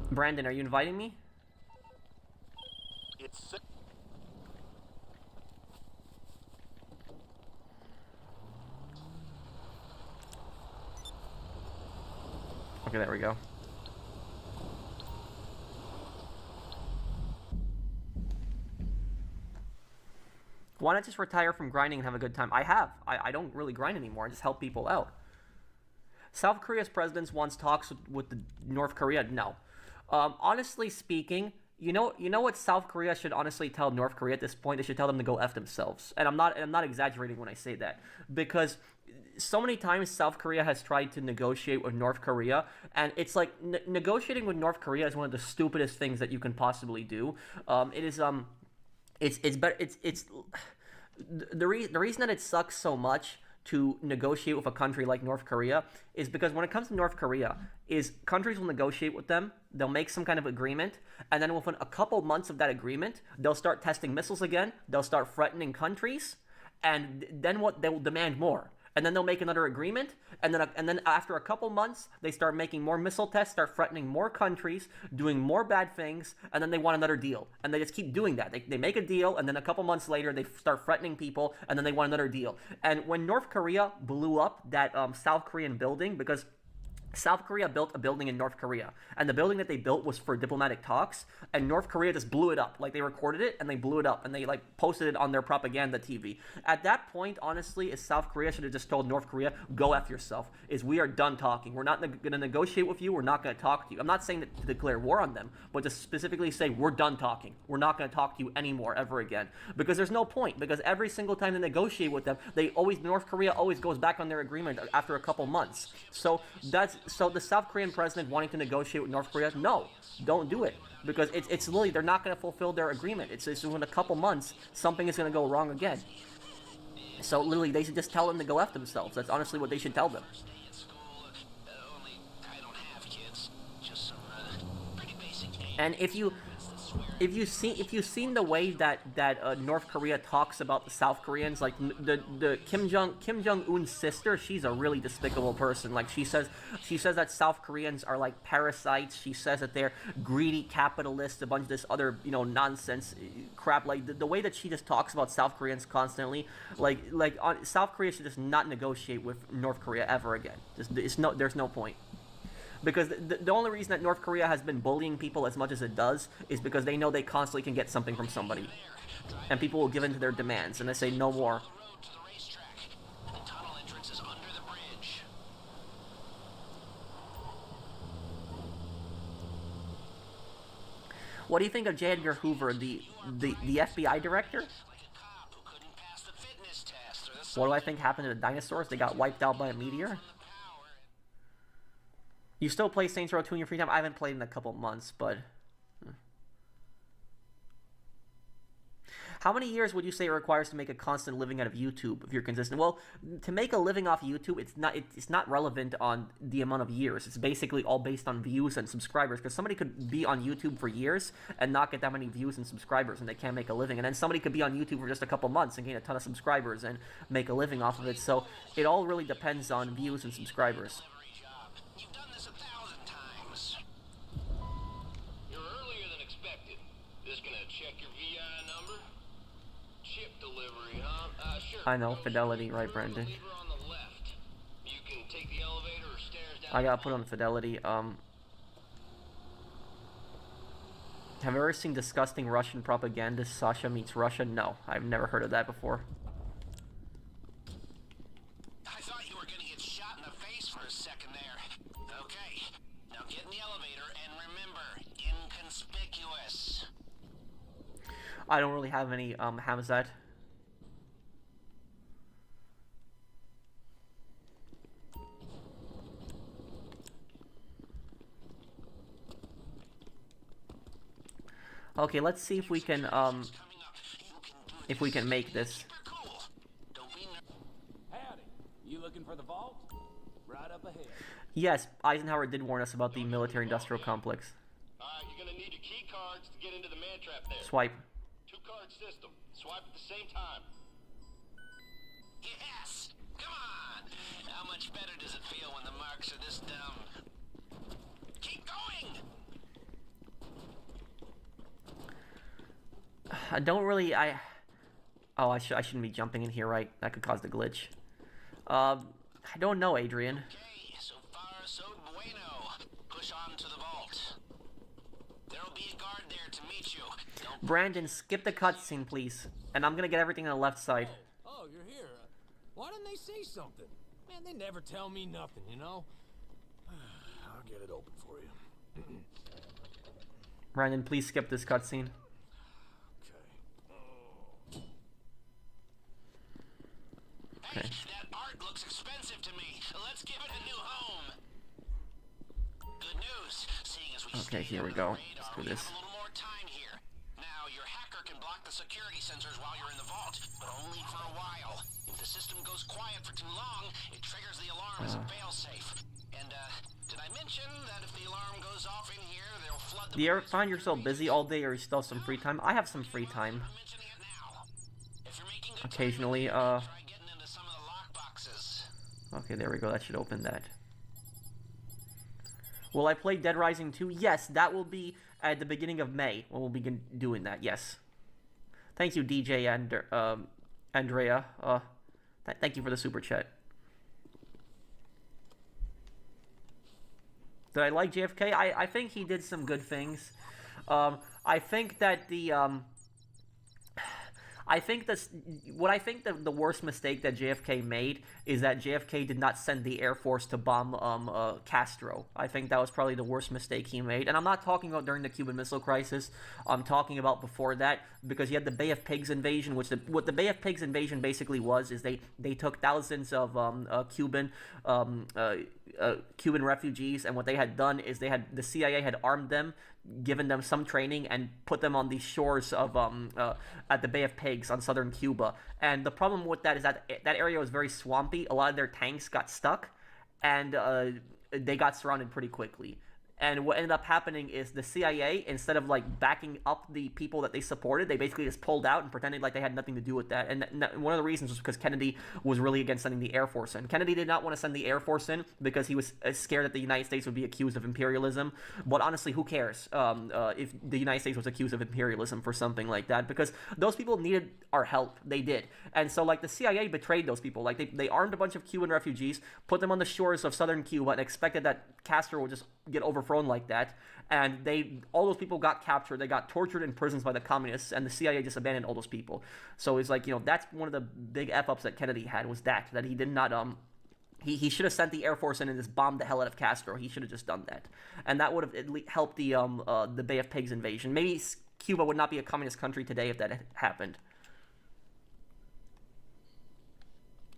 Brandon, are you inviting me? It's. Okay, there we go. Why not just retire from grinding and have a good time? I have. I don't really grind anymore. I just help people out. South Korea's president wants talks with the North Korea? No. Honestly speaking, you know what South Korea should honestly tell North Korea at this point? They should tell them to go F themselves. And I'm not exaggerating when I say that. Because so many times South Korea has tried to negotiate with North Korea, and it's like negotiating with North Korea is one of the stupidest things that you can possibly do. It's the reason that it sucks so much to negotiate with a country like North Korea is because when it comes to North Korea, is countries will negotiate with them, they'll make some kind of agreement, and then within a couple months of that agreement, they'll start testing missiles again, they'll start threatening countries, and then what they will demand more. And then they'll make another agreement, and then after a couple months, they start making more missile tests, start threatening more countries, doing more bad things, and then they want another deal. And they just keep doing that. They make a deal, and then a couple months later, they start threatening people, and then they want another deal. And when North Korea blew up that South Korean building, because South Korea built a building in North Korea, and the building that they built was for diplomatic talks, and North Korea just blew it up. Like, they recorded it, and they blew it up, and they, like, posted it on their propaganda TV. At that point, honestly, is South Korea should have just told North Korea, go F yourself, is we are done talking. We're not going to negotiate with you, we're not going to talk to you. I'm not saying that to declare war on them, but to specifically say, we're done talking. We're not going to talk to you anymore, ever again. Because there's no point, because every single time they negotiate with them, North Korea always goes back on their agreement after a couple months. So the South Korean president wanting to negotiate with North Korea, no, don't do it. Because it's literally, they're not going to fulfill their agreement. It's in a couple months, something is going to go wrong again. So literally, they should just tell them to go F themselves. That's honestly what they should tell them. Stay in school. Only I don't have kids. Just some pretty basic And if you've seen the way that North Korea talks about the South Koreans, like the Kim Jong Un's sister, she's a really despicable person. Like she says that South Koreans are like parasites. She says that they're greedy capitalists, a bunch of this other nonsense crap. Like the way that she just talks about South Koreans constantly, South Korea should just not negotiate with North Korea ever again. There's no point. Because the only reason that North Korea has been bullying people as much as it does is because they know they constantly can get something from somebody. And people will give in to their demands, and they say no more. road to the racetrack. The tunnel entrance is under the bridge. What do you think of J. Edgar Hoover, the FBI director? Like a cop who couldn't pass the fitness test or the What do I think happened to the dinosaurs? They got wiped out by a meteor? power. You still play Saints Row 2 in your free time? I haven't played in a couple months, but... How many years would you say it requires to make a constant living out of YouTube if you're consistent? Well, to make a living off YouTube, it's not relevant on the amount of years. It's basically all based on views and subscribers, because somebody could be on YouTube for years and not get that many views and subscribers, and they can't make a living. And then somebody could be on YouTube for just a couple months and gain a ton of subscribers and make a living off of it. So it all really depends on views and subscribers. Delivery job. You've done this 1,000 times. You're earlier than expected. Just gonna check your VI number. Chip delivery, huh? Sure. I know, Go Fidelity, straight right, through Brandon? The lever on the left. You can take the elevator or stairs down. I got put on Fidelity. Have you ever seen Disgusting Russian Propaganda, Sasha Meets Russia? No, I've never heard of that before. I thought you were gonna get shot in the face for a second there. Okay, now get in the elevator and remember, inconspicuous. I don't really have any Hamzat. Okay, let's see if we can Coming up, you can do if we can make this. super cool. Don't be Howdy. You looking for the vault? Right up ahead. Yes, Eisenhower did warn us about the military-industrial complex. Alright, you're gonna need your key cards to get into the man trap there. Swipe. Two-card system. Swipe at the same time. Yes! Come on! How much better does it feel when the marks are this dumb? Keep going! I don't really. Oh, I shouldn't be jumping in here, right? That could cause the glitch. I don't know, Adrian. Okay, so far so bueno. Push on to the vault. There'll be a guard there to meet you. Don't Brandon, skip the cutscene, please. And I'm gonna get everything on the left side. Oh, you're here. Why didn't they say something? Man, they never tell me nothing, you know? I'll get it open for you. Brandon, please skip this cutscene. Hey, Okay. that art looks expensive to me. Let's give it a new home. Good news. Seeing as we Okay, stayed here we under the go. radar, Let's do we this. have a little more time here. Now, your hacker can block the security sensors while you're in the vault, but only for a while. If the system goes quiet for too long, it triggers the alarm as a failsafe. And, did I mention that if the alarm goes off in here, they'll flood the Do you ever find yourself busy all day, or you still have some free time? I have some free time. I'm mentioning it now. If you're making good Occasionally, try getting into some of the lock boxes. Okay, there we go. That should open that. Will I play Dead Rising 2? Yes, that will be at the beginning of May when we'll begin doing that. Yes. Thank you, DJ and Andrea. Thank you for the super chat. Did I like JFK? I think he did some good things. I think that the I think this. What I think the worst mistake that JFK made is that JFK did not send the Air Force to bomb Castro. I think that was probably the worst mistake he made. And I'm not talking about during the Cuban Missile Crisis. I'm talking about before that, because you had the Bay of Pigs invasion, which what the Bay of Pigs invasion basically was is they took thousands of Cuban Cuban refugees, and what they had done is the CIA had armed them, given them some training, and put them on the shores of at the Bay of Pigs on southern Cuba. And the problem with that is that that area was very swampy. A lot of their tanks got stuck, and they got surrounded pretty quickly. And what ended up happening is the CIA, instead of like backing up the people that they supported, they basically just pulled out and pretended like they had nothing to do with that. And one of the reasons was because Kennedy was really against sending the Air Force in. Kennedy did not want to send the Air Force in because he was scared that the United States would be accused of imperialism. But honestly, who cares if the United States was accused of imperialism for something like that? Because those people needed our help. They did. And so like the CIA betrayed those people. Like they armed a bunch of Cuban refugees, put them on the shores of southern Cuba, and expected that Castro would just get overthrown like that, and all those people got captured. They got tortured in prisons by the communists, and the CIA just abandoned all those people. So it's like, that's one of the big f-ups that Kennedy had, was that he did not he should have sent the Air Force in and just bombed the hell out of Castro. He should have just done that, and that would have at least helped the Bay of Pigs invasion. Maybe Cuba would not be a communist country today if that had happened.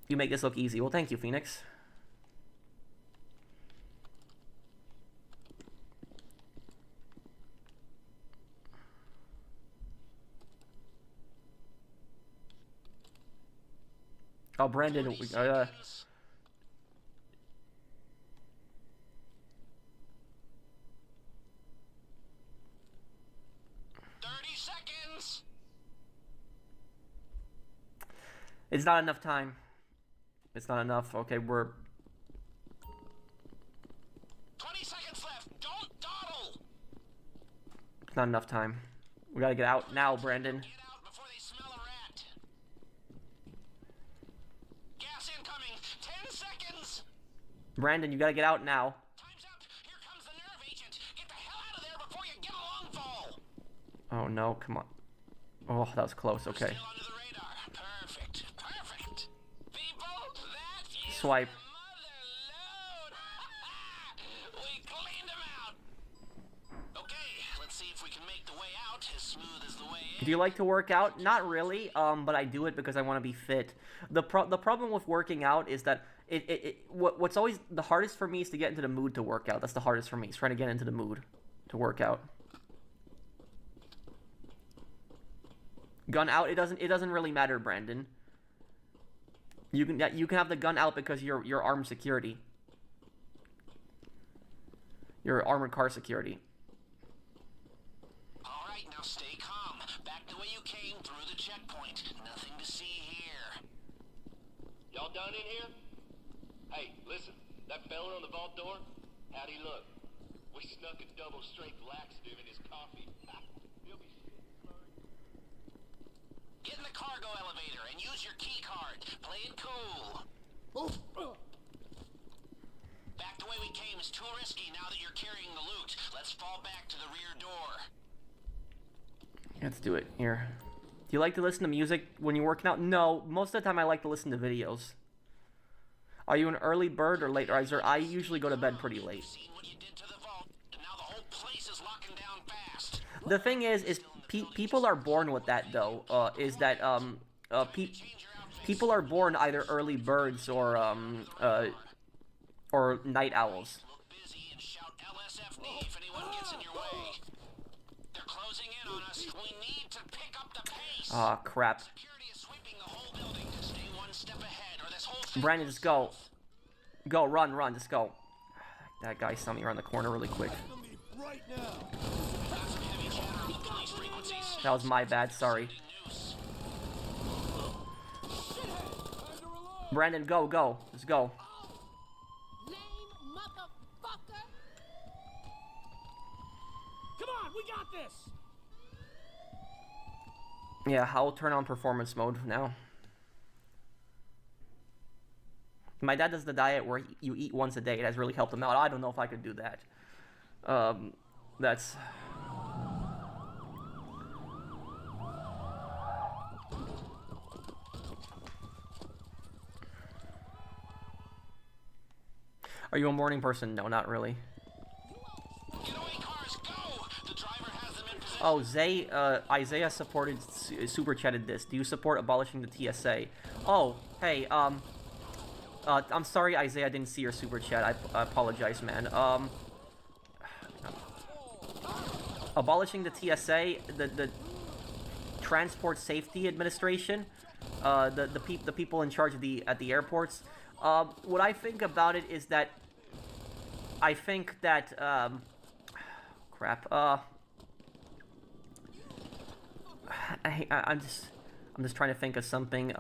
You make this look easy. Well, thank you, Phoenix. Oh, Brandon, 30 seconds. It's not enough time. It's not enough. Okay, we're... 20 seconds left. Don't dawdle. It's not enough time. We gotta get out now, Brandon. Get out before they smell a rat. Gas incoming. 10 seconds. Brandon, you gotta get out now. Time's up. Here comes the nerve agent. Get the hell out of there before you get a lung fall. Oh, no, come on. Oh, that was close, okay. Still under the radar. Perfect. Perfect. People, that is Swipe. mother load. We cleaned them out. Okay, let's see if we can make the way out as smooth as the way in. Do you like to work out? Not really, but I do it because I want to be fit. The problem with working out is that what's always the hardest for me is to get into the mood to work out. That's the hardest for me, is trying to get into the mood to work out. Gun out, it doesn't really matter, Brandon. You can have the gun out because you're armed security. You're armored car security. All right, now stay calm. Back the way you came, through the checkpoint. Nothing to see here. Y'all done in here? Hey, listen. That fella on the vault door? How'd he look? We snuck a double-strength laxative in his coffee. He'll be shit, Murray. Get in the cargo elevator and use your key card. Play it cool. Back the way we came is too risky now that you're carrying the loot. Let's fall back to the rear door. Let's do it. Here. Do you like to listen to music when you're working out? No, most of the time I like to listen to videos. Are you an early bird or late riser? I usually go to bed pretty late. Seen what you did to the vault, and now the whole place is locking down fast. The thing is people are born with that, though, people are born either early birds or night owls. Look busy and shout LSFD if anyone gets in your way. They're closing in on us. We need to pick up the pace. Ah, crap. Security is sweeping the whole building. Stay one step ahead, or this whole thing. Brandon, just go. Go, run, just go. That guy saw me around the corner really quick. Right now. Got some heavy chatter on the police frequencies. That was my bad, sorry. Noose. Brandon, go. Just go. Lame motherfucker! Come on, we got this. Yeah, I'll turn on performance mode now. My dad does the diet where you eat once a day. It has really helped him out. I don't know if I could do that. That's... Are you a morning person? No, not really. Getaway cars, go! The driver has them in position. Oh, Isaiah supported, super chatted this. Do you support abolishing the TSA? Oh, hey, I'm sorry, Isaiah, I didn't see your super chat. I apologize, man. Abolishing the TSA, the Transport Safety Administration, the people in charge of at the airports. What I think about it is that I think that crap. I'm just trying to think of something.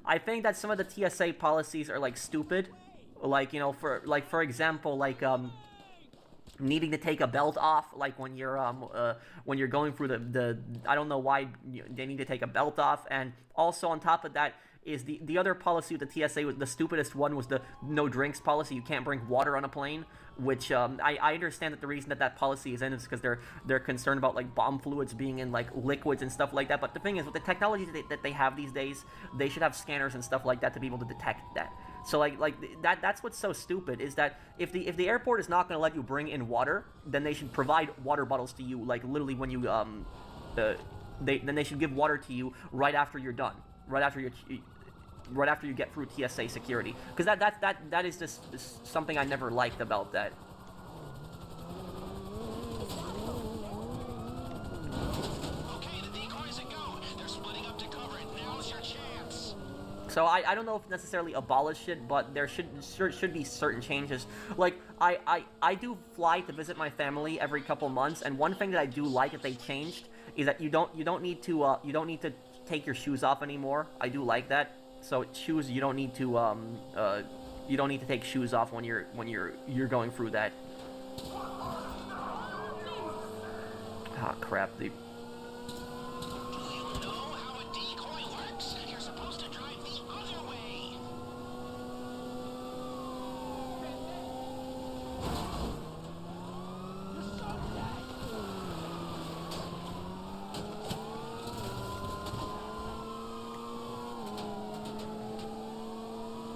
I think that some of the TSA policies are like stupid, like, you know, for example, like needing to take a belt off, like when you're going through the I don't know why they need to take a belt off. And also on top of that is the other policy with the TSA, the stupidest one was the no drinks policy. You can't bring water on a plane, which I understand that the reason that policy is in is because they're concerned about like bomb fluids being in like liquids and stuff like that. But the thing is, with the technology that they have these days, they should have scanners and stuff like that to be able to detect that. So that's what's so stupid, is that if the airport is not going to let you bring in water, then they should provide water bottles to you, like literally when you then they should give water to you right after you're done, right after you get through TSA security, because that is just something I never liked about that. Okay, the decoys are go. They're splitting up to cover it. Now's your chance. So I don't know if necessarily abolish it, but there should be certain changes. Like I do fly to visit my family every couple months, and one thing that I do like that they changed is that you don't need to take your shoes off anymore. I do like that. So shoes, you don't need to take shoes off when you're going through that. Ah, crap. Do you know how a decoy works? You're supposed to drive the other way.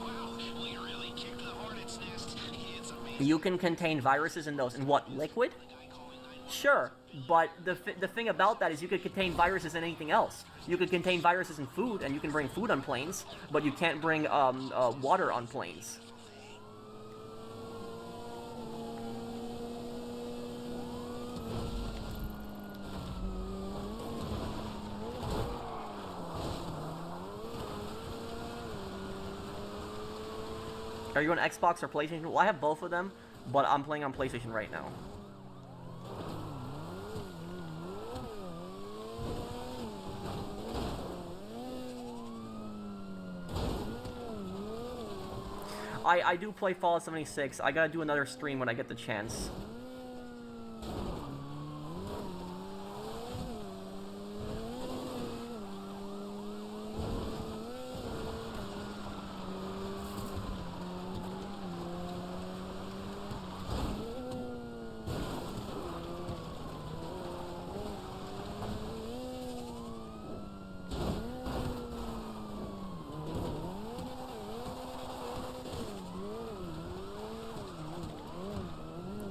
Wow, we really kicked the hornet's nest. It's amazing. You can contain viruses in those. In what, liquid? Sure, but the thing about that is you could contain viruses in anything else. You could contain viruses in food, and you can bring food on planes, but you can't bring water on planes. Are you on Xbox or PlayStation? Well, I have both of them, but I'm playing on PlayStation right now. I do play Fallout 76. I gotta do another stream when I get the chance.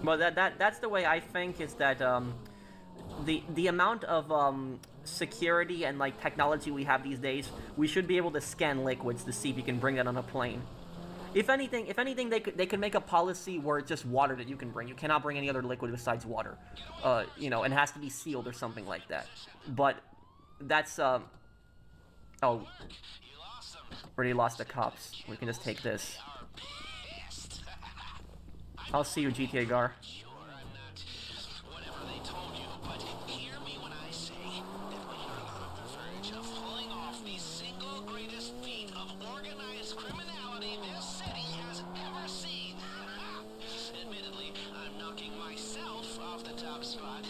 But that's the way I think, is that the amount of security and like technology we have these days, we should be able to scan liquids to see if you can bring that on a plane. If anything, they could make a policy where it's just water that you can bring. You cannot bring any other liquid besides water. You know, and it has to be sealed or something like that. But that's oh, already lost the cops. We can just take this. I'll see you, GTA Gar. Sure, I'm not whatever they told you, but hear me when I say that we are on the verge of pulling off the single greatest feat of organized criminality this city has ever seen. Admittedly, I'm knocking myself off the top spot,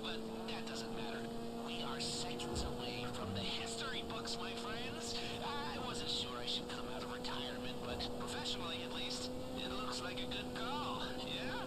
but that doesn't matter. We are seconds away from the history books, my friends. I wasn't sure I should come out of retirement, but professionally at least, it looks like a good call, yeah?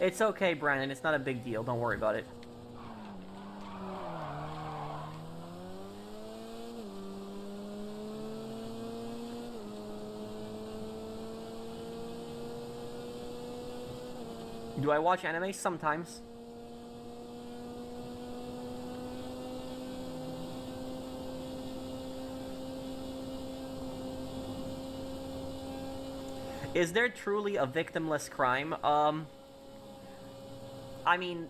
It's okay, Brandon. It's not a big deal. Don't worry about it. Do I watch anime? Sometimes. Is there truly a victimless crime? I mean,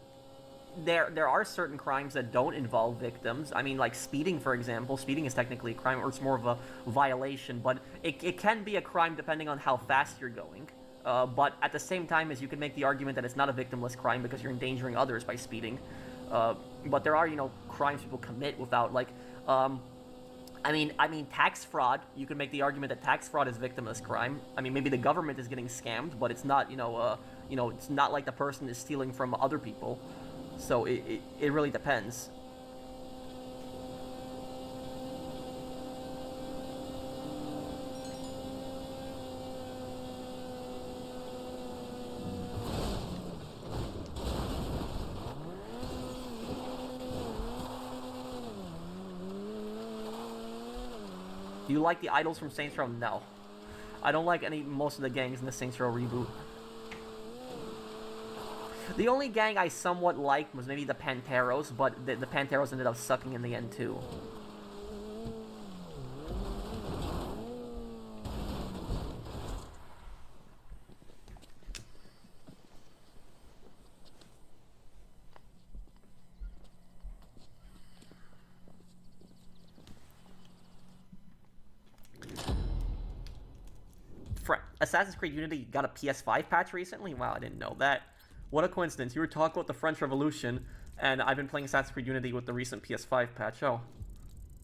there are certain crimes that don't involve victims. I mean, like speeding, for example. Speeding is technically a crime, or it's more of a violation, but it can be a crime depending on how fast you're going. But at the same time, as you can make the argument that it's not a victimless crime because you're endangering others by speeding. But there are, crimes people commit without, like, I mean, tax fraud. You can make the argument that tax fraud is victimless crime. I mean, maybe the government is getting scammed, but it's not, it's not like the person is stealing from other people. So it really depends. Do you like the idols from Saints Row? No. I don't like most of the gangs in the Saints Row reboot. The only gang I somewhat liked was maybe the Panteros, but the Panteros ended up sucking in the end too. Assassin's Creed Unity got a PS5 patch recently? Wow, I didn't know that. What a coincidence. You were talking about the French Revolution, and I've been playing Assassin's Creed Unity with the recent PS5 patch. Oh.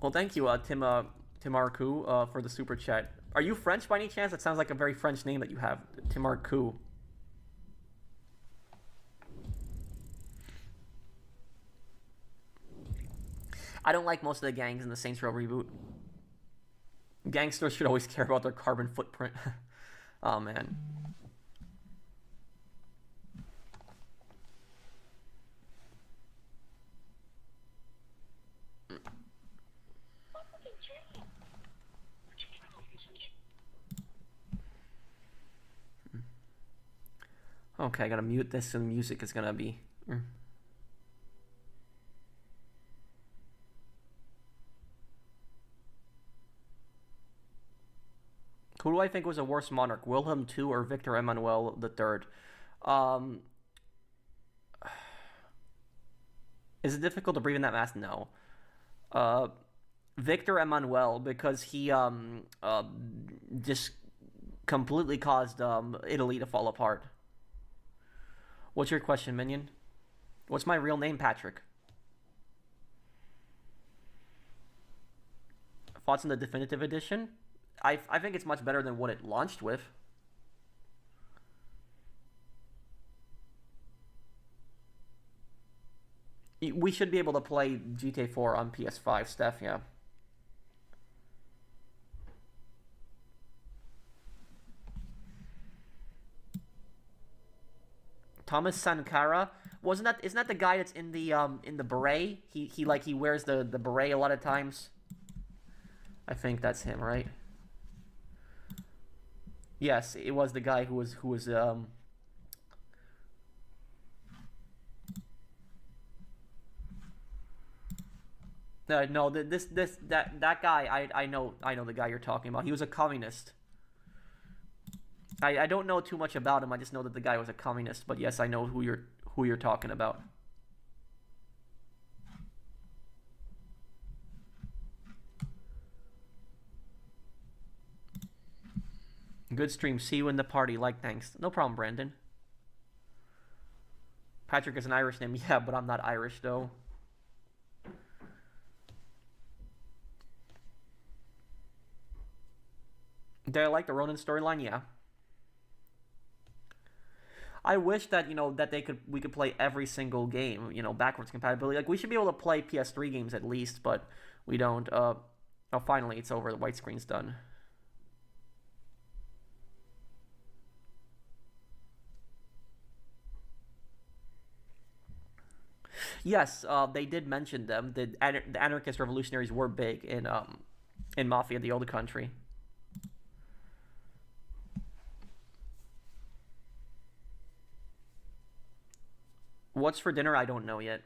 Well, thank you, Timarku, for the super chat. Are you French by any chance? That sounds like a very French name that you have. Timarku. I don't like most of the gangs in the Saints Row reboot. Gangsters should always care about their carbon footprint. Oh, man. Okay, I gotta mute this and the music is gonna be... Who do I think was a worse monarch, Wilhelm II or Victor Emmanuel III? Is it difficult to breathe in that mask? No. Victor Emmanuel, because he just completely caused Italy to fall apart. What's your question, Minion? What's my real name, Patrick? Thoughts on the definitive edition? I think it's much better than what it launched with. We should be able to play GTA 4 on PS5, Steph, yeah. Thomas Sankara, isn't that the guy that's in the beret? He wears the beret a lot of times. I think that's him, right? Yes, it was the guy who was no, that guy, I know the guy you're talking about. He was a communist. I don't know too much about him. I just know that the guy was a communist. But yes, I know who you're talking about. Good stream. See you in the party. Like, thanks. No problem, Brandon. Patrick is an Irish name. Yeah, but I'm not Irish, though. Did I like the Ronin storyline? Yeah. I wish that, that we could play every single game, backwards compatibility. Like, we should be able to play PS3 games at least, but we don't. Oh, finally, it's over. The white screen's done. Yes, they did mention them. The anarchist revolutionaries were big in Mafia, the old country. What's for dinner? I don't know yet.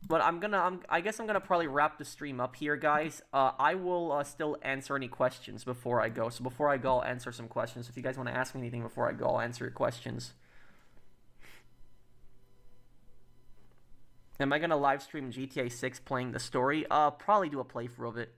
But I guess I'm gonna probably wrap the stream up here, guys. I will still answer any questions before I go. So before I go, I'll answer some questions. If you guys want to ask me anything before I go, I'll answer your questions. Am I gonna live stream GTA 6 playing the story? Probably do a playthrough of it.